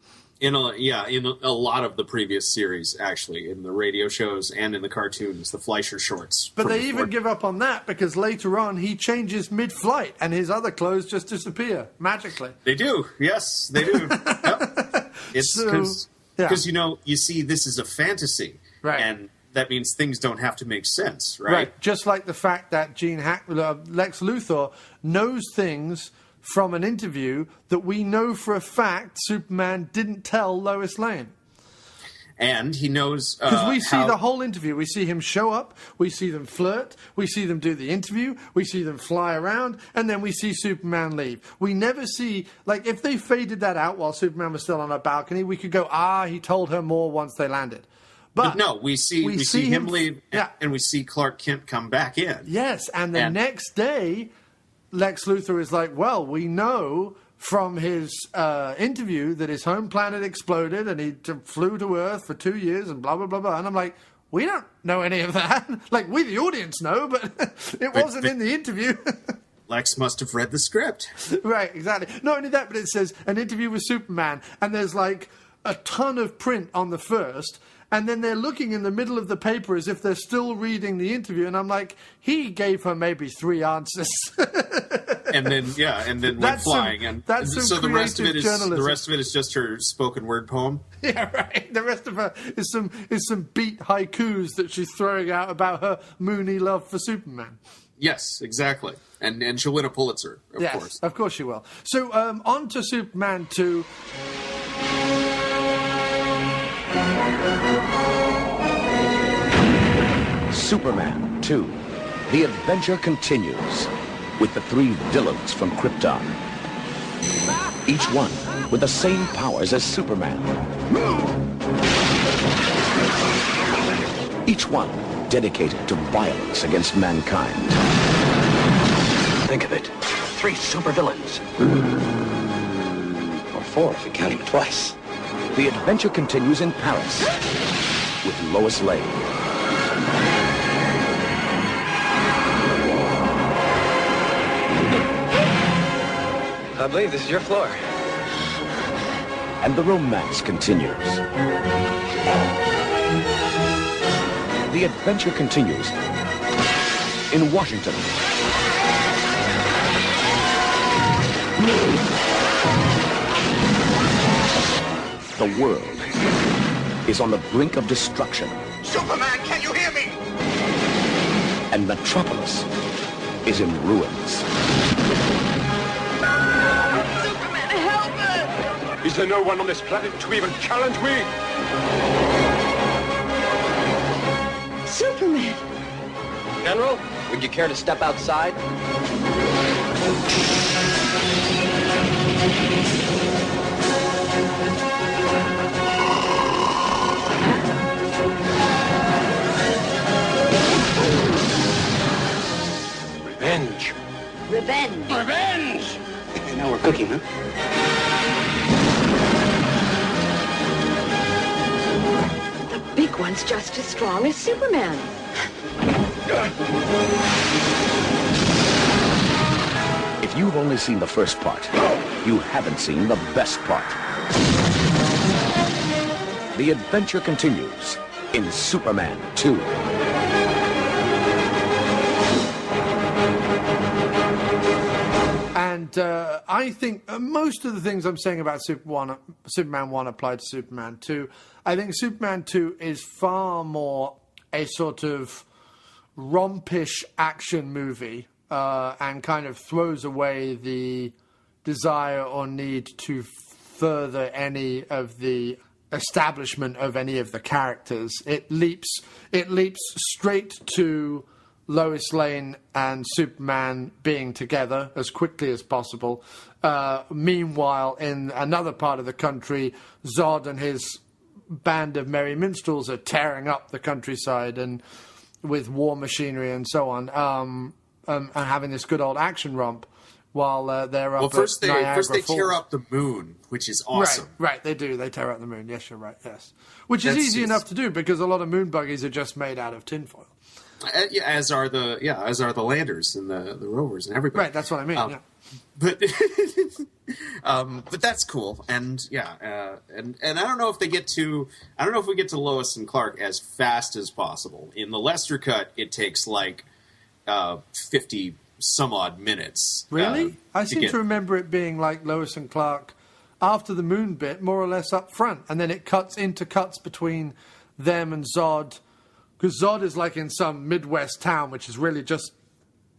In a lot of the previous series, actually, in the radio shows and in the cartoons, the Fleischer shorts. But they even give up on that because later on he changes mid-flight and his other clothes just disappear magically. They do. Yes, they do. Yep. It's because, you see, this is a fantasy. Right. And that means things don't have to make sense, right? Just like the fact that Lex Luthor knows things from an interview that we know for a fact Superman didn't tell Lois Lane. And he knows... Because we see the whole interview. We see him show up, we see them flirt, we see them do the interview, we see them fly around, and then we see Superman leave. We never see... if they faded that out while Superman was still on a balcony, we could go, he told her more once they landed. But no, we see him leave, and we see Clark Kent come back in. Yes, and the next day... Lex Luthor is like, well, we know from his interview that his home planet exploded and he flew to Earth for 2 years and blah, blah, blah, blah. And I'm like, we don't know any of that. We, the audience, know, but it wasn't in the interview. Lex must have read the script. Right, exactly. Not only that, but it says an interview with Superman, and there's a ton of print on the first, and then they're looking in the middle of the paper as if they're still reading the interview, and I'm like, he gave her maybe 3 answers. and then went flying, and so the rest of it is just her spoken word poem. Yeah, right. The rest of her is some beat haikus that she's throwing out about her moony love for Superman. Yes, exactly, and she'll win a Pulitzer, of course. Of course she will. So on to Superman 2. Superman 2. The adventure continues with the 3 villains from Krypton. Each one with the same powers as Superman. Each one dedicated to violence against mankind. Think of it. 3 supervillains. Or 4 if you count them twice. The adventure continues in Paris with Lois Lane. I believe this is your floor. And the romance continues. The adventure continues in Washington. The world is on the brink of destruction. Superman, can you hear me? And Metropolis is in ruins. Superman, help us! Is there no one on this planet to even challenge me? Superman! General, would you care to step outside? Revenge. Revenge! Revenge! Now we're cooking, huh? The big one's just as strong as Superman. If you've only seen the first part, you haven't seen the best part. The adventure continues in Superman 2. And I think most of the things I'm saying about Superman 1 apply to Superman 2. I think Superman 2 is far more a sort of rompish action movie and kind of throws away the desire or need to further any of the establishment of any of the characters. It leaps straight to Lois Lane and Superman being together as quickly as possible. Meanwhile, in another part of the country, Zod and his band of merry minstrels are tearing up the countryside and with war machinery and so on, and having this good old action romp while they're up Well, first at Niagara they Falls. tear up the moon, which is awesome. Right, they do. They tear up the moon. Yes, you're right, yes. Which is That's easy just- enough to do because a lot of moon buggies are just made out of tinfoil. Yeah, as are the landers and the rovers and everybody. Right, that's what I mean, yeah. But but that's cool, and and I don't know if we get to Lois and Clark as fast as possible. In the Lester cut, it takes like 50 some odd minutes. Really? I seem get- to remember it being like Lois and Clark after the moon bit, more or less up front, and then it cuts between them and Zod, because Zod is like in some Midwest town, which is really just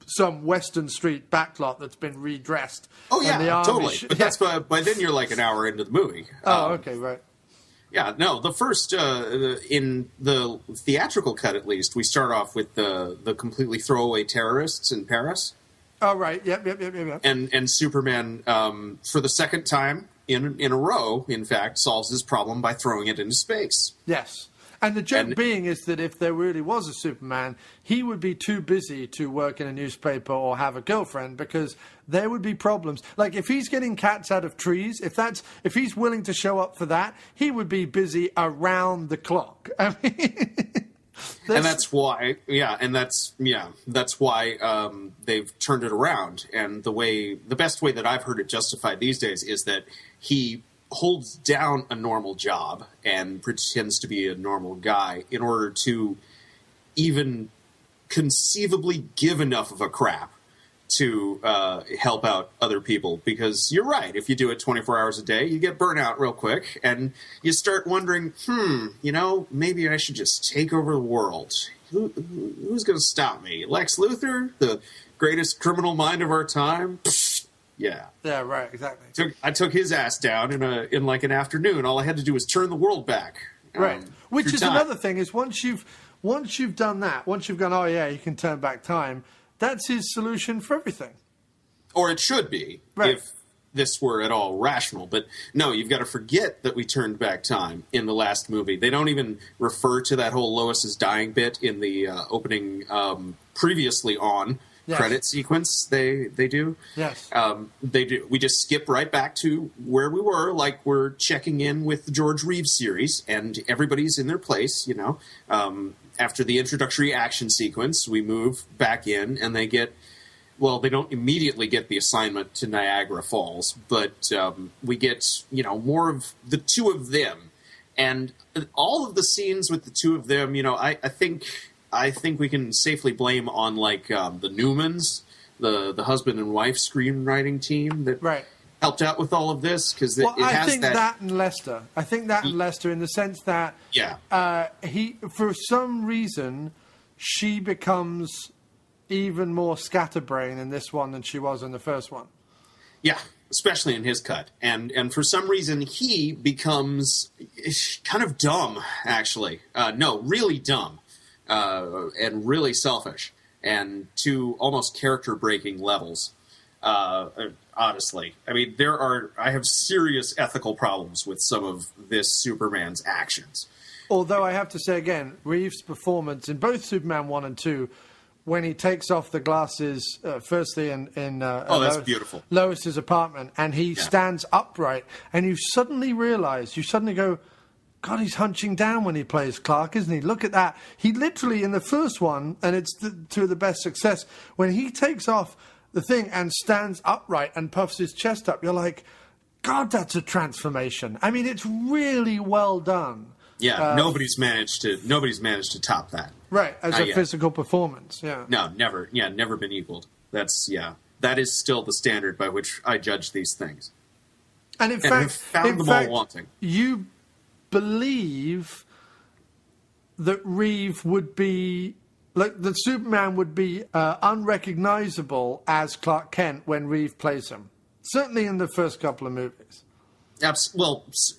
some Western Street backlot that's been redressed. Oh And the yeah, army totally. But that's by then you're like an hour into the movie. Oh, okay, right. Yeah, no, the first, in the theatrical cut at least, we start off with the completely throwaway terrorists in Paris. Oh, right, yep. And Superman, for the second time in a row, in fact, solves his problem by throwing it into space. Yes. And the joke being is that if there really was a Superman, he would be too busy to work in a newspaper or have a girlfriend because there would be problems. Like if he's getting cats out of trees, if he's willing to show up for that, he would be busy around the clock. I mean, that's why they've turned it around. And the best way that I've heard it justified these days is that he holds down a normal job and pretends to be a normal guy in order to even conceivably give enough of a crap to help out other people. Because you're right, if you do it 24 hours a day, you get burnt out real quick, and you start wondering, maybe I should just take over the world. Who's going to stop me? Lex Luthor, the greatest criminal mind of our time? Yeah. Yeah, right, exactly. I took his ass down in like an afternoon. All I had to do was turn the world back. Right. Which is time. another thing, is once you've done that, once you've gone, oh yeah, you can turn back time, that's his solution for everything. Or it should be, right, if this were at all rational. But no, you've got to forget that we turned back time in the last movie. They don't even refer to that whole Lois's dying bit in the opening previously on credit sequence. They do. Yes. They do. We just skip right back to where we were, like we're checking in with the George Reeves series, and everybody's in their place, after the introductory action sequence, we move back in, and they don't immediately get the assignment to Niagara Falls, but we get, more of the two of them And all of the scenes with the two of them, I think we can safely blame on like the Newmans, the husband and wife screenwriting team that helped out with all of this, because I think that and Lester. I think that and Lester, in the sense that he, for some reason, she becomes even more scatterbrain in this one than she was in the first one. Yeah, especially in his cut. And for some reason, he becomes kind of dumb, actually. No, really dumb. And really selfish. And to almost character-breaking levels. Honestly. I mean, I have serious ethical problems with some of this Superman's actions. Although I have to say again, Reeves' performance in both Superman 1 and 2, when he takes off the glasses, firstly in that's beautiful. Lois's apartment, and he stands upright, and you suddenly go, God, he's hunching down when he plays Clark, isn't he? Look at that. He literally, in the first one, and it's to the best success, when he takes off the thing and stands upright and puffs his chest up, you're like, God, that's a transformation. I mean, it's really well done. Yeah, nobody's managed to top that. Right, as a physical performance, No, never. Yeah, never been equaled. That is still the standard by which I judge these things. And in fact, all wanting. You believe that Reeve would be, like, that Superman would be unrecognizable as Clark Kent when Reeve plays him. Certainly in the first couple of movies.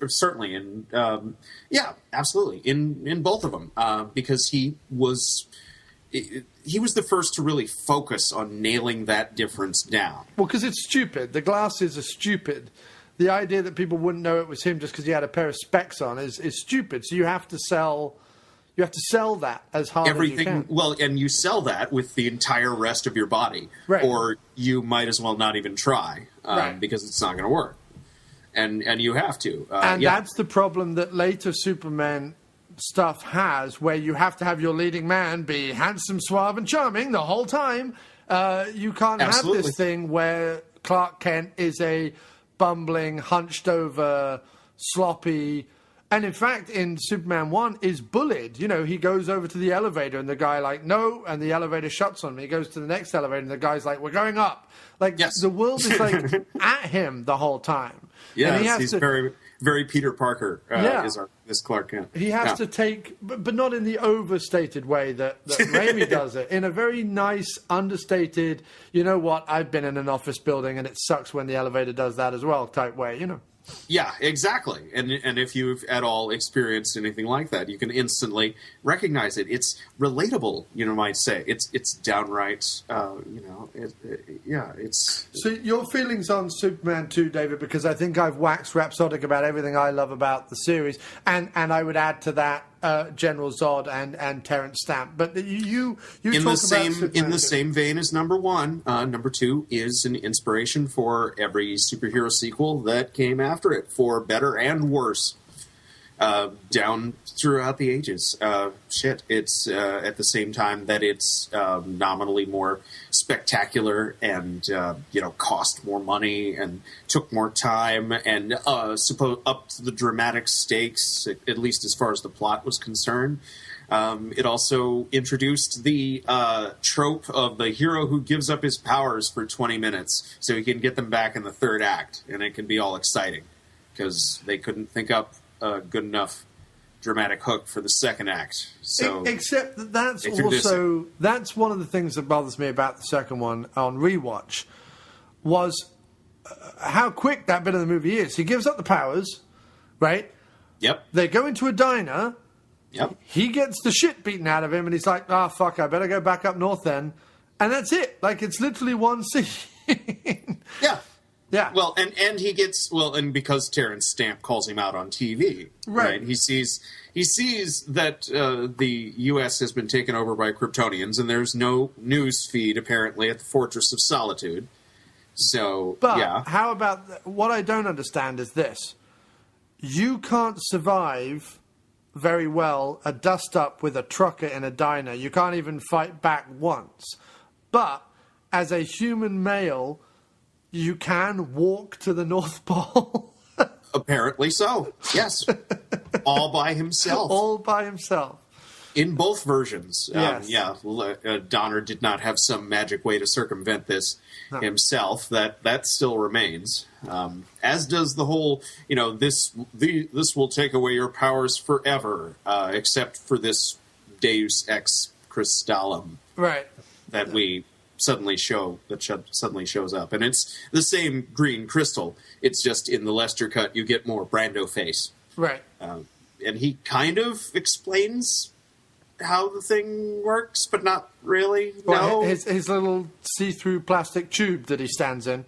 Certainly, absolutely, in both of them, because he was the first to really focus on nailing that difference down. Well, because it's stupid. The glasses are stupid. The idea that people wouldn't know it was him just because he had a pair of specs on is stupid. So you have to sell that as hard as you can. Well, and you sell that with the entire rest of your body, or you might as well not even try, because it's not going to work. And you have to. That's the problem that later Superman stuff has, where you have to have your leading man be handsome, suave, and charming the whole time. You can't have this thing where Clark Kent is a bumbling, hunched-over, sloppy... And in fact, in Superman 1, is bullied. He goes over to the elevator, and the guy like, no, and the elevator shuts on him. He goes to the next elevator, and the guy's like, we're going up. Like, the world is like at him the whole time. Yeah, he's very, very Peter Parker is Clark Kent. He has to take, but not in the overstated way that Raimi does it. In a very nice, understated, you know what, I've been in an office building, and it sucks when the elevator does that as well type way, Yeah, exactly. And if you've at all experienced anything like that, you can instantly recognize it. It's relatable, you might say. It's downright, it's... So your feelings on Superman 2, David, because I think I've waxed rhapsodic about everything I love about the series, and I would add to that General Zod and Terrence Stamp. But you in talk in the same vein as number 1, number 2 is an inspiration for every superhero sequel that came after it, for better and worse, down throughout the ages. It's at the same time that it's nominally more spectacular and cost more money and took more time and up to the dramatic stakes, at least as far as the plot was concerned. It also introduced the trope of the hero who gives up his powers for 20 minutes so he can get them back in the third act, and it can be all exciting because they couldn't think up a good enough dramatic hook for the second act. So, except that that's one of the things that bothers me about the second one on rewatch was how quick that bit of the movie is. He gives up the powers, right? Yep. They go into a diner. Yep. He gets the shit beaten out of him, and he's like, fuck, I better go back up north then. And that's it. Like, it's literally one scene. Yeah. Yeah. Well, and he gets, and because Terrence Stamp calls him out on TV, right? He sees that the U.S. has been taken over by Kryptonians, and there's no news feed apparently at the Fortress of Solitude. So, how about what I don't understand is this: you can't survive very well a dust up with a trucker in a diner. You can't even fight back once, but as a human male, you can walk to the North Pole. Apparently so, yes. all by himself. All by himself. In both versions. Yes. Donner did not have some magic way to circumvent this himself. That still remains. As does the whole, this will take away your powers forever, except for this Deus Ex Crystallum. Right. That we suddenly shows up. And it's the same green crystal. It's just in the Lester cut you get more Brando face. Right. And he kind of explains how the thing works, but not really. Well, his little see-through plastic tube that he stands in.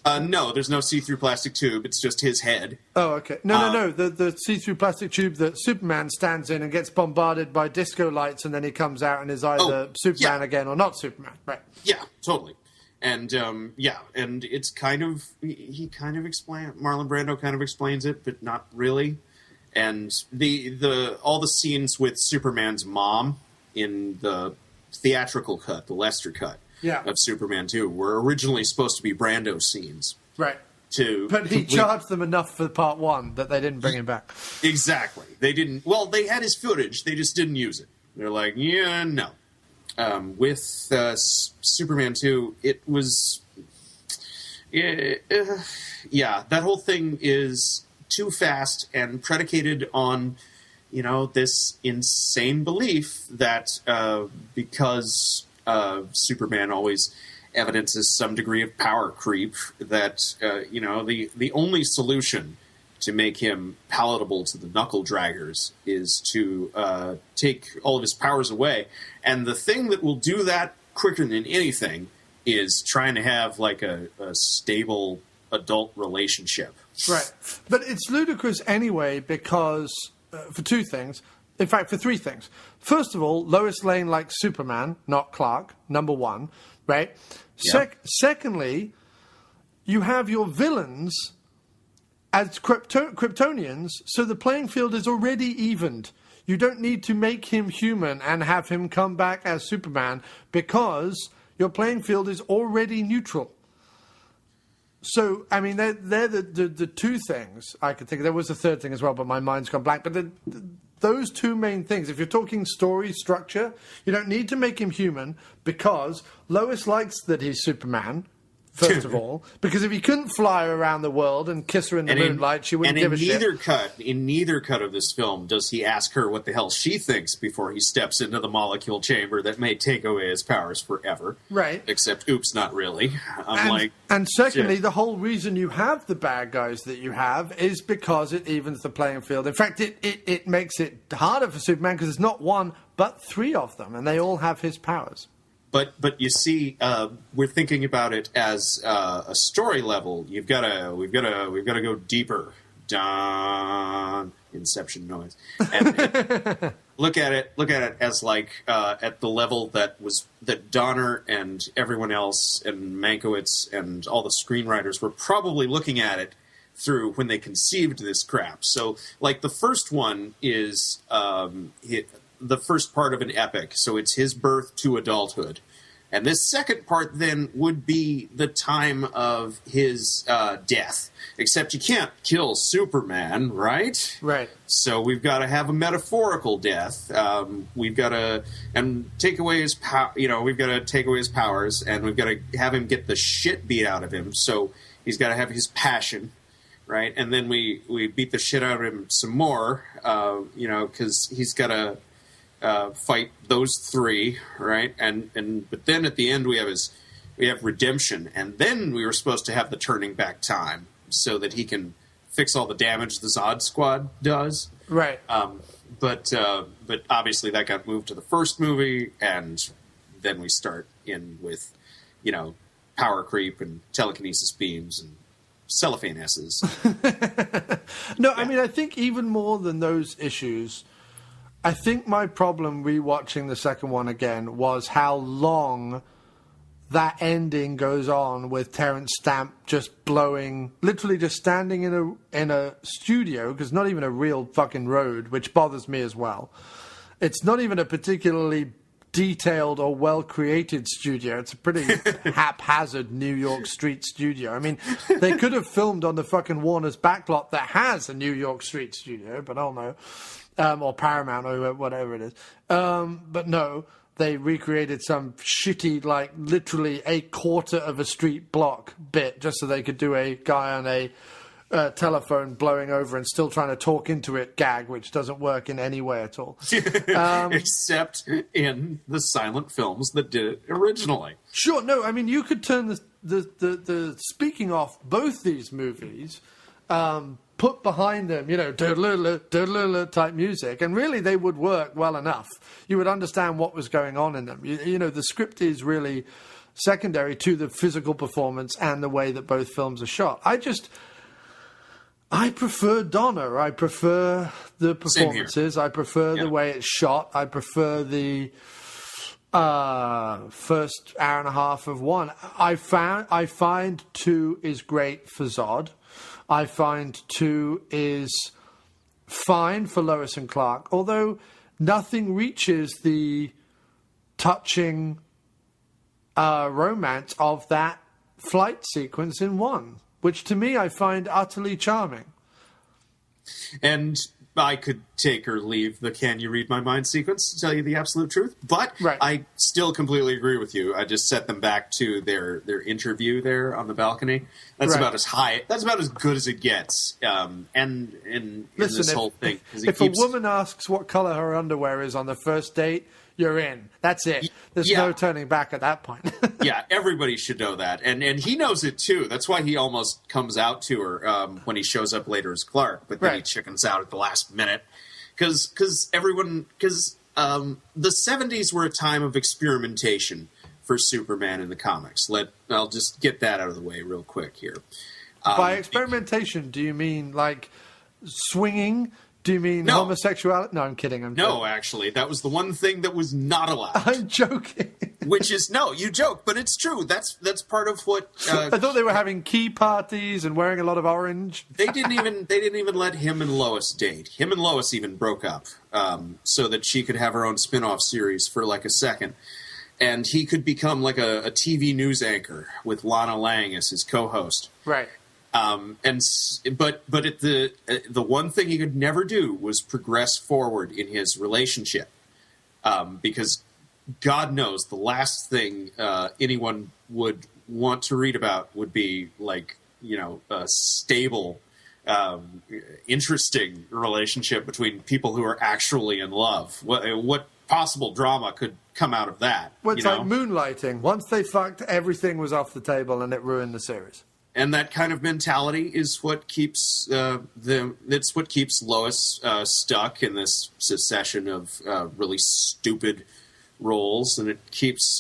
No, there's no see-through plastic tube. It's just his head. Oh, okay. No. The see-through plastic tube that Superman stands in and gets bombarded by disco lights, and then he comes out and is either Superman again or not Superman. Right. Yeah, totally. And and it's kind of he kind of Marlon Brando kind of explains it, but not really. And all the scenes with Superman's mom in the theatrical cut, the Lester cut of Superman 2, were originally supposed to be Brando scenes. Right. But he charged them enough for part 1 that they didn't bring him back. Exactly. They didn't. Well, they had his footage. They just didn't use it. They're like, yeah, no. With Superman 2, it was... that whole thing is too fast and predicated on, this insane belief that because Superman always evidences some degree of power creep, that, the only solution to make him palatable to the knuckle draggers is to take all of his powers away. And the thing that will do that quicker than anything is trying to have like a stable adult relationship. Right. But it's ludicrous anyway because, for two things, in fact, for three things. First of all, Lois Lane likes Superman, not Clark, number one, right? Yep. Secondly, you have your villains as Kryptonians, so the playing field is already evened. You don't need to make him human and have him come back as Superman because your playing field is already neutral. So, I mean, they're the two things I could think of. There was a third thing as well, but my mind's gone blank. But those two main things, if you're talking story structure, you don't need to make him human because Lois likes that he's Superman, first of all. Because if he couldn't fly around the world and kiss her in the moonlight, she wouldn't give a shit. In neither cut of this film does he ask her what the hell she thinks before he steps into the molecule chamber that may take away his powers forever. Right. Except, oops, not really. And secondly, the whole reason you have the bad guys that you have is because it evens the playing field. In fact, it makes it harder for Superman because there's not one, but three of them, and they all have his powers. But you see, we're thinking about it as a story level. We've got to go deeper. Dun, Inception noise. And look at it as like at the level that Donner and everyone else and Mankiewicz and all the screenwriters were probably looking at it through when they conceived this crap. So, like the first one is the first part of an epic, so it's his birth to adulthood. And this second part then would be the time of his death. Except you can't kill Superman, right? Right. So we've got to have a metaphorical death. We've got to take away his we've got to take away his powers, and we've got to have him get the shit beat out of him. So he's got to have his passion, right? And then we beat the shit out of him some more, because he's got to fight those three, right? But then at the end we have redemption, and then we were supposed to have the turning back time so that he can fix all the damage the Zod Squad does. Right. But obviously that got moved to the first movie, and then we start in with, power creep and telekinesis beams and cellophane S's. No, yeah. I mean, I think even more than those issues, I think my problem rewatching the second one again was how long that ending goes on with Terrence Stamp just literally just standing in a studio, because not even a real fucking road, which bothers me as well. It's not even a particularly detailed or well-created studio. It's a pretty haphazard New York street studio. I mean, they could have filmed on the fucking Warner's backlot that has a New York street studio, but I don't know. Or Paramount or whatever it is. But no, they recreated some shitty, like, literally a quarter of a street block bit just so they could do a guy on a telephone blowing over and still trying to talk into it gag, which doesn't work in any way at all. Except in the silent films that did it originally. Sure, no, I mean, you could turn the speaking off both these movies, put behind them, type music, and really they would work well enough. You would understand what was going on in them. You know, the script is really secondary to the physical performance and the way that both films are shot. I prefer Donna. I prefer the performances. I prefer the way it's shot. I prefer the first hour and a half of one. I find 2 is great for Zod. I find 2 is fine for Lois and Clark, although nothing reaches the touching romance of that flight sequence in 1. Which to me I find utterly charming. And I could take or leave the "Can you read my mind" sequence to tell you the absolute truth, but I still completely agree with you. I just set them back to their interview there on the balcony. That's about as high. That's about as good as it gets. And in this whole thing, if a woman asks what color her underwear is on the first date, you're in. That's it. There's no turning back at that point. Yeah, everybody should know that. And he knows it, too. That's why he almost comes out to her when he shows up later as Clark. But then he chickens out at the last minute. Because the 70s were a time of experimentation for Superman in the comics. I'll just get that out of the way real quick here. By experimentation, do you mean, like, swinging? Do you mean homosexuality? No, I'm kidding. No, actually, that was the one thing that was not allowed. I'm joking. Which is you joke, but it's true. That's part of what. I thought they were having key parties and wearing a lot of orange. They didn't even let him and Lois date. Him and Lois even broke up so that she could have her own spin-off series for like a second, and he could become like a TV news anchor with Lana Lang as his co-host. Right. But the one thing he could never do was progress forward in his relationship, because God knows the last thing anyone would want to read about would be like a stable, interesting relationship between people who are actually in love. What possible drama could come out of that? Well, it's like moonlighting. Once they fucked, everything was off the table, and it ruined the series. And that kind of mentality is what keeps it's what keeps Lois stuck in this succession of really stupid roles, and it keeps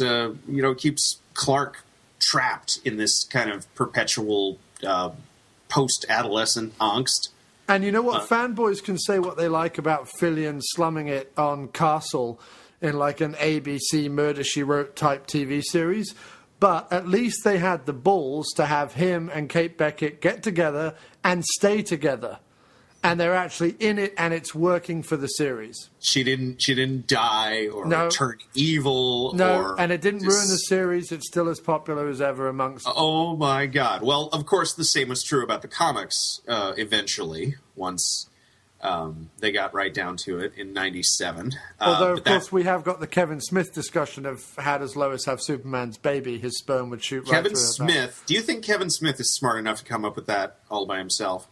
keeps Clark trapped in this kind of perpetual post-adolescent angst. And you know what? Fanboys can say what they like about Fillion slumming it on Castle in like an ABC Murder, She Wrote type TV series. But at least they had the balls to have him and Kate Beckett get together and stay together. And they're actually in it, and it's working for the series. She didn't die or turn evil. No, and it didn't ruin the series. It's still as popular as ever amongst... Oh, my God. Well, of course, the same was true about the comics eventually, once they got right down to it in 97. Although, of course, we have got the Kevin Smith discussion of how does Lois have Superman's baby? His sperm would shoot right through Kevin Smith. Do you think Kevin Smith is smart enough to come up with that all by himself?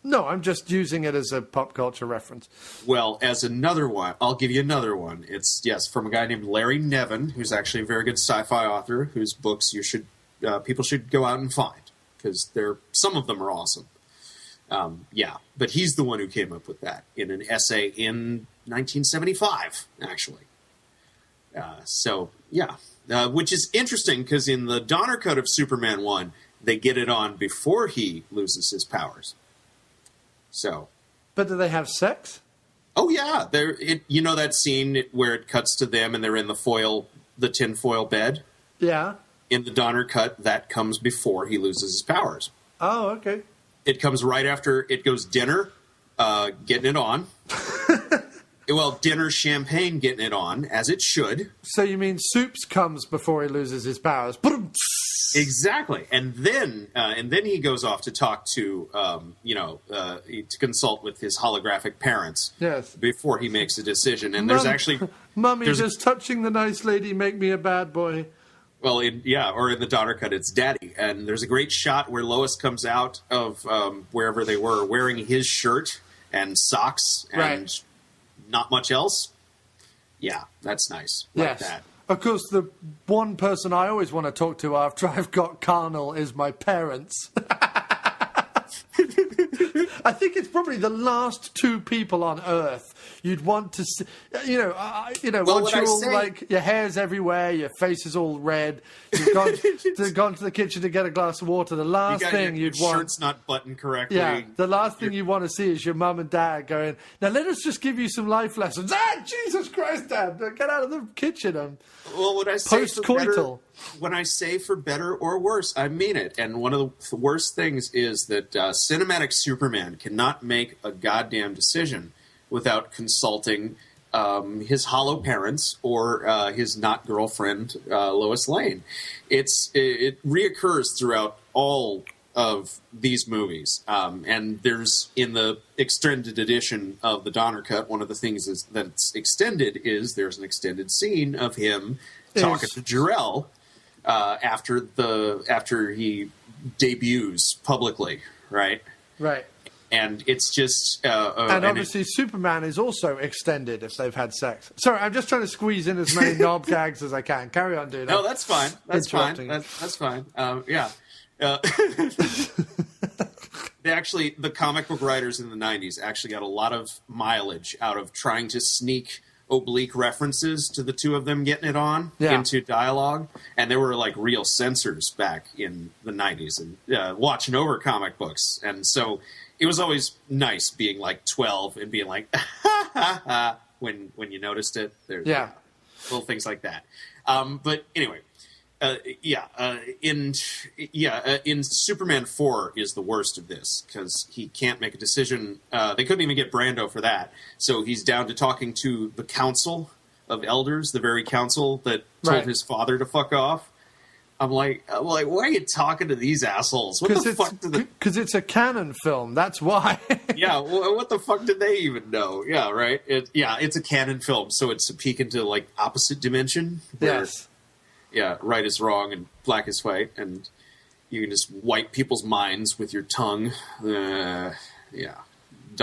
No, I'm just using it as a pop culture reference. Well, as another one, I'll give you another one. It's, from a guy named Larry Nevin, who's actually a very good sci-fi author, whose books people should go out and find, because some of them are awesome. But he's the one who came up with that in an essay in 1975, actually. Which is interesting, because in the Donner cut of Superman 1, they get it on before he loses his powers. But do they have sex? Oh yeah, that scene where it cuts to them and they're in the tinfoil bed. Yeah. In the Donner cut, that comes before he loses his powers. Oh, okay. It comes right after it goes dinner, getting it on. Well, dinner champagne getting it on, as it should. So you mean Soups comes before he loses his powers? Exactly, and then he goes off to talk to to consult with his holographic parents. Yes. Before he makes a decision, and there's actually Mummy, does touching the nice lady make me a bad boy? Well, or in the daughter cut, it's Daddy, and there's a great shot where Lois comes out of wherever they were, wearing his shirt and socks and not much else. Yeah, that's nice. Like that. Of course, the one person I always want to talk to after I've got carnal is my parents. I think it's probably the last two people on Earth you'd want to see. Once you're all like, your hair's everywhere, your face is all red, you've gone to the kitchen to get a glass of water. The last thing you'd want, shirt's not buttoned correctly. Yeah, the last thing you want to see is your mum and dad going, "Now let us just give you some life lessons." Jesus Christ, Dad, get out of the kitchen. Well, when I say post-coital. When I say for better or worse, I mean it. And one of the worst things is that cinematic Superman cannot make a goddamn decision without consulting his hollow parents or his not girlfriend, Lois Lane. It reoccurs throughout all of these movies. And there's, in the extended edition of the Donner Cut, one of the things that's extended is there's an extended scene of him talking to Jor-El after he debuts publicly, right? Right. And it's just... and obviously Superman is also extended if they've had sex. Sorry, I'm just trying to squeeze in as many knob gags as I can. Carry on, dude. No, that's fine. That's fine. That's fine. Yeah. The comic book writers in the 90s actually got a lot of mileage out of trying to sneak oblique references to the two of them getting it on into dialogue, and there were like real censors back in the 90s and watching over comic books, and so it was always nice being like 12 and being like ha ha ha when you noticed it. There's little things like that. But anyway, in Superman 4 is the worst of this because he can't make a decision. They couldn't even get Brando for that, so he's down to talking to the Council of Elders, the very council that told his father to fuck off. I'm like, why are you talking to these assholes? What the fuck? Because it's a canon film. That's why. Yeah, what the fuck did they even know? Yeah, right. It's a canon film, so it's a peek into like opposite dimension. Yes. Yeah, right is wrong and black is white, and you can just wipe people's minds with your tongue. Don't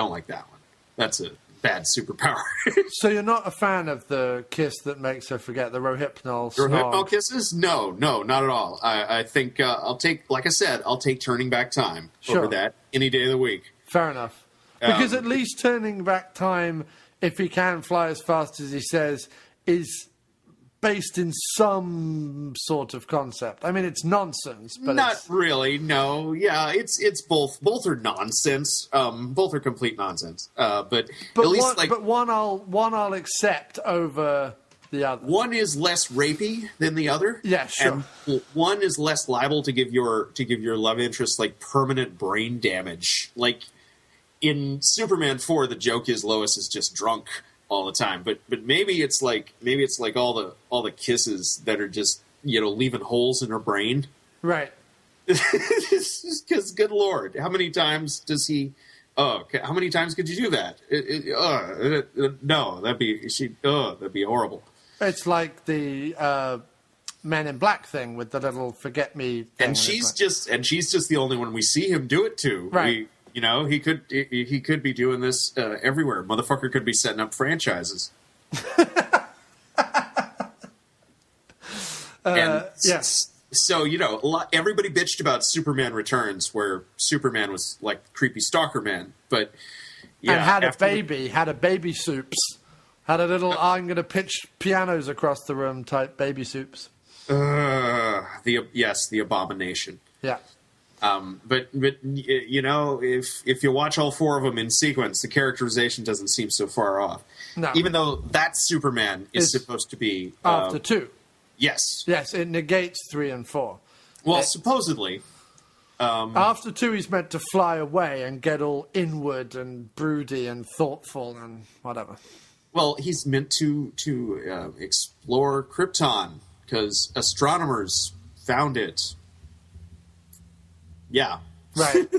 like that one. That's a bad superpower. So you're not a fan of the kiss that makes her forget, the Rohypnol snog? Rohypnol kisses? No, not at all. I think I'll take Turning Back Time over that any day of the week. Fair enough. Because at least Turning Back Time, if he can fly as fast as he says, is based in some sort of concept. I mean, it's nonsense, but not really. No, yeah, it's both. Both are nonsense. Both are complete nonsense. But at least one I'll accept over the other. One is less rapey than the other. Yeah, sure. And one is less liable to give your love interest like permanent brain damage. Like in Superman 4, the joke is Lois is just drunk all the time, but maybe it's like all the kisses that are just leaving holes in her brain, right? Because good Lord, how many times does he? How many times could you do that? No, that'd be horrible. It's like the Men in Black thing with the little forget me thing, and she's just the only one we see him do it to, right? He could be doing this everywhere. Motherfucker could be setting up franchises. So everybody bitched about Superman Returns, where Superman was like creepy stalker man, but and had a baby Soups, had a little I'm going to pitch pianos across the room type baby Soups. The abomination. Yeah. But if you watch all four of them in sequence, the characterization doesn't seem so far off. No. Even though that Superman is supposed to be after 2. Yes. Yes, it negates 3 and 4. Well, supposedly. After 2, he's meant to fly away and get all inward and broody and thoughtful and whatever. Well, he's meant to explore Krypton because astronomers found it. Yeah. Right.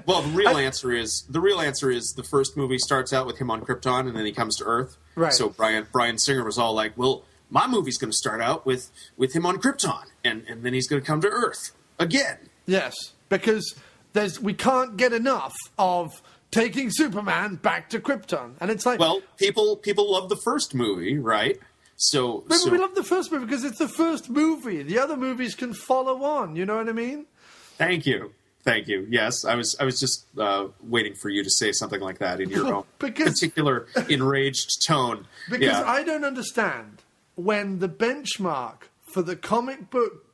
Well, the real answer is the first movie starts out with him on Krypton, and then he comes to Earth. Right. So Bryan Singer was all like, "Well, my movie's going to start out with him on Krypton, and then he's going to come to Earth again." Yes, because we can't get enough of taking Superman back to Krypton, and it's like, well, people love the first movie, right? So we love the first movie because it's the first movie. The other movies can follow on. You know what I mean? Thank you. Yes, I was just waiting for you to say something like that in your own particular enraged tone. Because I don't understand when the benchmark for the comic book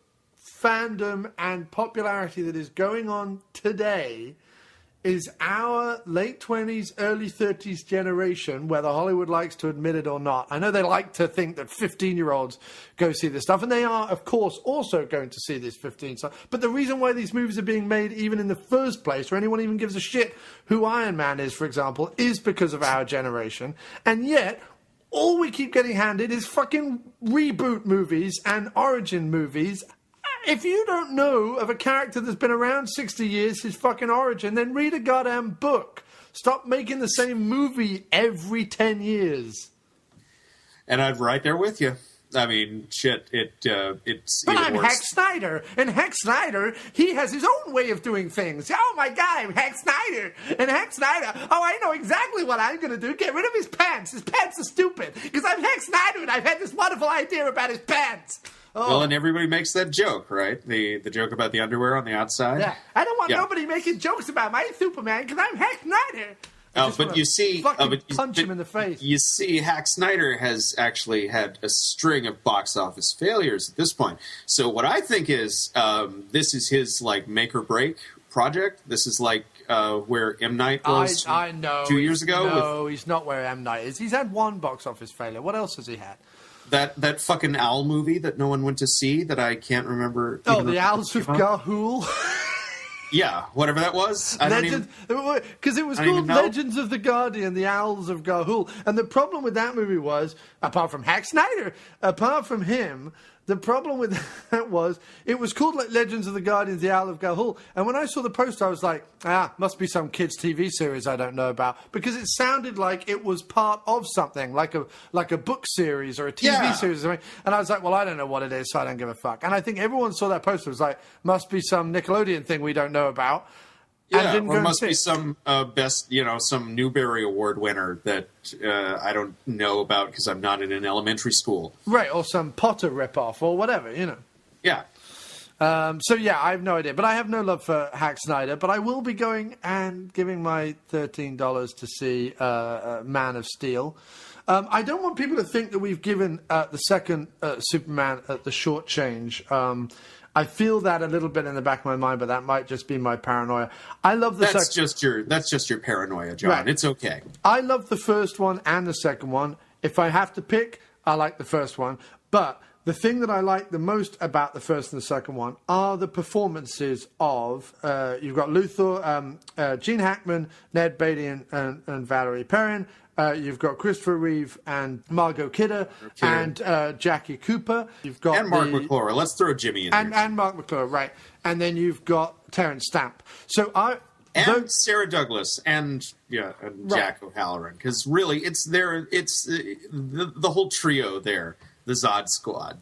fandom and popularity that is going on today is our late 20s, early 30s generation, whether Hollywood likes to admit it or not. I know they like to think that 15-year-olds go see this stuff, and they are, of course, also going to see this 15 stuff. But the reason why these movies are being made even in the first place, or anyone even gives a shit who Iron Man is, for example, is because of our generation. And yet, all we keep getting handed is fucking reboot movies and origin movies. If you don't know of a character that's been around 60 years, his fucking origin, then read a goddamn book. Stop making the same movie every 10 years. And I'm right there with you. I mean, shit, it's But even I'm worse. Heck Snyder, and Heck Snyder, he has his own way of doing things. Oh my God, I'm Heck Snyder, and Heck Snyder, oh, I know exactly what I'm going to do. Get rid of his pants. His pants are stupid, because I'm Heck Snyder, and I've had this wonderful idea about his pants. Oh. Well, and everybody makes that joke, right? The joke about the underwear on the outside. Yeah, I don't want nobody making jokes about my Superman, because I'm Heck Snyder. But you see, punch him in the face. You see, Hack Snyder has actually had a string of box office failures at this point. So what I think is, this is his like make or break project. This is like where M. Night was. I know 2 years ago. No, he's not where M. Night is. He's had one box office failure. What else has he had? That fucking owl movie that no one went to see that I can't remember. Oh, the Owls of Ga'Hoole. Yeah, whatever that was. Because it was called Legends of the Guardian, the Owls of Ga'Hoole. And the problem with that movie was, apart from Hack Snyder, apart from him, the problem with that was, it was called Legends of the Guardians, the Owl of Ga'Hoole. And when I saw the poster, I was like, must be some kids' TV series I don't know about. Because it sounded like it was part of something, like a book series or a TV series or something. And I was like, well, I don't know what it is, so I don't give a fuck. And I think everyone saw that poster, was like, must be some Nickelodeon thing we don't know about. Yeah, or must be some some Newbery Award winner that I don't know about because I'm not in an elementary school. Right, or some Potter ripoff or whatever, you know. Yeah. So, yeah, I have no idea. But I have no love for Hack Snyder. But I will be going and giving my $13 to see Man of Steel. I don't want people to think that we've given the second Superman the short change. I feel that a little bit in the back of my mind, but that might just be my paranoia. I love the that's just your paranoia, John. Right. It's okay. I love the first one and the second one. If I have to pick, I like the first one. But the thing that I like the most about the first and the second one are the performances of you've got Luthor, Gene Hackman, Ned Beatty, and Valerie Perrin. You've got Christopher Reeve and Margot Kidder and Jackie Cooper. You've got and Mark McClure. Let's throw Jimmy in there. And Mark McClure, right. And then you've got Terrence Stamp. Sarah Douglas and Jack O'Halloran. Because really, it's the whole trio there, the Zod Squad.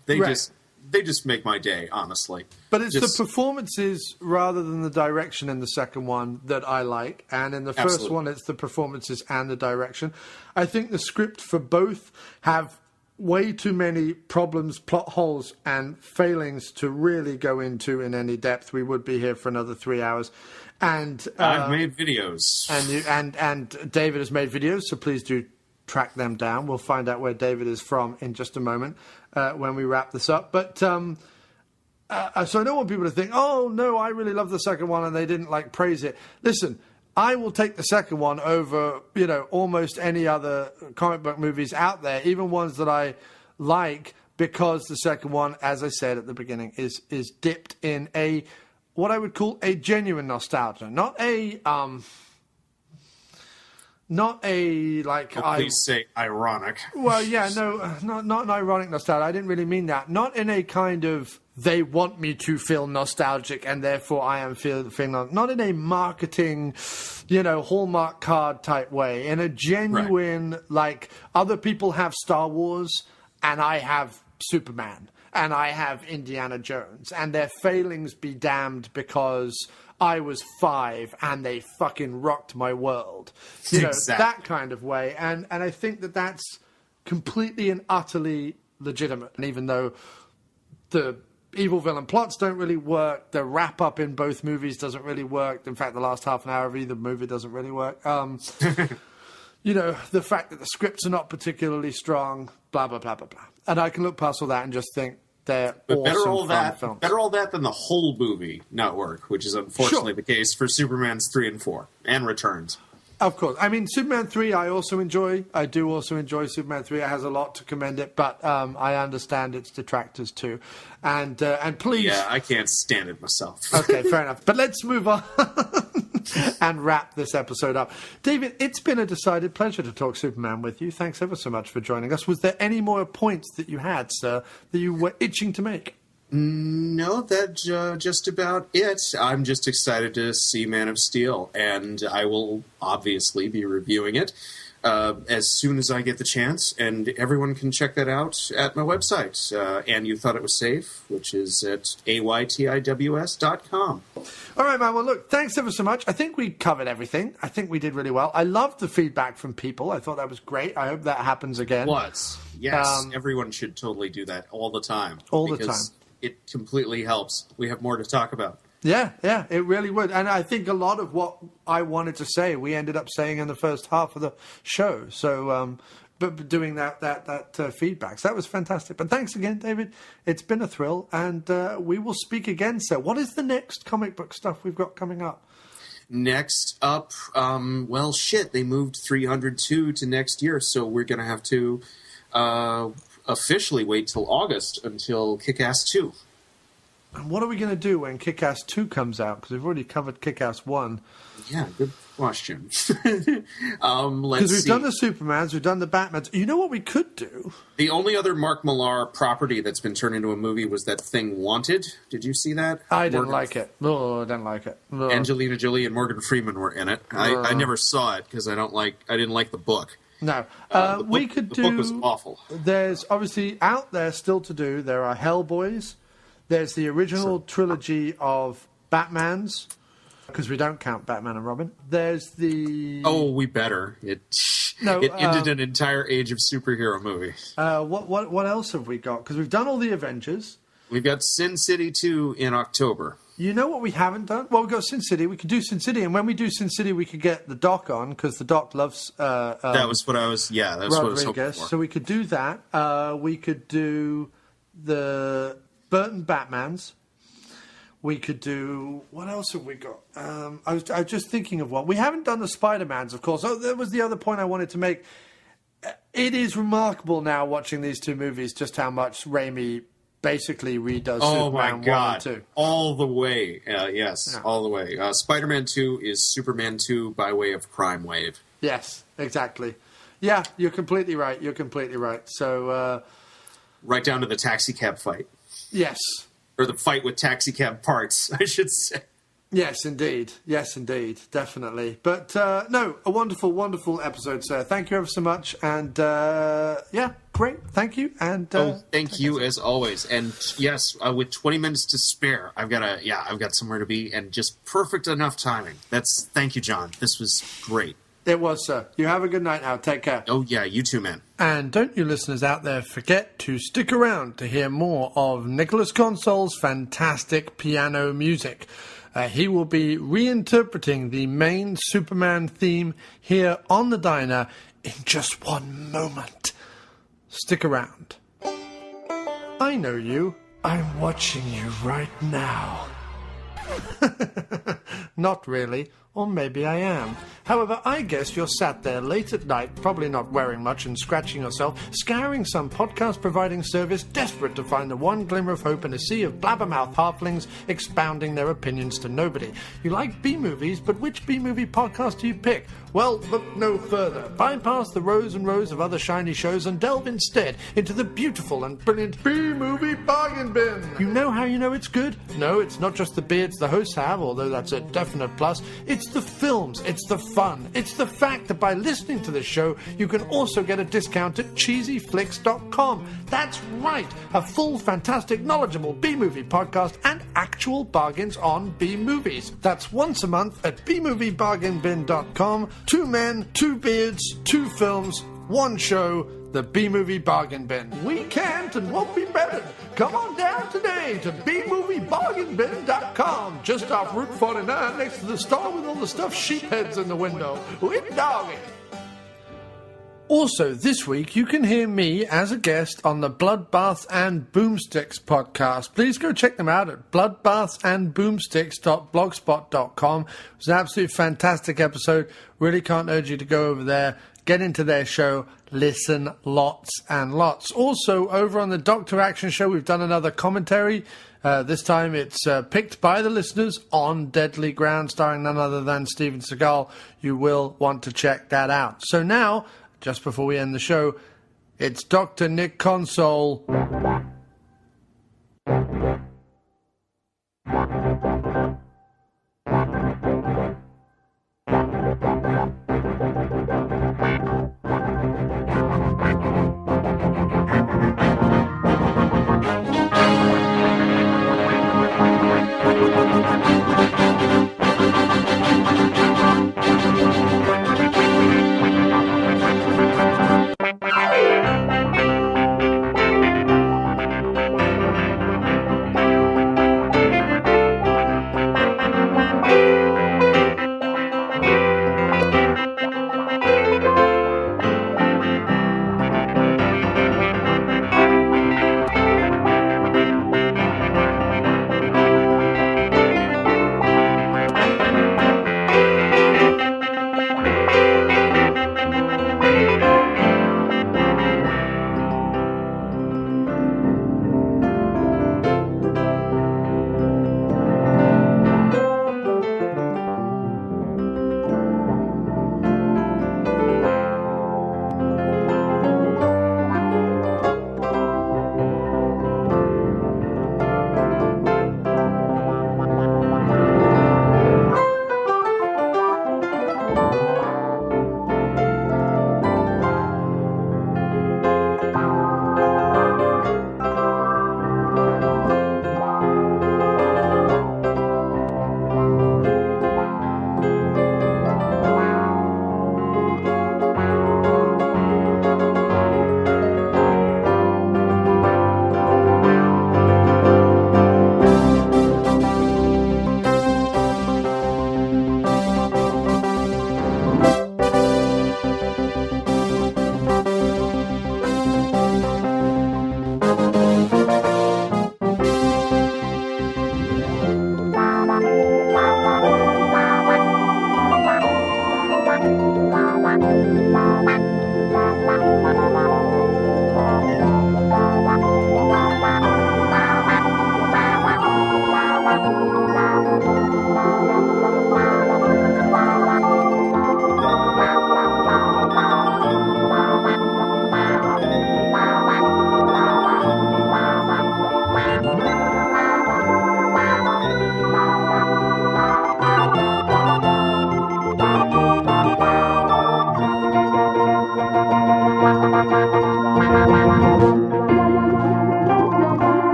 They just make my day, honestly. But it's the performances rather than the direction in the second one that I like. And in the first one, it's the performances and the direction. I think the script for both have way too many problems, plot holes, and failings to really go into in any depth. We would be here for another 3 hours. And I've made videos. And David has made videos, so please do track them down. We'll find out where David is from in just a moment when we wrap this up. But so I don't want people to think, oh no, I really love the second one and they didn't praise it. Listen, I will take the second one over almost any other comic book movies out there, even ones that I like, because the second one, as I said at the beginning, is dipped in what I would call a genuine nostalgia, not a Not a, like... Please say ironic. Well, yeah, no, not an ironic nostalgia. I didn't really mean that. Not in a kind of, they want me to feel nostalgic and therefore I am feeling not in a marketing, Hallmark card type way. In a genuine, like, other people have Star Wars and I have Superman and I have Indiana Jones, and their failings be damned because I was 5 and they fucking rocked my world. Exactly. That kind of way. And I think that that's completely and utterly legitimate. And even though the evil villain plots don't really work, the wrap up in both movies doesn't really work. In fact, the last half an hour of either movie doesn't really work. The fact that the scripts are not particularly strong, blah, blah, blah, blah, blah. And I can look past all that and just think, but better all that than the whole movie not work, which is unfortunately the case for Superman's 3 and 4 and Returns. Of course. I mean, Superman 3 I also enjoy. I do also enjoy Superman 3. It has a lot to commend it, but I understand its detractors too. And please... Yeah, I can't stand it myself. Okay, fair enough. But let's move on and wrap this episode up. David, it's been a decided pleasure to talk Superman with you. Thanks ever so much for joining us. Was there any more points that you had, sir, that you were itching to make? No, that's just about it. I'm just excited to see Man of Steel, and I will obviously be reviewing it as soon as I get the chance, and everyone can check that out at my website, And You Thought It Was Safe, which is at aytiws.com. All right, man. Well, look, thanks ever so much. I think we covered everything. I think we did really well. I loved the feedback from people. I thought that was great. I hope that happens again. Yes, everyone should totally do that all the time. All the time. It completely helps. We have more to talk about. Yeah, it really would. And I think a lot of what I wanted to say, we ended up saying in the first half of the show. So, but doing that feedback. So that was fantastic. But thanks again, David. It's been a thrill. And we will speak again, sir. What is the next comic book stuff we've got coming up? Next up, they moved 302 to next year. So we're going to have to... officially wait till August until Kick-Ass 2. And what are we going to do when Kick-Ass 2 comes out? Because we've already covered Kick-Ass 1. Yeah, good question. Because we've done the Supermans, we've done the Batmans. You know what we could do? The only other Mark Millar property that's been turned into a movie was that thing Wanted. Did you see that? I didn't like it. Oh, I didn't like it. Oh. Angelina Jolie and Morgan Freeman were in it. I never saw it because I didn't like the book. No. The book was awful. There's obviously out there still to do. There are Hellboys. There's the original trilogy of Batmans, because we don't count Batman and Robin. There's the... Oh, we better. It ended an entire age of superhero movies. What else have we got? Because we've done all the Avengers. We've got Sin City 2 in October. You know what we haven't done? Well, we've got Sin City. We could do Sin City, and when we do Sin City, we could get the Doc on, because the Doc loves... that was what I was hoping for. So we could do that. We could do the Burton Batmans. We could do... What else have we got? I was just thinking of one. We haven't done the Spider-Mans, of course. Oh, that was the other point I wanted to make. It is remarkable now, watching these two movies, just how much Raimi... basically redoes Superman 1 and 2. All the way. All the way. Spider-Man 2 is Superman 2 by way of Crime Wave. Yes, exactly. Yeah, you're completely right. So... right down to the taxi cab fight. Yes. Or the fight with taxi cab parts, I should say. Yes, indeed. Definitely. But, no, a wonderful, wonderful episode, sir. Thank you ever so much. And, great. Thank you. And thank you as always. And yes, with 20 minutes to spare, I've got somewhere to be and just perfect enough timing. Thank you, John. This was great. It was, sir. You have a good night now. Take care. Oh, yeah. You too, man. And don't you listeners out there forget to stick around to hear more of Nicholas Consol's fantastic piano music. He will be reinterpreting the main Superman theme here on the Diner in just one moment. Stick around. I know you. I'm watching you right now. Not really. or maybe I am. However, I guess you're sat there late at night, probably not wearing much and scratching yourself, scouring some podcast-providing service, desperate to find the one glimmer of hope in a sea of blabbermouth halflings expounding their opinions to nobody. You like B-movies, but which B-movie podcast do you pick? Well, look no further. Bypass the rows and rows of other shiny shows and delve instead into the beautiful and brilliant B-movie bargain bin. You know how you know it's good? No, it's not just the beards the hosts have, although that's a definite plus. It's the films, it's the fun, it's the fact that by listening to this show, you can also get a discount at cheesyflix.com. That's right, a full, fantastic, knowledgeable B-movie podcast and actual bargains on B-movies. That's once a month at bmoviebargainbin.com. 2 men, 2 beards, 2 films, 1 show, the B-Movie Bargain Bin. We can't and won't be bettered. Come on down today to bmoviebargainbin.com, just off Route 49 next to the store with all the stuffed sheepheads in the window. With doggy. Also, this week, you can hear me as a guest on the Bloodbaths and Boomsticks podcast. Please go check them out at bloodbathsandboomsticks.blogspot.com. It was an absolutely fantastic episode. Really can't urge you to go over there, get into their show, listen lots and lots. Also, over on the Dr. Action Show, we've done another commentary. This time it's picked by the listeners on Deadly Ground, starring none other than Steven Seagal. You will want to check that out. So now, just before we end the show, it's Dr. Nick Consol.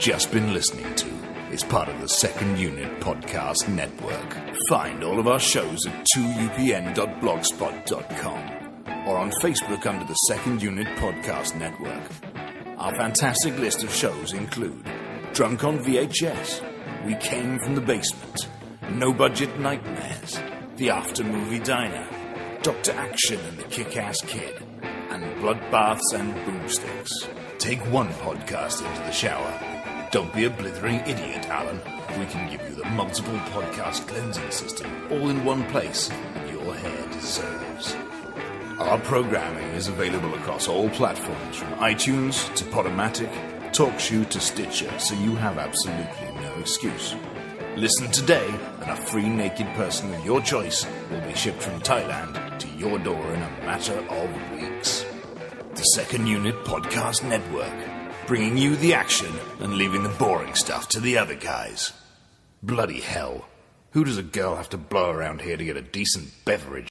just been listening to is part of the Second Unit Podcast Network. Find all of our shows at 2upn.blogspot.com or on Facebook under the Second Unit Podcast Network. Our fantastic list of shows include Drunk on VHS, We Came from the Basement, No Budget Nightmares, The After Movie Diner, Dr. Action and the Kick-Ass Kid, and Bloodbaths and Boomsticks. Take one podcast into the shower. Don't be a blithering idiot, Alan. We can give you the multiple podcast cleansing system all in one place that your hair deserves. Our programming is available across all platforms from iTunes to Podomatic, TalkShoe to Stitcher, so you have absolutely no excuse. Listen today, and a free naked person of your choice will be shipped from Thailand to your door in a matter of weeks. The Second Unit Podcast Network, bringing you the action and leaving the boring stuff to the other guys. Bloody hell. Who does a girl have to blow around here to get a decent beverage?